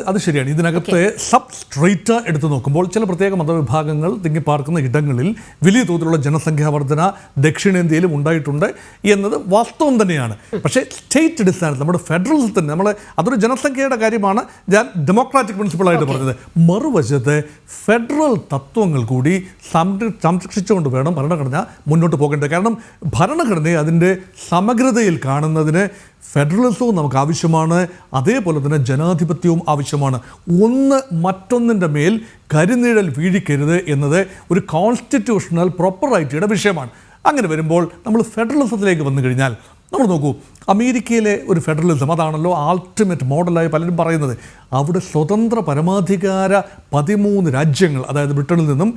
അത് ശരിയാണ്. ഇതിനകത്ത് സബ്സ്ട്രേറ്റ എടുത്തു നോക്കുമ്പോൾ ചില പ്രത്യേക മതവിഭാഗങ്ങൾ തിങ്ങിപ്പാർക്കുന്ന ഇടങ്ങളിൽ വലിയ തോതിലുള്ള ജനസംഖ്യാ വർധന ദക്ഷിണേന്ത്യയിലും ഉണ്ടായിട്ടുണ്ട് എന്നത് വാസ്തവം തന്നെയാണ്. പക്ഷേ സ്റ്റേറ്റ് അടിസ്ഥാനത്തിൽ നമ്മുടെ ഫെഡറലിസത്തിൽ തന്നെ അതൊരു ജനസംഖ്യയുടെ കാര്യമാണ് ഞാൻ ഡെമോക്രാറ്റിക് പ്രിൻസിപ്പിളായിട്ട് പറഞ്ഞത്. മറുവശത്ത് ഫെഡറൽ തത്വങ്ങൾ കൂടി സംരക്ഷിച്ചുകൊണ്ട് വേണം ഭരണഘടന മുന്നോട്ട് പോകേണ്ടത്. കാരണം ഭരണഘടനയെ അതിൻ്റെ സമഗ്രതയിൽ കാണുന്നതിന് ഫെഡറലിസവും നമുക്ക് ആവശ്യമാണ്, അതേപോലെ തന്നെ ജനാധിപത്യവും ആവശ്യമാണ്. ഒന്ന് മറ്റൊന്നിൻ്റെ മേൽ കരിനിഴൽ വീഴിക്കരുത് എന്നത് ഒരു കോൺസ്റ്റിറ്റ്യൂഷണൽ പ്രോപ്പർ റൈറ്റിയുടെ വിഷയമാണ്. അങ്ങനെ വരുമ്പോൾ നമ്മൾ ഫെഡറലിസത്തിലേക്ക് വന്നു കഴിഞ്ഞാൽ നമ്മൾ നോക്കൂ, അമേരിക്കയിലെ ഒരു ഫെഡറലിസം അതാണല്ലോ അൾട്ടിമേറ്റ് മോഡലായി പലരും പറയുന്നത്. അവിടെ സ്വതന്ത്ര പരമാധികാര 13 രാജ്യങ്ങൾ, അതായത് ബ്രിട്ടനിൽ നിന്നും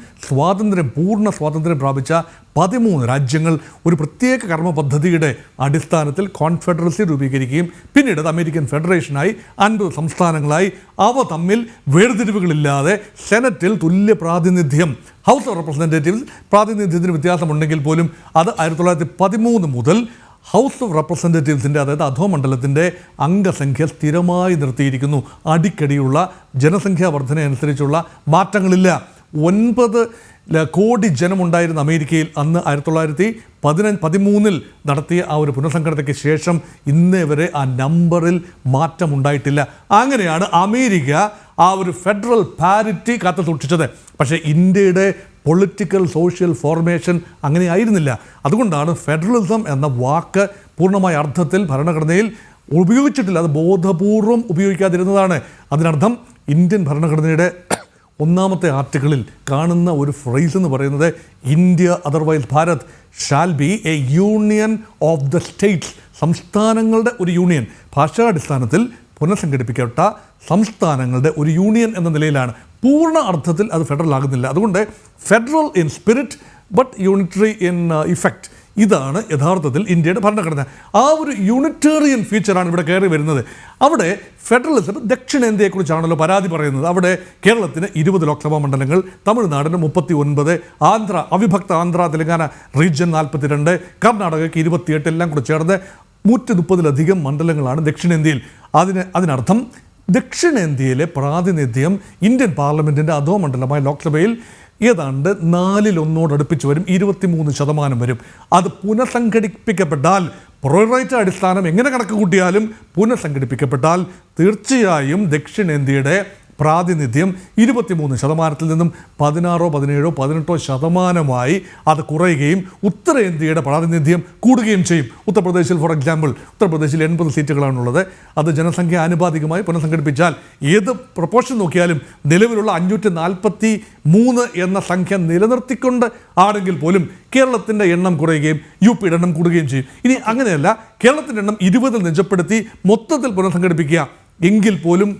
പൂർണ്ണ സ്വാതന്ത്ര്യം പ്രാപിച്ച 13 രാജ്യങ്ങൾ ഒരു പ്രത്യേക കർമ്മ പദ്ധതിയുടെ അടിസ്ഥാനത്തിൽ കോൺഫെഡറസി രൂപീകരിക്കുകയും പിന്നീട് അത് അമേരിക്കൻ ഫെഡറേഷനായി 50 സംസ്ഥാനങ്ങളായി അവ തമ്മിൽ വേർതിരിവുകളില്ലാതെ സെനറ്റിൽ തുല്യ പ്രാതിനിധ്യം, ഹൗസ് ഓഫ് റെപ്രസെൻറ്റേറ്റീവ്സ് പ്രാതിനിധ്യത്തിന് വ്യത്യാസമുണ്ടെങ്കിൽ പോലും അത് 1913 മുതൽ ഹൗസ് ഓഫ് റെപ്രസെൻറ്റേറ്റീവ്സിൻ്റെ, അതായത് അധോമണ്ഡലത്തിൻ്റെ അംഗസംഖ്യ സ്ഥിരമായി നിർത്തിയിരിക്കുന്നു. അടിക്കടിയുള്ള ജനസംഖ്യാ വർധന അനുസരിച്ചുള്ള മാറ്റങ്ങളില്ല. 9 കോടി ജനമുണ്ടായിരുന്ന അമേരിക്കയിൽ അന്ന് 1913 നടത്തിയ ആ ഒരു പുനഃസംഘടനയ്ക്ക് ശേഷം ഇന്നേ വരെ ആ നമ്പറിൽ മാറ്റമുണ്ടായിട്ടില്ല. അങ്ങനെയാണ് അമേരിക്ക ആ ഒരു ഫെഡറൽ പാരിറ്റി കാത്തു സൂക്ഷിച്ചത്. പക്ഷേ ഇന്ത്യയുടെ പൊളിറ്റിക്കൽ സോഷ്യൽ ഫോർമേഷൻ അങ്ങനെ ആയിരുന്നില്ല. അതുകൊണ്ടാണ് ഫെഡറലിസം എന്ന വാക്ക് പൂർണ്ണമായ അർത്ഥത്തിൽ ഭരണഘടനയിൽ ഉപയോഗിച്ചിട്ടില്ല. അത് ബോധപൂർവം ഉപയോഗിക്കാതിരുന്നതാണ്. അതിനർത്ഥം ഇന്ത്യൻ ഭരണഘടനയുടെ 1-ാമത്തെ ആർട്ടിക്കിളിൽ കാണുന്ന ഒരു ഫ്രേസ് എന്ന് പറയുന്നത് India otherwise Bharat shall be A union of the States. സംസ്ഥാനങ്ങളുടെ ഒരു യൂണിയൻ, ഭാഷാടിസ്ഥാനത്തിൽ പുനഃസംഘടിപ്പിക്കപ്പെട്ട സംസ്ഥാനങ്ങളുടെ ഒരു യൂണിയൻ എന്ന നിലയിലാണ്. പൂർണ്ണ അർത്ഥത്തിൽ അത് ഫെഡറൽ ആകുന്നില്ല. അതുകൊണ്ട് federal in spirit but unitary in effect. ഇതാണ് യഥാർത്ഥത്തിൽ ഇന്ത്യയുടെ ഭരണഘടന. ആ ഒരു യൂണിറ്റേറിയൻ ഫീച്ചറാണ് ഇവിടെ കയറി വരുന്നത്. അവിടെ ഫെഡറലിസം ദക്ഷിണേന്ത്യയെക്കുറിച്ചാണല്ലോ പരാതി പറയുന്നത്. അവിടെ കേരളത്തിന് 20 ലോക്സഭാ മണ്ഡലങ്ങൾ, തമിഴ്നാടിന് 39, അവിഭക്ത ആന്ധ്ര തെലങ്കാന റീജിയൻ 42, കർണാടകയ്ക്ക് 28, എല്ലാം കൂടെ ചേർന്ന് 130-ലധികം മണ്ഡലങ്ങളാണ് ദക്ഷിണേന്ത്യയിൽ. അതിനർത്ഥം ദക്ഷിണേന്ത്യയിലെ പ്രാതിനിധ്യം ഇന്ത്യൻ പാർലമെൻറ്റിൻ്റെ അധോ മണ്ഡലമായ ലോക്സഭയിൽ ഏതാണ്ട് 4/1 അടുപ്പിച്ച് വരും, 23% വരും. അത് പുനഃസംഘടിപ്പിക്കപ്പെട്ടാൽ, പ്രൊറൈറ്റ് അടിസ്ഥാനം എങ്ങനെ കണക്ക് കൂട്ടിയാലും പുനഃസംഘടിപ്പിക്കപ്പെട്ടാൽ തീർച്ചയായും ദക്ഷിണേന്ത്യയുടെ പ്രാതിനിധ്യം 23%-ൽ നിന്നും 16, 17, 18% അത് കുറയുകയും ഉത്തരേന്ത്യയുടെ പ്രാതിനിധ്യം കൂടുകയും ചെയ്യും. ഉത്തർപ്രദേശിൽ ഫോർ എക്സാമ്പിൾ, ഉത്തർപ്രദേശിൽ 80 സീറ്റുകളാണുള്ളത്. അത് ജനസംഖ്യ ആനുപാതികമായി പുനഃസംഘടിപ്പിച്ചാൽ ഏത് പ്രൊപ്പോർഷൻ നോക്കിയാലും നിലവിലുള്ള 543 എന്ന സംഖ്യ നിലനിർത്തിക്കൊണ്ട് ആണെങ്കിൽ പോലും കേരളത്തിൻ്റെ എണ്ണം കുറയുകയും UP-യുടെ എണ്ണം കൂടുകയും ചെയ്യും. ഇനി അങ്ങനെയല്ല, കേരളത്തിൻ്റെ എണ്ണം 20 നിജപ്പെടുത്തി മൊത്തത്തിൽ പുനഃസംഘടിപ്പിക്കുക എങ്കിൽ പോലും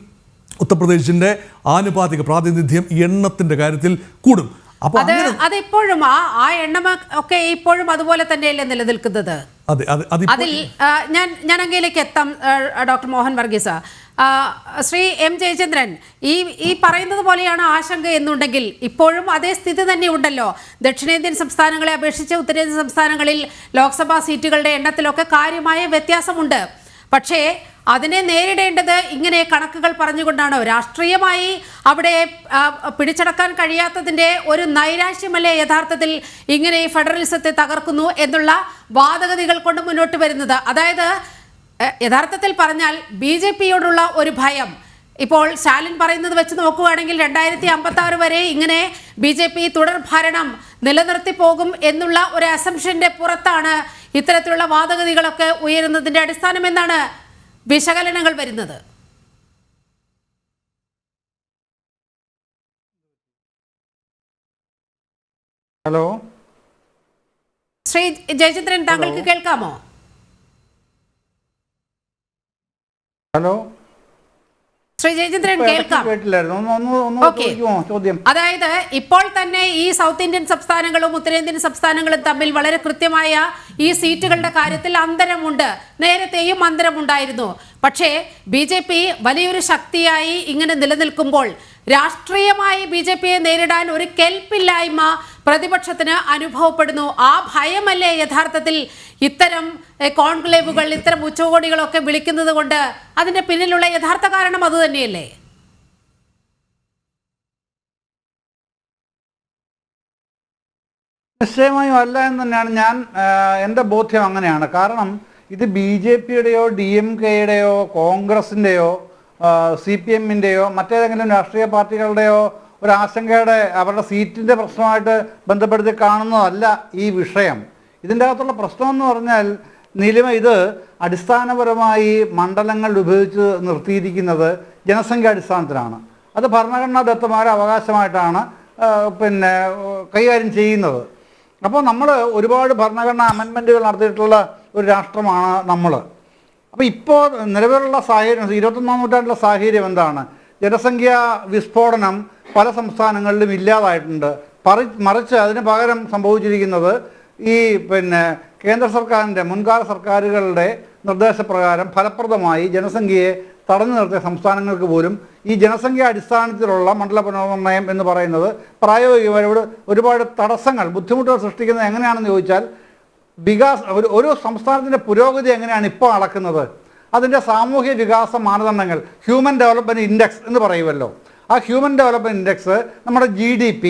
ഉത്തർപ്രദേശിന്റെ ആനുപാതിക പ്രാതിനിധ്യം എണ്ണത്തിന്റെ കാര്യത്തിൽ കൂടും. അപ്പോൾ അത് ഇപ്പോഴും ആ എണ്ണം ഒക്കെ ഇപ്പോഴും അതുപോലെ തന്നെയല്ലേ നിലനിൽക്കുന്നത്? അതിൽ ഞാൻ അങ്ങയിലേക്ക് എത്താം. Doctor Mohan Varghese, Shri M. ജയചന്ദ്രൻ, ഈ പറയുന്നത് പോലെയാണ് ആശങ്ക എന്നുണ്ടെങ്കിൽ ഇപ്പോഴും അതേ സ്ഥിതി തന്നെ ഉണ്ടല്ലോ. ദക്ഷിണേന്ത്യൻ സംസ്ഥാനങ്ങളെ അപേക്ഷിച്ച് ഉത്തരേന്ത്യൻ സംസ്ഥാനങ്ങളിൽ ലോക്സഭാ സീറ്റുകളുടെ എണ്ണത്തിലൊക്കെ കാര്യമായ വ്യത്യാസമുണ്ട്. പക്ഷേ അതിനെ നേരിടേണ്ടത് ഇങ്ങനെ കണക്കുകൾ പറഞ്ഞുകൊണ്ടാണോ? രാഷ്ട്രീയമായി അവിടെ പിടിച്ചടക്കാൻ കഴിയാത്തതിൻ്റെ ഒരു നൈരാശ്യമല്ലേ യഥാർത്ഥത്തിൽ ഇങ്ങനെ ഈ ഫെഡറലിസത്തെ തകർക്കുന്നു എന്നുള്ള വാദഗതികൾ കൊണ്ട് മുന്നോട്ട് വരുന്നത്? അതായത് യഥാർത്ഥത്തിൽ പറഞ്ഞാൽ BJP-യോടുള്ള ഒരു ഭയം. ഇപ്പോൾ സ്റ്റാലിൻ പറയുന്നത് വെച്ച് നോക്കുകയാണെങ്കിൽ 2056 വരെ ഇങ്ങനെ BJP തുടർ ഭരണം നിലനിർത്തി പോകും എന്നുള്ള ഒരു അസംഷന്റെ പുറത്താണ് ഇത്തരത്തിലുള്ള വാദഗതികളൊക്കെ ഉയരുന്നതിൻ്റെ അടിസ്ഥാനം എന്നാണ് വിശകലനങ്ങൾ വരുന്നത്. ഹലോ ശ്രീ ജയചന്ദ്രൻ, താങ്കൾക്ക് കേൾക്കാമോ? ഹലോ ശ്രീ ജയചന്ദ്രൻ, കേൾക്കാം. അതായത് ഇപ്പോൾ തന്നെ ഈ സൗത്ത് ഇന്ത്യൻ സംസ്ഥാനങ്ങളും ഉത്തരേന്ത്യൻ സംസ്ഥാനങ്ങളും തമ്മിൽ വളരെ കൃത്യമായ ഈ സീറ്റുകളുടെ കാര്യത്തിൽ അന്തരമുണ്ട്. നേരത്തെയും അന്തരമുണ്ടായിരുന്നു. പക്ഷേ BJP വലിയൊരു ശക്തിയായി ഇങ്ങനെ നിലനിൽക്കുമ്പോൾ രാഷ്ട്രീയമായി BJP-യെ നേരിടാൻ ഒരു കെൽപ്പില്ലായ്മ പ്രതിപക്ഷത്തിന് അനുഭവപ്പെടുന്നു. ആ ഭയമല്ലേ യഥാർത്ഥത്തിൽ ഇത്തരം കോൺക്ലേവുകൾ, ഇത്തരം ഉച്ചകോടികളൊക്കെ വിളിക്കുന്നത് കൊണ്ട് അതിന്റെ പിന്നിലുള്ള യഥാർത്ഥ കാരണം അതുതന്നെയല്ലേ? നിശ്ചയമായും അല്ല എന്ന് തന്നെയാണ് എൻ്റെ ബോധ്യം. അങ്ങനെയാണ്. കാരണം ഇത് BJP-യുടെയോ DMK-യുടെയോ കോൺഗ്രസിൻ്റെയോ CPM-ൻ്റെയോ മറ്റേതെങ്കിലും രാഷ്ട്രീയ പാർട്ടികളുടെയോ ഒരു ആശങ്കയുടെ അവരുടെ സീറ്റിൻ്റെ പ്രശ്നമായിട്ട് ബന്ധപ്പെടുത്തി കാണുന്നതല്ല ഈ വിഷയം. ഇതിൻ്റെ അകത്തുള്ള പ്രശ്നമെന്ന് പറഞ്ഞാൽ ഇത് അടിസ്ഥാനപരമായി മണ്ഡലങ്ങൾ വിഭജിച്ച് നിർത്തിയിരിക്കുന്നത് ജനസംഖ്യ അടിസ്ഥാനത്തിലാണ്. അത് ഭരണഘടനാദത്തമായ അവകാശമായിട്ടാണ് കൈകാര്യം ചെയ്യുന്നത്. അപ്പോൾ നമ്മൾ ഒരുപാട് ഭരണഘടനാ അമെൻമെൻറ്റുകൾ നടത്തിയിട്ടുള്ള ഒരു രാഷ്ട്രമാണ് നമ്മൾ. അപ്പോൾ ഇപ്പോൾ നിലവിലുള്ള സാഹചര്യം, 21-ാം നൂറ്റാണ്ടിലെ സാഹചര്യം എന്താണ്? ജനസംഖ്യാ വിസ്ഫോടനം പല സംസ്ഥാനങ്ങളിലും ഇല്ലാതായിട്ടുണ്ട്. മറിച്ച് അതിന് പകരം സംഭവിച്ചിരിക്കുന്നത് ഈ കേന്ദ്ര സർക്കാരിൻ്റെ മുൻകാല സർക്കാരുകളുടെ നിർദ്ദേശപ്രകാരം ഫലപ്രദമായി ജനസംഖ്യയെ തടഞ്ഞു നിർത്തിയ സംസ്ഥാനങ്ങൾക്ക് പോലും ഈ ജനസംഖ്യ അടിസ്ഥാനത്തിലുള്ള മണ്ഡല പുനർനിർണ്ണയം എന്ന് പറയുന്നത് പ്രായോഗികമായി ഒരുപാട് തടസ്സങ്ങൾ, ബുദ്ധിമുട്ടുകൾ സൃഷ്ടിക്കുന്നത് എങ്ങനെയാണെന്ന് ചോദിച്ചാൽ, ഒരു സംസ്ഥാനത്തിൻ്റെ പുരോഗതി എങ്ങനെയാണ് ഇപ്പോൾ അളക്കുന്നത്? അതിൻ്റെ സാമൂഹ്യ വികാസ മാനദണ്ഡങ്ങൾ, ഹ്യൂമൻ ഡെവലപ്മെൻറ്റ് ഇൻഡെക്സ് എന്ന് പറയുമല്ലോ. ആ ഹ്യൂമൻ ഡെവലപ്മെൻറ്റ് ഇൻഡെക്സ്, നമ്മുടെ GDP,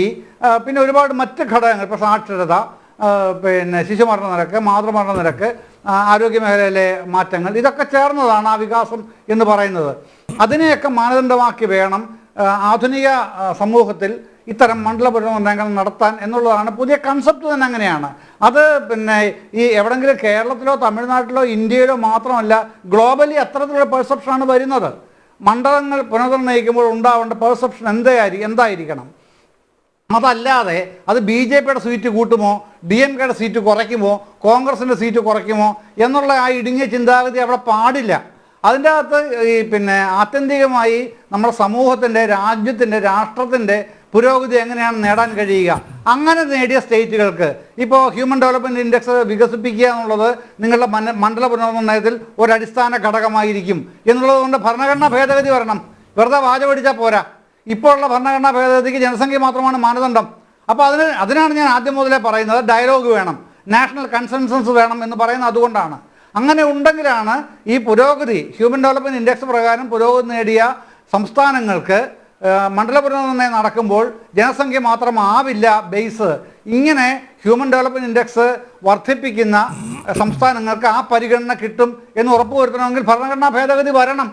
പിന്നെ ഒരുപാട് മറ്റ് ഘടകങ്ങൾ, ഇപ്പോൾ സാക്ഷരത, ശിശുമരണ നിരക്ക്, മാതൃമരണ നിരക്ക്, ആരോഗ്യമേഖലയിലെ മാറ്റങ്ങൾ, ഇതൊക്കെ ചേർന്നതാണ് ആ വികാസം എന്ന് പറയുന്നത്. അതിനെയൊക്കെ മാനദണ്ഡമാക്കി വേണം ആധുനിക സമൂഹത്തിൽ ഇത്തരം മണ്ഡല പുനർനിർണ്ണയങ്ങൾ നടത്താൻ എന്നുള്ളതാണ് പുതിയ കൺസെപ്റ്റ് തന്നെ. അങ്ങനെയാണ് അത്. ഈ എവിടെങ്കിലും കേരളത്തിലോ തമിഴ്നാട്ടിലോ ഇന്ത്യയിലോ മാത്രമല്ല, ഗ്ലോബലി അത്തരത്തിലുള്ള പെർസെപ്ഷനാണ് വരുന്നത്. മണ്ഡലങ്ങൾ പുനർനിർണ്ണയിക്കുമ്പോൾ ഉണ്ടാവേണ്ട പെർസെപ്ഷൻ എന്തായിരിക്കണം? അതല്ലാതെ അത് BJP-യുടെ സീറ്റ് കൂട്ടുമോ, DMK-യുടെ സീറ്റ് കുറയ്ക്കുമോ, കോൺഗ്രസിൻ്റെ സീറ്റ് കുറയ്ക്കുമോ എന്നുള്ള ആ ഇടുങ്ങിയ ചിന്താഗതി അവിടെ പാടില്ല. അതിൻ്റെ അകത്ത് ആത്യന്തികമായി നമ്മുടെ സമൂഹത്തിൻ്റെ, രാജ്യത്തിൻ്റെ, രാഷ്ട്രത്തിൻ്റെ പുരോഗതി എങ്ങനെയാണ് നേടാൻ കഴിയുക? അങ്ങനെ നേടിയ സ്റ്റേറ്റുകൾക്ക് ഇപ്പോൾ ഹ്യൂമൻ ഡെവലപ്മെൻറ്റ് ഇൻഡെക്സ് വികസിപ്പിക്കുക എന്നുള്ളത് നിങ്ങളുടെ മണ്ഡല പുനർനിർണ്ണയത്തിൽ ഒരടിസ്ഥാന ഘടകമായിരിക്കും എന്നുള്ളത് കൊണ്ട് ഭരണഘടനാ ഭേദഗതി വരണം. വെറുതെ വാചപടിച്ചാൽ പോരാ. ഇപ്പോൾ ഉള്ള ഭരണഘടനാ ഭേദഗതിക്ക് ജനസംഖ്യ മാത്രമാണ് മാനദണ്ഡം. അപ്പോൾ അതിനാണ് ഞാൻ ആദ്യം മുതലേ പറയുന്നത് ഡയലോഗ് വേണം, നാഷണൽ കൺസെൻസസ് വേണം എന്ന് പറയുന്നത് അതുകൊണ്ടാണ്. അങ്ങനെ ഉണ്ടെങ്കിലാണ് ഈ പുരോഗതി ഹ്യൂമൻ ഡെവലപ്മെൻറ്റ് ഇൻഡെക്സ് പ്രകാരം പുരോഗതി നേടിയ സംസ്ഥാനങ്ങൾക്ക് മണ്ഡല പുനർനിർണ്ണയം നടക്കുമ്പോൾ ജനസംഖ്യ മാത്രമാവില്ല ബേസ്. ഇങ്ങനെ ഹ്യൂമൻ ഡെവലപ്മെൻറ്റ് ഇൻഡെക്സ് വർദ്ധിപ്പിക്കുന്ന സംസ്ഥാനങ്ങൾക്ക് ആ പരിഗണന കിട്ടും എന്ന് ഉറപ്പുവരുത്തണമെങ്കിൽ ഭരണഘടനാ ഭേദഗതി വരണം.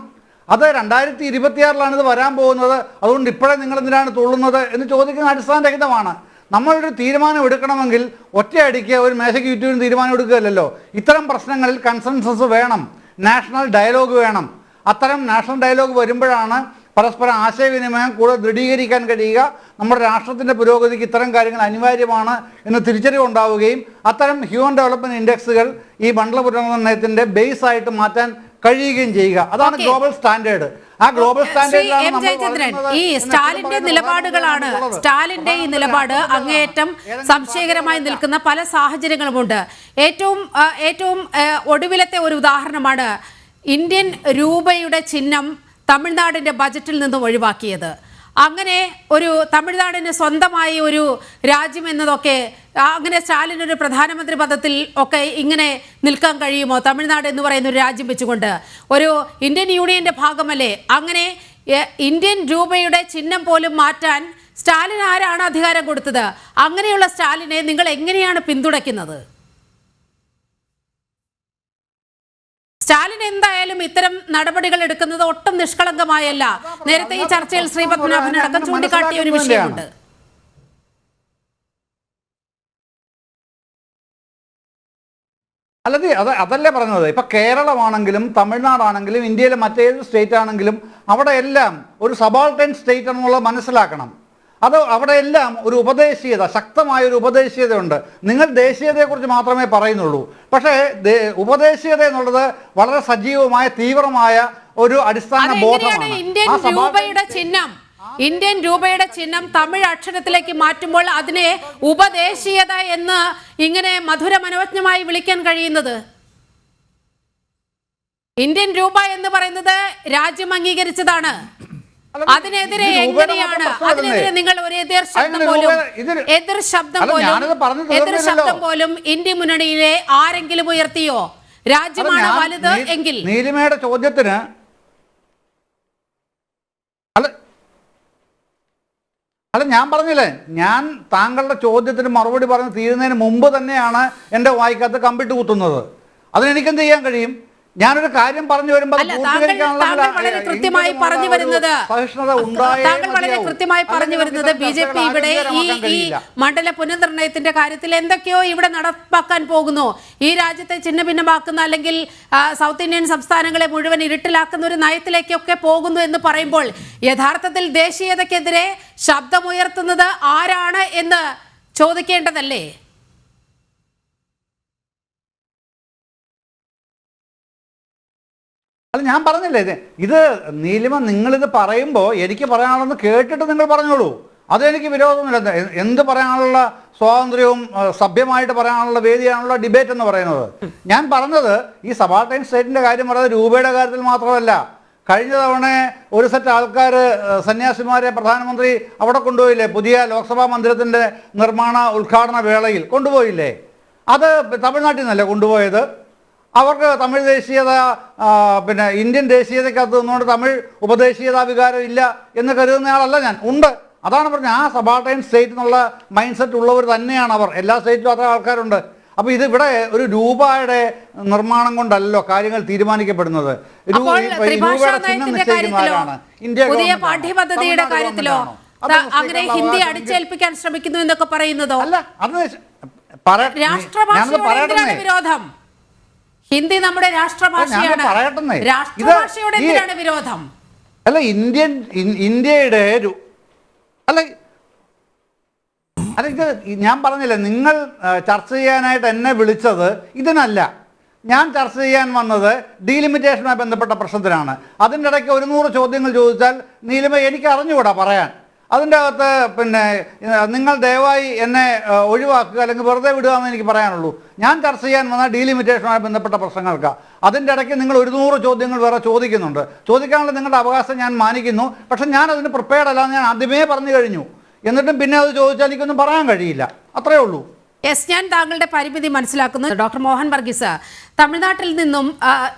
അത് 2026 ഇത് വരാൻ പോകുന്നത്. അതുകൊണ്ട് ഇപ്പോഴേ നിങ്ങൾ എന്തിനാണ് തുള്ളുന്നത് എന്ന് ചോദിക്കുന്ന അടിസ്ഥാനരഹിതമാണ്. നമ്മളൊരു തീരുമാനം എടുക്കണമെങ്കിൽ ഒറ്റയടിക്ക് ഒരു മേശയ്ക്ക് ചുറ്റും തീരുമാനം എടുക്കുകയല്ലോ. ഇത്തരം പ്രശ്നങ്ങളിൽ കൺസെൻസസ് വേണം, നാഷണൽ ഡയലോഗ് വേണം. അത്തരം നാഷണൽ ഡയലോഗ് വരുമ്പോഴാണ് പരസ്പരം ആശയവിനിമയം കൂടുതൽ ദൃഢീകരിക്കാൻ കഴിയുക. നമ്മുടെ രാഷ്ട്രത്തിൻ്റെ പുരോഗതിക്ക് ഇത്തരം കാര്യങ്ങൾ അനിവാര്യമാണ് എന്ന് തിരിച്ചറിവുണ്ടാവുകയും അത്തരം ഹ്യൂമൻ ഡെവലപ്മെൻറ്റ് ഇൻഡെക്സുകൾ ഈ മണ്ഡല പുനർനിർണ്ണയത്തിൻ്റെ ബേസ് ആയിട്ട് മാറ്റാൻ കഴിയുകയും ചെയ്യുക. അതാണ് ഗ്ലോബൽ സ്റ്റാൻഡേർഡ്. ആ ഗ്ലോബൽ സ്റ്റാൻഡേർഡിലാണ് ഈ സ്റ്റാലിന്റെ നിലപാടുകളാണ്. സ്റ്റാലിന്റെ ഈ നിലപാട് അങ്ങേയറ്റം സംശയകരമായി നിൽക്കുന്ന പല സാഹചര്യങ്ങളുമുണ്ട്. ഏറ്റവും ഒടുവിലത്തെ ഒരു ഉദാഹരണമാണ് ഇന്ത്യൻ രൂപയുടെ ചിഹ്നം തമിഴ്നാടിന്റെ ബജറ്റിൽ നിന്നും ഒഴിവാക്കിയത്. അങ്ങനെ ഒരു തമിഴ്നാടിന് സ്വന്തമായി ഒരു രാജ്യം എന്നതൊക്കെ, അങ്ങനെ സ്റ്റാലിൻ ഒരു പ്രധാനമന്ത്രി പദത്തിൽ ഒക്കെ ഇങ്ങനെ നിൽക്കാൻ കഴിയുമോ? തമിഴ്നാട് എന്ന് പറയുന്ന ഒരു രാജ്യം വെച്ചുകൊണ്ട് ഒരു ഇന്ത്യൻ യൂണിയന്റെ ഭാഗമല്ലേ? അങ്ങനെ ഇന്ത്യൻ രൂപയുടെ ചിഹ്നം പോലും മാറ്റാൻ സ്റ്റാലിൻ ആരാണ് അധികാരം കൊടുത്തത്? അങ്ങനെയുള്ള സ്റ്റാലിനെ നിങ്ങൾ എങ്ങനെയാണ് പിന്തുണയ്ക്കുന്നത്? സ്റ്റാലിൻ എന്തായാലും ഇത്തരം നടപടികൾ എടുക്കുന്നത് ഒട്ടും നിഷ്കളങ്കമായല്ല. നേരത്തെ ഈ ചർച്ചയിൽ ശ്രീ പത്മനാഭൻ അടക്കം ചൂണ്ടിക്കാട്ടിയ ഒരു വിഷയമുണ്ട്. അല്ലാതെ അതല്ലേ പറഞ്ഞത്. ഇപ്പൊ കേരളമാണെങ്കിലും തമിഴ്നാടാണെങ്കിലും ഇന്ത്യയിലെ മറ്റേത് സ്റ്റേറ്റ് ആണെങ്കിലും അവിടെ എല്ലാം ഒരു സബാൾട്ടൻ സ്റ്റേറ്റ് എന്നുള്ളത് മനസ്സിലാക്കണം. അത് അവിടെ എല്ലാം ഒരു ഉപദേശീയത, ശക്തമായൊരു ഉപദേശീയതയുണ്ട്. നിങ്ങൾ ദേശീയതയെക്കുറിച്ച് മാത്രമേ പറയുന്നുള്ളൂ. പക്ഷേ ഉപദേശീയത എന്നുള്ളത് വളരെ സജീവമായ തീവ്രമായ ഒരു അടിസ്ഥാന ബോധമാണ്. ഇന്ത്യൻ രൂപയുടെ ചിഹ്നം തമിഴ് അക്ഷരത്തിലേക്ക് മാറ്റുമ്പോൾ അതിനെ ഉപദേശീയത എന്ന് ഇങ്ങനെ മധുര മനോജ്ഞമായി വിളിക്കാൻ കഴിയുന്നത്? ഇന്ത്യൻ രൂപ എന്ന് പറയുന്നത് രാജ്യം അംഗീകരിച്ചതാണ്. അതിനെതിരെ നിങ്ങൾ ഒരു എതിർ ശബ്ദം പോലും ഇന്ത്യ മുന്നണിയിലെ ആരെങ്കിലും ഉയർത്തിയോ? രാജ്യമാണ് വലുത് എങ്കിൽ. നീലിമയുടെ ചോദ്യത്തിന് അല്ല ഞാൻ പറഞ്ഞില്ലേ, ഞാൻ താങ്കളുടെ ചോദ്യത്തിന് മറുപടി പറഞ്ഞ് തീരുന്നതിന് മുമ്പ് തന്നെയാണ് എൻ്റെ വായിക്കകത്ത് കമ്പിട്ട് കുത്തുന്നത്. അതിനെനിക്കെന്ത് ചെയ്യാൻ കഴിയും? ഞാനൊരു കാര്യം പറഞ്ഞു വരുമ്പോൾ വളരെ കൃത്യമായി പറഞ്ഞു വരുന്നത് ബി.ജെ.പി. ഇവിടെ ഈ മണ്ഡല പുനർനിർണയത്തിന്റെ കാര്യത്തിൽ എന്തൊക്കെയോ ഇവിടെ നടപ്പാക്കാൻ പോകുന്നു. ഈ രാജ്യത്തെ ഛിന്ന ഭിന്നമാക്കുന്ന അല്ലെങ്കിൽ സൗത്ത് ഇന്ത്യൻ സംസ്ഥാനങ്ങളെ മുഴുവൻ ഇരുട്ടിലാക്കുന്ന ഒരു നയത്തിലേക്കൊക്കെ പോകുന്നു എന്ന് പറയുമ്പോൾ യഥാർത്ഥത്തിൽ ദേശീയതയ്ക്കെതിരെ ശബ്ദമുയർത്തുന്നത് ആരാണ് എന്ന് ചോദിക്കേണ്ടതല്ലേ? അല്ല ഞാൻ പറഞ്ഞില്ലേ, ഇത് നീലിമ നിങ്ങളിത് പറയുമ്പോൾ എനിക്ക് പറയാനുള്ളത് കേട്ടിട്ട് നിങ്ങൾ പറഞ്ഞോളൂ. അതെനിക്ക് വിരോധമില്ല. എന്ത് പറയാനുള്ള സ്വാതന്ത്ര്യവും സഭ്യമായിട്ട് പറയാനുള്ള വേദിയാണുള്ള ഡിബേറ്റ് എന്ന് പറയുന്നത്. ഞാൻ പറഞ്ഞത് ഈ സബാൾട്ടൈൻ സ്റ്റേറ്റിൻ്റെ കാര്യം പറയുന്നത് രൂപയുടെ കാര്യത്തിൽ മാത്രമല്ല. കഴിഞ്ഞ തവണ ഒരു സെറ്റ് ആൾക്കാർ സന്യാസിമാരെ പ്രധാനമന്ത്രി അവിടെ കൊണ്ടുപോയില്ലേ? പുതിയ ലോക്സഭാ മന്ദിരത്തിൻ്റെ നിർമ്മാണ ഉദ്ഘാടന വേളയിൽ കൊണ്ടുപോയില്ലേ? അത് തമിഴ്നാട്ടിൽ നിന്നല്ലേ കൊണ്ടുപോയത്? അവർക്ക് തമിഴ് ദേശീയത പിന്നെ ഇന്ത്യൻ ദേശീയതയ്ക്കകത്ത് നിന്നുകൊണ്ട് തമിഴ് ഉപദേശീയതാ വികാരം ഇല്ല എന്ന് കരുതുന്നയാളല്ല ഞാൻ. ഉണ്ട്. അതാണ് പറഞ്ഞത്. ആ സബാൾട്ടൈൻ സ്റ്റേറ്റ് എന്നുള്ള മൈൻഡ് സെറ്റ് ഉള്ളവർ തന്നെയാണ് അവർ. എല്ലാ സ്റ്റേറ്റിലും അത്ര ആൾക്കാരുണ്ട്. അപ്പോൾ ഇത് ഇവിടെ ഒരു രൂപയുടെ നിർമ്മാണം കൊണ്ടല്ലോ കാര്യങ്ങൾ തീരുമാനിക്കപ്പെടുന്നത്. രൂപയുടെ ചിഹ്നം നിശ്ചയിക്കുന്ന ആരാണ്? പുതിയ പാഠ്യപദ്ധതിയുടെ കാര്യത്തിലോ അങ്ങനെ ഹിന്ദി അടിച്ചേൽപ്പിക്കാൻ ശ്രമിക്കുന്നു എന്നൊക്കെ പറയുന്നതോ? അല്ല, അത് രാഷ്ട്രഭാഷയോട് വിരോധം. ഹിന്ദി നമ്മുടെ രാഷ്ട്രഭാഷയാണ്. രാഷ്ട്രഭാഷയോട് എന്തിനാണ് വിരോധം? അല്ല ഇന്ത്യയുടെ അല്ല ഇത് ഞാൻ പറഞ്ഞില്ലേ, നിങ്ങൾ ചർച്ച ചെയ്യാനായിട്ട് എന്നെ വിളിച്ചത് ഇതിനല്ല. ഞാൻ ചർച്ച ചെയ്യാൻ വന്നത് ഡീലിമിറ്റേഷനുമായി ബന്ധപ്പെട്ട പ്രശ്നത്തിനാണ്. അതിൻ്റെ ഇടയ്ക്ക് 100 ചോദ്യങ്ങൾ ചോദിച്ചാൽ നീലിമ എനിക്ക് അറിഞ്ഞുകൂടാ പറയാൻ. അതിൻ്റെ അകത്ത് പിന്നെ നിങ്ങൾ ദയവായി എന്നെ ഒഴിവാക്കുക അല്ലെങ്കിൽ വെറുതെ വിടുക എന്ന് എനിക്ക് പറയാനുള്ളൂ. ഞാൻ ചർച്ച ചെയ്യാൻ വന്ന ഡീലിമിറ്റേഷനുമായി ബന്ധപ്പെട്ട പ്രശ്നങ്ങൾക്കാണ്. അതിൻ്റെ ഇടയ്ക്ക് നിങ്ങൾ 100 ചോദ്യങ്ങൾ വേറെ ചോദിക്കുന്നുണ്ട്. ചോദിക്കാനുള്ള നിങ്ങളുടെ അവകാശം ഞാൻ മാനിക്കുന്നു. പക്ഷെ ഞാൻ അതിന് പ്രിപ്പയർഡ് അല്ല എന്ന് ഞാൻ ആദ്യമേ പറഞ്ഞു കഴിഞ്ഞു. എന്നിട്ടും പിന്നെ അത് ചോദിച്ചാൽ എനിക്കൊന്നും പറയാൻ കഴിയില്ല. അത്രയേ ഉള്ളൂ. യെസ്, ഞാൻ താങ്കളുടെ പരിമിതി മനസ്സിലാക്കുന്നു. ഡോക്ടർ മോഹൻ വർഗീസ്, തമിഴ്നാട്ടിൽ നിന്നും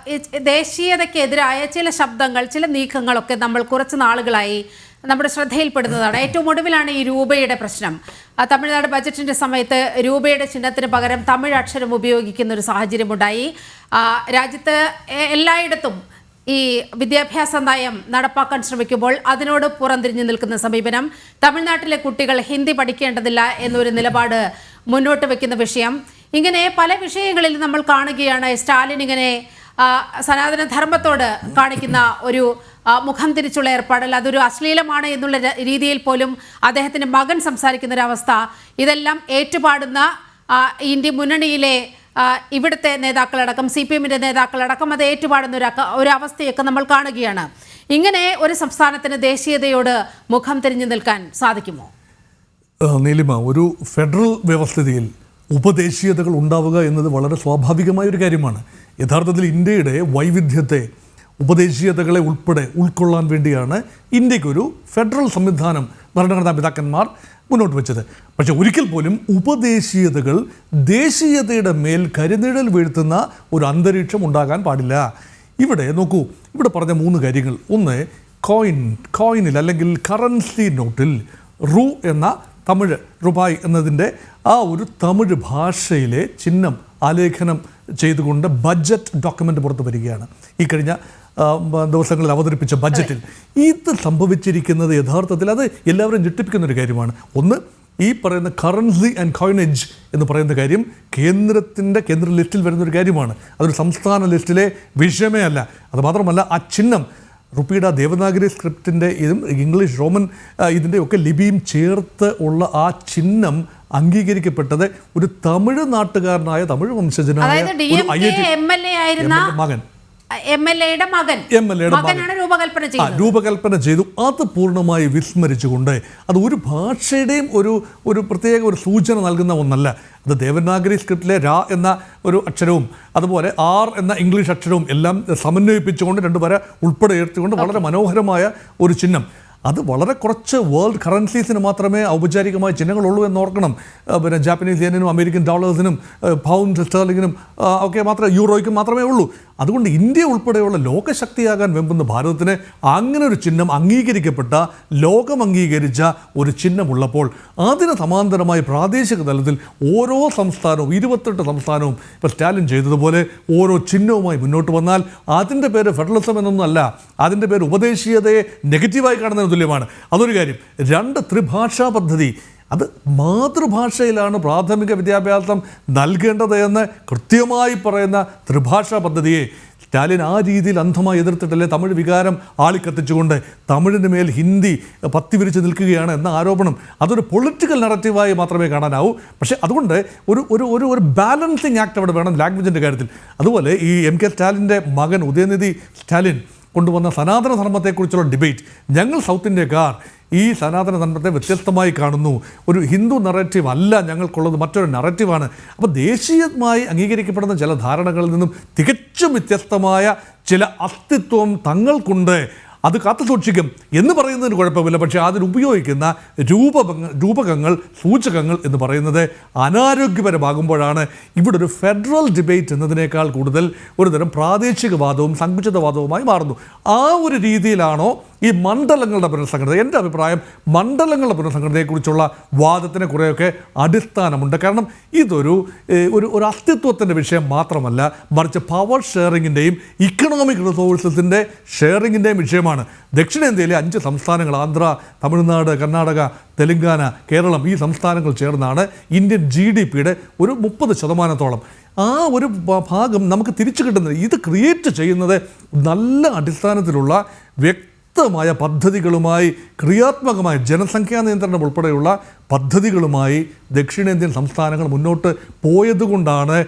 ദേശീയതയ്ക്കെതിരായ ചില ശബ്ദങ്ങൾ, ചില നീക്കങ്ങളൊക്കെ നമ്മൾ കുറച്ച് നാളുകളായി നമ്മുടെ ശ്രദ്ധയിൽപ്പെടുന്നതാണ്. ഏറ്റവും ഒടുവിലാണ് ഈ രൂപയുടെ പ്രശ്നം. തമിഴ്നാട് ബജറ്റിൻ്റെ സമയത്ത് രൂപയുടെ ചിഹ്നത്തിന് പകരം തമിഴ് അക്ഷരം ഉപയോഗിക്കുന്ന ഒരു സാഹചര്യമുണ്ടായി. രാജ്യത്ത് എല്ലായിടത്തും ഈ വിദ്യാഭ്യാസ നയം നടപ്പാക്കാൻ ശ്രമിക്കുമ്പോൾ അതിനോട് പുറംതിരിഞ്ഞു നിൽക്കുന്ന സമീപനം, തമിഴ്നാട്ടിലെ കുട്ടികൾ ഹിന്ദി പഠിക്കേണ്ടതില്ല എന്നൊരു നിലപാട് മുന്നോട്ട് വെക്കുന്ന വിഷയം, ഇങ്ങനെ പല വിഷയങ്ങളിൽ നമ്മൾ കാണുകയാണ്. സ്റ്റാലിൻ ഇങ്ങനെ സനാതന ധർമ്മത്തോട് കാണിക്കുന്ന ഒരു മുഖം തിരിച്ചുള്ള ഏർപ്പാടൽ, അതൊരു അശ്ലീലമാണ് എന്നുള്ള രീതിയിൽ പോലും അദ്ദേഹത്തിൻ്റെ മകൻ സംസാരിക്കുന്ന ഒരവസ്ഥ, ഇതെല്ലാം ഏറ്റുപാടുന്ന ഇന്ത്യ മുന്നണിയിലെ ഇവിടുത്തെ നേതാക്കളടക്കം, CPM-ന്റെ നേതാക്കളടക്കം അത് ഏറ്റുപാടുന്ന ഒരു അവസ്ഥയൊക്കെ നമ്മൾ കാണുകയാണ്. ഇങ്ങനെ ഒരു സംസ്ഥാനത്തിന് ദേശീയതയോട് മുഖം തിരിഞ്ഞു നിൽക്കാൻ സാധിക്കുമോ? നീലിമ, ഒരു ഫെഡറൽ വ്യവസ്ഥിതിയിൽ ഉപദേശീയതകൾ ഉണ്ടാവുക എന്നത് വളരെ സ്വാഭാവികമായ ഒരു കാര്യമാണ്. യഥാർത്ഥത്തിൽ ഇന്ത്യയുടെ വൈവിധ്യത്തെ, ഉപദേശീയതകളെ ഉൾപ്പെടെ ഉൾക്കൊള്ളാൻ വേണ്ടിയാണ് ഇന്ത്യക്കൊരു ഫെഡറൽ സംവിധാനം ഭരണഘടനാ പിതാക്കന്മാർ മുന്നോട്ട് വെച്ചത്. പക്ഷെ ഒരിക്കൽ പോലും ഉപദേശീയതകൾ ദേശീയതയുടെ മേൽ കരിനിഴൽ വീഴ്ത്തുന്ന ഒരു അന്തരീക്ഷം ഉണ്ടാകാൻ പാടില്ല. ഇവിടെ നോക്കൂ, ഇവിടെ പറഞ്ഞ 3 കാര്യങ്ങൾ. ഒന്ന്, കോയിനിൽ അല്ലെങ്കിൽ കറൻസി നോട്ടിൽ റൂ എന്ന തമിഴ്, റുപായ് എന്നതിൻ്റെ ആ ഒരു തമിഴ് ഭാഷയിലെ ചിഹ്നം ആലേഖനം ചെയ്തുകൊണ്ട് ബഡ്ജറ്റ് ഡോക്യുമെൻ്റ് പുറത്തു വരികയാണ്. ഈ കഴിഞ്ഞ ദിവസങ്ങളിൽ അവതരിപ്പിച്ച ബഡ്ജറ്റിൽ ഇത് സംഭവിച്ചിരിക്കുന്നത് യഥാർത്ഥത്തിൽ അത് എല്ലാവരും ഞെട്ടിപ്പിക്കുന്ന ഒരു കാര്യമാണ്. ഒന്ന്, ഈ പറയുന്ന കറൻസി ആൻഡ് കോയിനേജ് എന്ന് പറയുന്ന കാര്യം കേന്ദ്ര ലിസ്റ്റിൽ വരുന്നൊരു കാര്യമാണ്. അതൊരു സംസ്ഥാന ലിസ്റ്റിലെ വിഷയമേ അല്ല. അതുമാത്രമല്ല, ആ ചിഹ്നം റുപ്പിയുടെ ദേവനാഗരി സ്ക്രിപ്റ്റിൻ്റെ ഇതും ഇംഗ്ലീഷ് റോമൻ ഇതിൻ്റെയൊക്കെ ലിപിയും ചേർത്ത് ഉള്ള ആ ചിഹ്നം അംഗീകരിക്കപ്പെട്ടത് ഒരു തമിഴ് നാട്ടുകാരനായ തമിഴ് വംശജനായ ഒരു മകൻ, MLA-യുടെ മകനാണ് രൂപകൽപ്പന ചെയ്തു. അത് പൂർണ്ണമായി വിസ്മരിച്ചുകൊണ്ട് അത് ഒരു ഭാഷയുടെയും ഒരു പ്രത്യേക ഒരു സൂചന നൽകുന്ന ഒന്നല്ല. അത് ദേവനാഗരി സ്ക്രിപ്റ്റിലെ ര എന്ന ഒരു അക്ഷരവും അതുപോലെ R എന്ന ഇംഗ്ലീഷ് അക്ഷരവും എല്ലാം സമന്വയിപ്പിച്ചുകൊണ്ട് 2 വര ഉൾപ്പെടെ ഉയർത്തിക്കൊണ്ട് വളരെ മനോഹരമായ ഒരു ചിഹ്നം. അത് വളരെ കുറച്ച് വേൾഡ് കറൻസീസിന് മാത്രമേ ഔപചാരികമായ ചിഹ്നങ്ങളുള്ളൂ എന്നോർക്കണം. പിന്നെ ജാപ്പനീസ് യെനിനും അമേരിക്കൻ ഡോളേഴ്സിനും പൗണ്ട് സ്റ്റെർലിങ്ങിനും ഒക്കെ മാത്രമേ, യൂറോയ്ക്കും മാത്രമേ ഉള്ളൂ. അതുകൊണ്ട് ഇന്ത്യ ഉൾപ്പെടെയുള്ള ലോകശക്തിയാകാൻ വെമ്പുന്ന ഭാരതത്തിന് അങ്ങനെ ഒരു ചിഹ്നം അംഗീകരിക്കപ്പെട്ട, ലോകം അംഗീകരിച്ച ഒരു ചിഹ്നമുള്ളപ്പോൾ അതിന് സമാന്തരമായി പ്രാദേശിക തലത്തിൽ ഓരോ സംസ്ഥാനവും 28 സംസ്ഥാനവും ഇപ്പോൾ സ്റ്റാലിൻ ചെയ്തതുപോലെ ഓരോ ചിഹ്നവുമായി മുന്നോട്ട് വന്നാൽ അതിൻ്റെ പേര് ഫെഡറലിസം എന്നൊന്നും അല്ല, അതിൻ്റെ പേര് ഉപദേശീയതയെ നെഗറ്റീവായി കാണുന്നതിന് തുല്യമാണ്. അതൊരു കാര്യം. 2, ത്രിഭാഷാ പദ്ധതി. അത് മാതൃഭാഷയിലാണ് പ്രാഥമിക വിദ്യാഭ്യാസം നൽകേണ്ടത് എന്ന് കൃത്യമായി പറയുന്ന ത്രിഭാഷാ പദ്ധതിയെ സ്റ്റാലിൻ ആ രീതിയിൽ അന്ധമായി എതിർത്തിട്ടല്ലേ ഒരു വികാരം ആളിക്കത്തിച്ചുകൊണ്ട് തമിഴിന് മേൽ ഹിന്ദി പത്തിവിരിച്ച് നിൽക്കുകയാണ് എന്ന ആരോപണം. അതൊരു പൊളിറ്റിക്കൽ നറേറ്റീവായി മാത്രമേ കാണാനാവൂ. പക്ഷേ അതുകൊണ്ട് ഒരു ബാലൻസിങ് ആക്ട് അവിടെ വേണം ലാംഗ്വേജിൻ്റെ കാര്യത്തിൽ. അതുപോലെ ഈ MK സ്റ്റാലിൻ്റെ മകൻ ഉദയനിധി സ്റ്റാലിൻ കൊണ്ടുവന്ന സനാതന ധർമ്മത്തെക്കുറിച്ചുള്ള ഡിബേറ്റ്, ഞങ്ങൾ സൗത്ത് ഇന്ത്യക്കാർ ഈ സനാതന ധർമ്മത്തെ വ്യത്യസ്തമായി കാണുന്നു. ഒരു ഹിന്ദു നറേറ്റീവ് അല്ല ഞങ്ങൾക്കുള്ളത്, മറ്റൊരു നറേറ്റീവാണ്. അപ്പോൾ ദേശീയമായി അംഗീകരിക്കപ്പെടുന്ന ചില ധാരണകളിൽ നിന്നും തികച്ചും വ്യത്യസ്തമായ ചില അസ്തിത്വം തങ്ങൾക്കുണ്ട്, അത് കാത്തു സൂക്ഷിക്കും എന്ന് പറയുന്നതിന് കുഴപ്പമില്ല. പക്ഷേ അതിനുപയോഗിക്കുന്ന രൂപകങ്ങൾ, സൂചകങ്ങൾ എന്ന് പറയുന്നത് അനാരോഗ്യപരമാകുമ്പോഴാണ് ഇവിടെ ഒരു ഫെഡറൽ ഡിബേറ്റ് എന്നതിനേക്കാൾ കൂടുതൽ ഒരുതരം പ്രാദേശികവാദവും സങ്കുചിതവാദവുമായി മാറുന്നു. ആ ഒരു രീതിയിലാണോ ഈ മണ്ഡലങ്ങളുടെ പുനഃസംഘടന? എൻ്റെ അഭിപ്രായം മണ്ഡലങ്ങളുടെ പുനഃസംഘടനയെക്കുറിച്ചുള്ള വാദത്തിന് കുറേയൊക്കെ അടിസ്ഥാനമുണ്ട്. കാരണം ഇതൊരു അസ്തിത്വത്തിൻ്റെ വിഷയം മാത്രമല്ല, മറിച്ച് പവർ ഷെയറിങ്ങിൻ്റെയും ഇക്കണോമിക് റിസോഴ്സസിൻ്റെ ഷെയറിങ്ങിൻ്റെയും വിഷയമാണ്. ദക്ഷിണേന്ത്യയിലെ 5 സംസ്ഥാനങ്ങൾ, ആന്ധ്ര, തമിഴ്നാട്, കർണാടക, തെലങ്കാന, കേരളം, ഈ സംസ്ഥാനങ്ങൾ ചേർന്നാണ് ഇന്ത്യൻ GDP-യുടെ ഒരു 30% ആ ഒരു ഭാഗം നമുക്ക് തിരിച്ചു കിട്ടുന്നത്. ഇത് ക്രിയേറ്റ് ചെയ്യുന്നത് നല്ല അടിസ്ഥാനത്തിലുള്ള വ്യക്തമായ പദ്ധതികളുമായി, ക്രിയാത്മകമായ ജനസംഖ്യാ നിയന്ത്രണം ഉൾപ്പെടെയുള്ള പദ്ധതികളുമായി ദക്ഷിണേന്ത്യൻ സംസ്ഥാനങ്ങൾ മുന്നോട്ട് പോയതുകൊണ്ടാണ്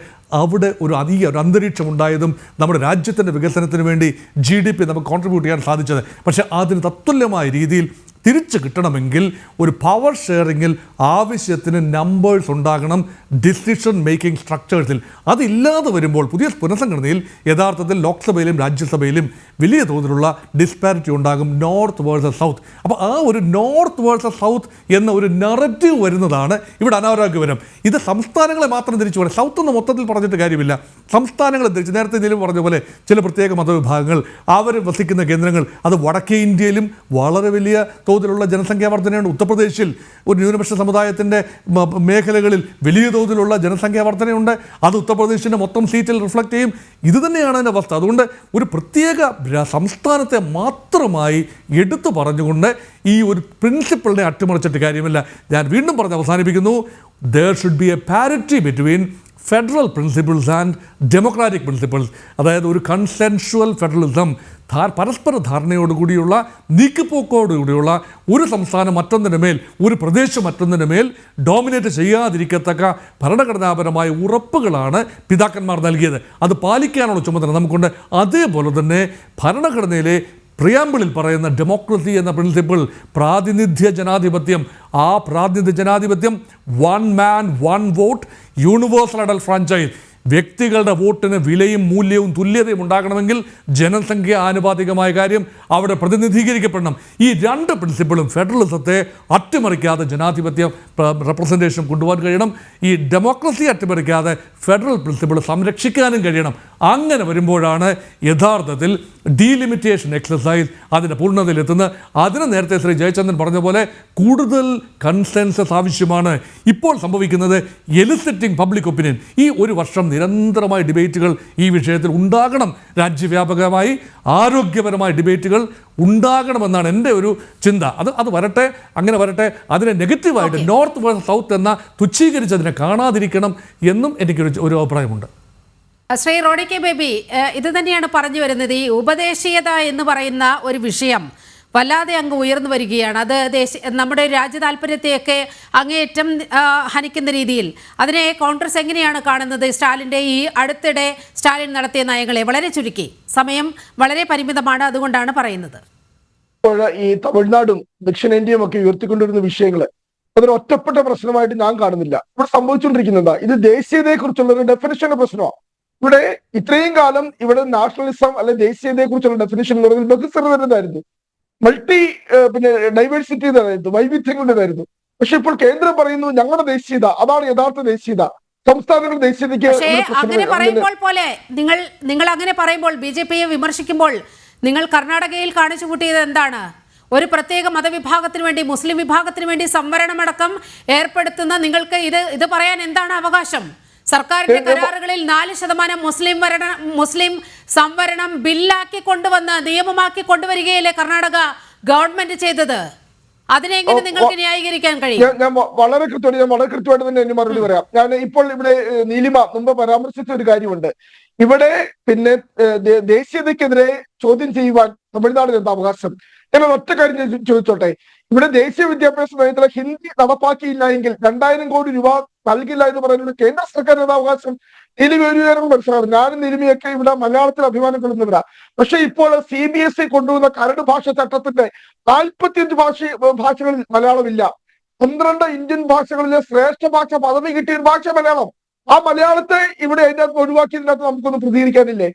അവിടെ ഒരു അന്തരീക്ഷം ഉണ്ടായതും നമ്മുടെ രാജ്യത്തിൻ്റെ വികസനത്തിന് വേണ്ടി GDP നമുക്ക് കോൺട്രിബ്യൂട്ട് ചെയ്യാൻ സാധിച്ചത്. പക്ഷേ അതിന് തത്തുല്യമായ രീതിയിൽ തിരിച്ചു കിട്ടണമെങ്കിൽ ഒരു പവർ ഷെയറിങ്ങിൽ ആവശ്യത്തിന് നമ്പേഴ്സ് ഉണ്ടാകണം ഡിസിഷൻ മേക്കിംഗ് സ്ട്രക്ചേഴ്സിൽ. അതില്ലാതെ വരുമ്പോൾ പുതിയ പുനഃസംഘടനയിൽ യഥാർത്ഥത്തിൽ ലോക്സഭയിലും രാജ്യസഭയിലും വലിയ തോതിലുള്ള ഡിസ്പാരിറ്റി ഉണ്ടാകും, നോർത്ത് വേഴ്സസ് സൗത്ത്. അപ്പോൾ ആ ഒരു നോർത്ത് വേഴ്സസ് സൗത്ത് എന്ന ഒരു നറേറ്റീവ് വരുന്നതാണ് ഇവിടെ അനാരോഗ്യപരം. ഇത് സംസ്ഥാനങ്ങളെ മാത്രം തിരിച്ചു പറയാം, സൗത്ത് എന്ന് മൊത്തത്തിൽ പറഞ്ഞിട്ട് കാര്യമില്ല. സംസ്ഥാനങ്ങളെ തിരിച്ച് നേരത്തെ ഇതിലും പറഞ്ഞ പോലെ ചില പ്രത്യേക മതവിഭാഗങ്ങൾ അവർ വസിക്കുന്ന കേന്ദ്രങ്ങൾ, അത് വടക്കേ ഇന്ത്യയിലും വളരെ വലിയ തോതിലുള്ള ജനസംഖ്യാ വർധനയുണ്ട്. ഉത്തർപ്രദേശിൽ ഒരു ന്യൂനപക്ഷ സമുദായത്തിൻ്റെ മേഖലകളിൽ വലിയ തോതിലുള്ള ജനസംഖ്യാ വർധനയുണ്ട്. അത് ഉത്തർപ്രദേശിൻ്റെ മൊത്തം സീറ്റിൽ റിഫ്ലക്റ്റ് ചെയ്യും. ഇത് തന്നെയാണ് അതിൻ്റെ അവസ്ഥ. അതുകൊണ്ട് ഒരു പ്രത്യേക സംസ്ഥാനത്തെ മാത്രമായി എടുത്തു പറഞ്ഞുകൊണ്ട് ഈ ഒരു പ്രിൻസിപ്പിളിനെ അട്ടിമറിച്ചിട്ട് കാര്യമില്ല. ഞാൻ വീണ്ടും പറഞ്ഞ് അവസാനിപ്പിക്കുന്നു. there should be a parity between federal principles and democratic principles. അതായത് ഒരു കൺസെൻഷ്വൽ ഫെഡറലിസം, പരസ്പര ധാരണയോടുകൂടിയുള്ള നീക്കുപോക്കോടുകൂടിയുള്ള ഒരു സംസ്ഥാനം മറ്റൊന്നിന് മേൽ, ഒരു പ്രദേശം മറ്റൊന്നിന് മേൽ ഡോമിനേറ്റ് ചെയ്യാതിരിക്കത്തക്ക ഭരണഘടനാപരമായ ഉറപ്പുകളാണ് പിതാക്കന്മാർ നൽകിയത്. അത് പാലിക്കാനുള്ള ചുമതല നമുക്കുണ്ട്. അതേപോലെ തന്നെ ഭരണഘടനയിലെ പ്രിയാമ്പിളിൽ പറയുന്ന ഡെമോക്രസി എന്ന പ്രിൻസിപ്പിൾ, പ്രാതിനിധ്യ ജനാധിപത്യം, ആ പ്രാതിനിധ്യ ജനാധിപത്യം one man one vote, universal adult franchise, വ്യക്തികളുടെ വോട്ടിന് വിലയും മൂല്യവും തുല്യതയും ഉണ്ടാകണമെങ്കിൽ ജനസംഖ്യ ആനുപാതികമായ കാര്യം അവിടെ പ്രതിനിധീകരിക്കപ്പെടണം. ഈ രണ്ട് പ്രിൻസിപ്പിളും ഫെഡറലിസത്തെ അട്ടിമറിക്കാതെ ജനാധിപത്യ റെപ്രസെൻറ്റേഷൻ കൊണ്ടുപോകാൻ കഴിയണം. ഈ ഡെമോക്രസി അട്ടിമറിക്കാതെ ഫെഡറൽ പ്രിൻസിപ്പിൾ സംരക്ഷിക്കാനും കഴിയണം. അങ്ങനെ വരുമ്പോഴാണ് യഥാർത്ഥത്തിൽ ഡീലിമിറ്റേഷൻ എക്സസൈസ് അതിൻ്റെ പൂർണ്ണതയിലെത്തുന്നത്. അതിന് നേരത്തെ ശ്രീ ജയചന്ദ്രൻ പറഞ്ഞ പോലെ കൂടുതൽ കൺസെൻസസ് ആവശ്യമാണ്. ഇപ്പോൾ സംഭവിക്കുന്നത് എലിസിറ്റിംഗ് പബ്ലിക് ഒപ്പീനിയൻ. ഈ ഒരു വർഷം നിരന്തരമായ ഡിബേറ്റുകൾ ഈ വിഷയത്തിൽ ഉണ്ടാകണം. രാജ്യവ്യാപകമായി ആരോഗ്യപരമായ ഡിബേറ്റുകൾ ഉണ്ടാകണമെന്നാണ് എൻ്റെ ഒരു ചിന്ത. അത് വരട്ടെ, അങ്ങനെ വരട്ടെ. അതിനെ നെഗറ്റീവായിട്ട് നോർത്ത് വേഴ്സസ് സൗത്ത് എന്ന തുച്ഛീകരിച്ച് അതിനെ കാണാതിരിക്കണം എന്നും എനിക്കൊരു അഭിപ്രായമുണ്ട്. ശ്രീ റോണി കെ ബേബി, ഇത് തന്നെയാണ് പറഞ്ഞു വരുന്നത്. ഈ ഉപദേശീയത എന്ന് പറയുന്ന ഒരു വിഷയം വല്ലാതെ അങ്ങ് ഉയർന്നു വരികയാണ്. അത് നമ്മുടെ രാജ്യ താല്പര്യത്തെയൊക്കെ അങ്ങേയറ്റം ഹനിക്കുന്ന രീതിയിൽ അതിനെ കോൺഗ്രസ് എങ്ങനെയാണ് കാണുന്നത്? സ്റ്റാലിൻ്റെ ഈ അടുത്തിടെ സ്റ്റാലിൻ നടത്തിയ നയങ്ങളെ വളരെ ചുരുക്കി, സമയം വളരെ പരിമിതമാണ്, അതുകൊണ്ടാണ് പറയുന്നത്. ഈ തമിഴ്നാടും ദക്ഷിണേന്ത്യയും ഒക്കെ ഉയർത്തിക്കൊണ്ടിരുന്ന വിഷയങ്ങൾ അതൊരു ഒറ്റപ്പെട്ട പ്രശ്നമായിട്ട് ഞാൻ കാണുന്നില്ല. ഇവിടെ സംഭവിച്ചുകൊണ്ടിരിക്കുന്നത് ഇത് ദേശീയതയെ കുറിച്ചുള്ള ഒരു ഡെഫിനിഷന്റെ പ്രശ്നമാണ്. ഇവിടെ ഇത്രയും കാലം ഇവിടെ നാഷണലിസം അല്ലെ ദേശീയതയെ കുറിച്ചുള്ള ഡെഫിനിഷൻ എന്ന് പറയുന്നത് ബഹുസ്വരതരതായിരുന്നു, ഡൈവേഴ്സിറ്റി എന്നായിരുന്നു, വൈവിധ്യങ്ങളുടേതായിരുന്നു. പക്ഷെ ഇപ്പോൾ കേന്ദ്രം പറയുന്നു ഞങ്ങളുടെ ദേശീയത അതാണ് യഥാർത്ഥ ദേശീയത, സംസ്ഥാനങ്ങളുടെ ദേശീയതയ്ക്ക്. അങ്ങനെ പറയുമ്പോൾ പോലെ നിങ്ങൾ അങ്ങനെ പറയുമ്പോൾ BJPയെ വിമർശിക്കുമ്പോൾ നിങ്ങൾ കർണാടകയിൽ കാണിച്ചു കൂട്ടിയത് എന്താണ്? ഒരു പ്രത്യേക മതവിഭാഗത്തിന് വേണ്ടി, മുസ്ലിം വിഭാഗത്തിന് വേണ്ടി സംവരണമടക്കം ഏർപ്പെടുത്തുന്ന നിങ്ങൾക്ക് ഇത് പറയാൻ എന്താണ് അവകാശം? സർക്കാരിന്റെ കരാറുകളിൽ 4% മുസ്ലിം സംവരണം ബില്ലാക്കി കൊണ്ടുവന്ന് നിയമമാക്കി കൊണ്ടുവരികയല്ലേ കർണാടക ഗവൺമെന്റ് ചെയ്തത്? അതിനെങ്ങനെ നിങ്ങൾക്ക് ന്യായീകരിക്കാൻ കഴിയും? ഞാൻ വളരെ കൃത്യമായിട്ട് തന്നെ എന്നെ മറുപടി പറയാം. ഞാൻ ഇപ്പോൾ ഇവിടെ നീലിമ മുമ്പ് പരാമർശിച്ച ഒരു കാര്യമുണ്ട്. ഇവിടെ പിന്നെ ദേശീയതയ്ക്കെതിരെ ചോദ്യം ചെയ്യുവാൻ തമിഴ്നാടിന് എന്താ അവകാശം? ഞാൻ ഒറ്റ കാര്യം ചോദിച്ചോട്ടെ. ഇവിടെ ദേശീയ വിദ്യാഭ്യാസ നയത്തിലെ ഹിന്ദി നടപ്പാക്കിയില്ല എങ്കിൽ 2000 കോടി രൂപ നൽകില്ല എന്ന് പറയുന്നത് കേന്ദ്ര സർക്കാരിന് എന്താ അവകാശം? നീലിമ ഒരു കാര്യം മനസ്സിലാവും. ഞാനും നീലിമയൊക്കെ ഇവിടെ മലയാളത്തിൽ അഭിമാനം കൊള്ളുന്നവരാ. പക്ഷെ ഇപ്പോൾ CBSE കൊണ്ടുവന്ന കരട് ഭാഷ ചട്ടത്തിന്റെ 45 ഭാഷകളിൽ മലയാളമില്ല. 12 ഇന്ത്യൻ ഭാഷകളിലെ ശ്രേഷ്ഠ ഭാഷ പദവി കിട്ടിയ ഒരു ഭാഷ മലയാളം. ആ മലയാളത്തെ ഇവിടെ അതിന്റെ അകത്ത് ഒഴിവാക്കിയതിനകത്ത് നമുക്കൊന്നും പ്രതികരിക്കാനില്ലേ?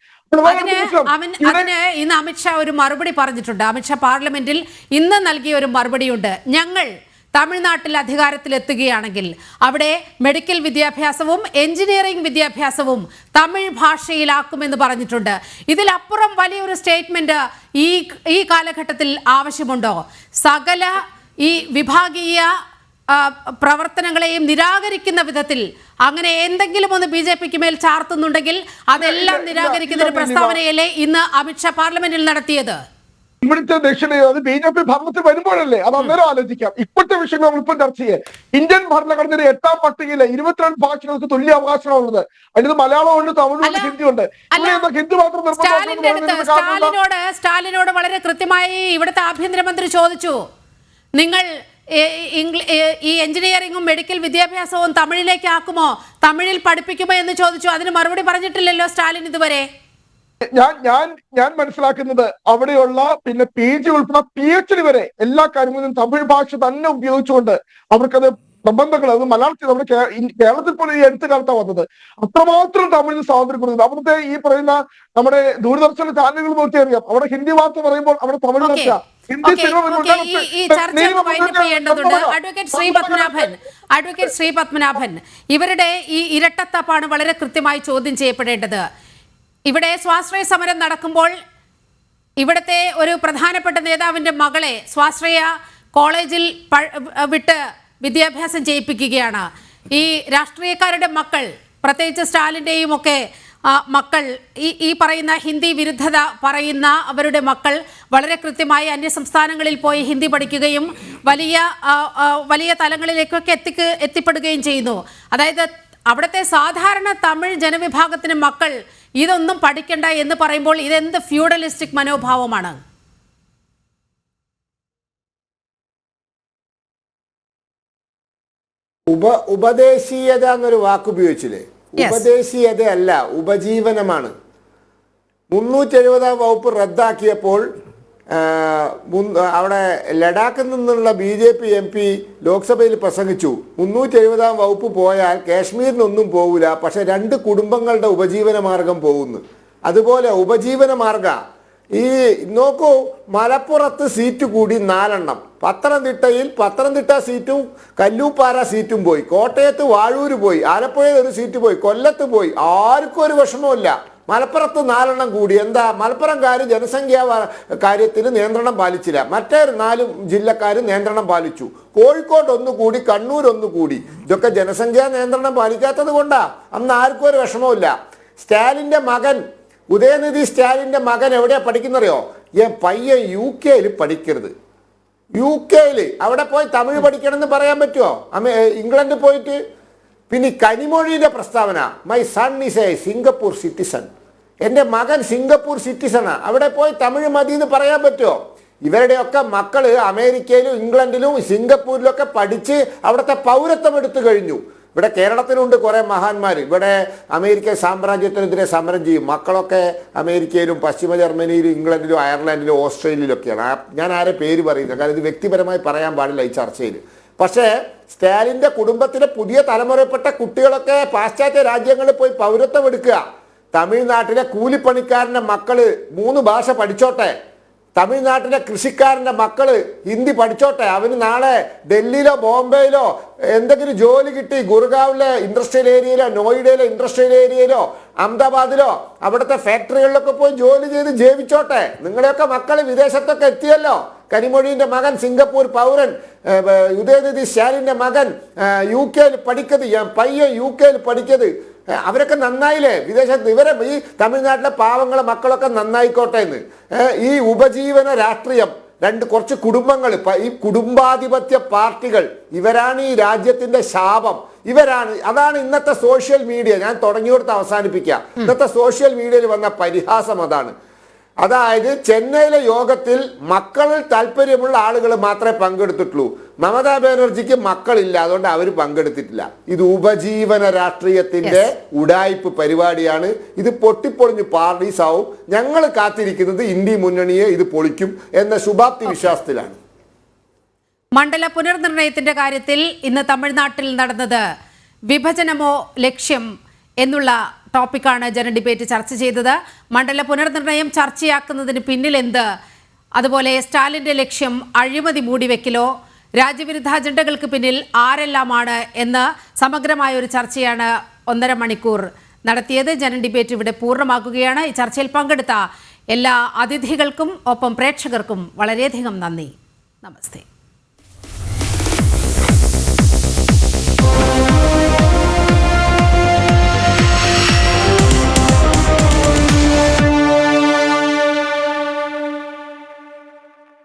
അതിന് ഇന്ന് അമിത്ഷാ ഒരു മറുപടി പറഞ്ഞിട്ടുണ്ട്. അമിത്ഷാ പാർലമെന്റിൽ ഇന്ന് നൽകിയ ഒരു മറുപടിയുണ്ട്. ഞങ്ങൾ തമിഴ്നാട്ടിൽ അധികാരത്തിലെത്തുകയാണെങ്കിൽ അവിടെ മെഡിക്കൽ വിദ്യാഭ്യാസവും എഞ്ചിനീയറിംഗ് വിദ്യാഭ്യാസവും തമിഴ് ഭാഷയിലാക്കുമെന്ന് പറഞ്ഞിട്ടുണ്ട്. ഇതിലപ്പുറം വലിയൊരു സ്റ്റേറ്റ്മെന്റ് ഈ കാലഘട്ടത്തിൽ ആവശ്യമുണ്ടോ? സകല ഈ വിഭാഗീയ പ്രവർത്തനങ്ങളെയും നിരാകരിക്കുന്ന വിധത്തിൽ അങ്ങനെ എന്തെങ്കിലും ഒന്ന് BJPക്ക് മേൽ ചാർത്തുന്നുണ്ടെങ്കിൽ അതെല്ലാം നിരാകരിക്കുന്ന ഒരു പ്രസ്താവനയല്ലേ ഇന്ന് അമിത്ഷാ പാർലമെന്റിൽ നടത്തിയത്? ഇവിടുത്തെ ദക്ഷിണ അത് BJP ഭരണത്തിൽ വരുമ്പോഴല്ലേ, അത് അന്നേരം ആലോചിക്കാം. ഇപ്പോഴത്തെ വിഷയങ്ങൾ നമ്മളിപ്പോൾ ചർച്ച ചെയ്യാം. ഇന്ത്യൻ ഭരണഘടനയുടെ 8ാം പട്ടികയിലെ 22 ഭാഷകൾക്ക് തുല്യ അവകാശമാണുള്ളത്. അതിന് മലയാളമുണ്ട്, തമിഴുണ്ട്, ഹിന്ദിയുണ്ട്. ഹിന്ദി മാത്രം സ്റ്റാലിനോട് വളരെ കൃത്യമായി ഇവിടുത്തെ ആഭ്യന്തരമന്ത്രി ചോദിച്ചു, നിങ്ങൾ ഈ എഞ്ചിനീയറിംഗും മെഡിക്കൽ വിദ്യാഭ്യാസവും തമിഴിലേക്ക് ആക്കുമോ, തമിഴിൽ പഠിപ്പിക്കുമോ എന്ന് ചോദിച്ചു. അതിന് മറുപടി പറഞ്ഞിട്ടില്ലല്ലോ സ്റ്റാലിൻ ഇതുവരെ. ഞാൻ മനസ്സിലാക്കുന്നത് അവിടെയുള്ള പിന്നെ PG ഉൾപ്പെടെ PhD വരെ എല്ലാ കാര്യങ്ങളിലും തമിഴ് ഭാഷ തന്നെ ഉപയോഗിച്ചുകൊണ്ട് അവർക്കത് പ്രബന്ധങ്ങൾ, അത് മലയാളത്തിൽ നമ്മുടെ കേരളത്തിൽ പോലും ഈ അടുത്ത കാലത്താണ് വന്നത്. അത്രമാത്രം തമിഴിന് സ്വാതന്ത്ര്യം കൊടുക്കുന്നത്. അവിടുത്തെ ഈ പറയുന്ന നമ്മുടെ ദൂരദർശന ചാനലുകൾ നോക്കി അറിയാം, അവിടെ ഹിന്ദി വാർത്ത പറയുമ്പോൾ അവിടെ തമിഴ് ചർച്ച, ഹിന്ദി അഡ്വക്കേറ്റ് ശ്രീ പത്മനാഭൻ, ഇവരുടെ ഈ ഇരട്ടത്തപ്പാണ് വളരെ കൃത്യമായി ചോദ്യം ചെയ്യപ്പെടേണ്ടത്. ഇവിടെ സ്വാശ്രയ സമരം നടക്കുമ്പോൾ ഇവിടുത്തെ ഒരു പ്രധാനപ്പെട്ട നേതാവിൻ്റെ മകളെ സ്വാശ്രയ കോളേജിൽ വിട്ട് വിദ്യാഭ്യാസം ചെയ്യിപ്പിക്കുകയാണ്. ഈ രാഷ്ട്രീയക്കാരുടെ മക്കൾ, പ്രത്യേകിച്ച് സ്റ്റാലിൻ്റെയും ഒക്കെ മക്കൾ, ഈ പറയുന്ന ഹിന്ദി വിരുദ്ധത പറയുന്ന അവരുടെ മക്കൾ വളരെ കൃത്യമായി അന്യസംസ്ഥാനങ്ങളിൽ പോയി ഹിന്ദി പഠിക്കുകയും വലിയ തലങ്ങളിലേക്കൊക്കെ എത്തിപ്പെടുകയും ചെയ്യുന്നു. അതായത് അവിടുത്തെ സാധാരണ തമിഴ് ജനവിഭാഗത്തിന് മക്കൾ ഇതൊന്നും പഠിക്കണ്ട എന്ന് പറയുമ്പോൾ ഇതെന്ത് ഫ്യൂഡലിസ്റ്റിക് മനോഭാവമാണ്? ഉപദേശീയത എന്നൊരു വാക്ക് ഉപയോഗിച്ചില്ലേ? ഉപദേശീയത അല്ല, ഉപജീവനമാണ്. 370 വകുപ്പ് റദ്ദാക്കിയപ്പോൾ അവിടെ ലഡാക്കിൽ നിന്നുള്ള BJP MP ലോക്സഭയിൽ പ്രസംഗിച്ചു, 370 വകുപ്പ് പോയാൽ കാശ്മീരിനൊന്നും പോകില്ല, പക്ഷെ 2 കുടുംബങ്ങളുടെ ഉപജീവന മാർഗം പോകുന്നു. അതുപോലെ ഉപജീവന മാർഗ ഈ നോക്കൂ, മലപ്പുറത്ത് സീറ്റ് കൂടി 4 എണ്ണം, പത്തനംതിട്ട സീറ്റും കല്ലൂപ്പാറ സീറ്റും പോയി, കോട്ടയത്ത് വാഴൂര് പോയി, ആലപ്പുഴയിൽ ഒരു സീറ്റ് പോയി, കൊല്ലത്ത് പോയി. ആർക്കും ഒരു വിഷമമില്ല. മലപ്പുറത്ത് 4 എണ്ണം കൂടി. എന്താ? മലപ്പുറംകാർ ജനസംഖ്യാ കാര്യത്തിൽ നിയന്ത്രണം പാലിച്ചില്ല, മറ്റേ 4 ജില്ലക്കാർ നിയന്ത്രണം പാലിച്ചു. കോഴിക്കോട് 1 കൂടി, കണ്ണൂർ 1 കൂടി. ഇതൊക്കെ ജനസംഖ്യാ നിയന്ത്രണം പാലിക്കാത്തത് കൊണ്ടാ. അന്ന് ആർക്കും ഒരു വിഷമമില്ല. സ്റ്റാലിൻ്റെ മകൻ, ഉദയനിധി സ്റ്റാലിൻ്റെ മകൻ എവിടെയാ പഠിക്കുന്നറിയോ? പയ്യൻ UK പഠിക്കരുത്. UK അവിടെ പോയി തമിഴ് പഠിക്കണം എന്ന് പറയാൻ പറ്റുമോ? ഇംഗ്ലണ്ടിൽ പോയിട്ട്? പിന്നെ കനിമൊഴിയുടെ പ്രസ്താവന, my son is A Singapore citizen, എൻ്റെ മകൻ സിംഗപ്പൂർ സിറ്റിസണാ, അവിടെ പോയി തമിഴ് മതി എന്ന് പറയാൻ പറ്റുമോ? ഇവരുടെയൊക്കെ മക്കള് അമേരിക്കയിലും ഇംഗ്ലണ്ടിലും സിംഗപ്പൂരിലൊക്കെ പഠിച്ച് അവിടുത്തെ പൗരത്വം എടുത്തു കഴിഞ്ഞു. ഇവിടെ കേരളത്തിലുണ്ട് കുറേ മഹാന്മാർ, ഇവിടെ അമേരിക്ക സാമ്രാജ്യത്തിനെതിരെ സമരം ചെയ്യും. മക്കളൊക്കെ അമേരിക്കയിലും പശ്ചിമ ജർമ്മനിയിലും ഇംഗ്ലണ്ടിലും അയർലൻഡിലും ഓസ്ട്രേലിയയിലൊക്കെയാണ്. ഞാൻ ആരെ പേര് പറയുന്നത്, കാരണം ഇത് വ്യക്തിപരമായി പറയാൻ പാടില്ല ഈ ചർച്ചയിൽ. പക്ഷേ സ്റ്റാലിൻ്റെ കുടുംബത്തിലെ പുതിയ തലമുറയിൽപ്പെട്ട കുട്ടികളൊക്കെ പാശ്ചാത്യ രാജ്യങ്ങളിൽ പോയി പൗരത്വം എടുക്കുക. തമിഴ്നാട്ടിലെ കൂലിപ്പണിക്കാരൻ്റെ മക്കള് 3 ഭാഷ പഠിച്ചോട്ടെ, തമിഴ്നാട്ടിലെ കൃഷിക്കാരൻ്റെ മക്കള് ഹിന്ദി പഠിച്ചോട്ടെ, അവന് നാളെ ഡൽഹിയിലോ ബോംബെയിലോ എന്തെങ്കിലും ജോലി കിട്ടി, ഗുർഗാവിലെ ഇൻഡസ്ട്രിയൽ ഏരിയയിലോ നോയിഡയിലെ ഇൻഡസ്ട്രിയൽ ഏരിയയിലോ അഹമ്മദാബാദിലോ അവിടുത്തെ ഫാക്ടറികളിലൊക്കെ പോയി ജോലി ചെയ്ത് ജീവിച്ചോട്ടെ. നിങ്ങളെയൊക്കെ മക്കൾ വിദേശത്തൊക്കെ എത്തിയല്ലോ. കനിമൊഴിൻ്റെ മകൻ സിംഗപ്പൂർ പൗരൻ, ഉദയനിധി സ്റ്റാലിൻ്റെ മകൻ UK പഠിക്കത്, പയ്യൻ UK പഠിക്കത്, അവരൊക്കെ നന്നായില്ലേ വിദേശത്ത്? ഇവരെ ഈ തമിഴ്നാട്ടിലെ പാവങ്ങളെ മക്കളൊക്കെ നന്നായിക്കോട്ടെ എന്ന്. ഈ ഉപജീവന രാഷ്ട്രീയം, കുറച്ച് കുടുംബങ്ങൾ, ഈ കുടുംബാധിപത്യ പാർട്ടികൾ, ഇവരാണ് ഈ രാജ്യത്തിന്റെ ശാപം. അതാണ് ഇന്നത്തെ സോഷ്യൽ മീഡിയ. ഞാൻ തുടങ്ങിയെടുത്ത് അവസാനിപ്പിക്കുക. ഇന്നത്തെ സോഷ്യൽ മീഡിയയിൽ വന്ന പരിഹാസം അതാണ്. അതായത് ചെന്നൈയിലെ യോഗത്തിൽ മക്കളിൽ താല്പര്യമുള്ള ആളുകൾ മാത്രമേ പങ്കെടുത്തിട്ടുള്ളൂ. മമതാ ബാനർജിക്ക് മക്കളില്ല, അതുകൊണ്ട് അവർ പങ്കെടുത്തിട്ടില്ല. ഇത് ഉപജീവന രാഷ്ട്രീയത്തിന്റെ ഉഡായിപ്പ് പരിപാടിയാണ്. ഇത് പൊട്ടിപ്പൊളിഞ്ഞ് പാർട്ടീസാവും. ഞങ്ങൾ കാത്തിരിക്കുന്നത് ഇന്ത്യ മുന്നണിയെ ഇത് പൊളിക്കും എന്ന ശുഭാപ്തി വിശ്വാസത്തിലാണ്. മണ്ഡല പുനർനിർണയത്തിന്റെ കാര്യത്തിൽ ഇന്ന് തമിഴ്നാട്ടിൽ നടന്നത് വിഭജനമോ ലക്ഷ്യം എന്നുള്ള ടോപ്പിക്കാണ് ജന ഡിബേറ്റ് ചർച്ച ചെയ്തത്. മണ്ഡല പുനർനിർണയം ചർച്ചയാക്കുന്നതിന് പിന്നിൽ എന്ത്, അതുപോലെ സ്റ്റാലിൻ്റെ ലക്ഷ്യം അഴിമതി മൂടിവെക്കലോ, രാജ്യവിരുദ്ധ അജണ്ടകൾക്ക് പിന്നിൽ ആരെല്ലാമാണ് എന്ന് സമഗ്രമായ ഒരു ചർച്ചയാണ് 1.5 മണിക്കൂർ നടത്തിയത്. ജന ഡിബേറ്റ് ഇവിടെ പൂർണ്ണമാക്കുകയാണ്. ഈ ചർച്ചയിൽ പങ്കെടുത്ത എല്ലാ അതിഥികൾക്കും ഒപ്പം പ്രേക്ഷകർക്കും വളരെയധികം നന്ദി. നമസ്തേ.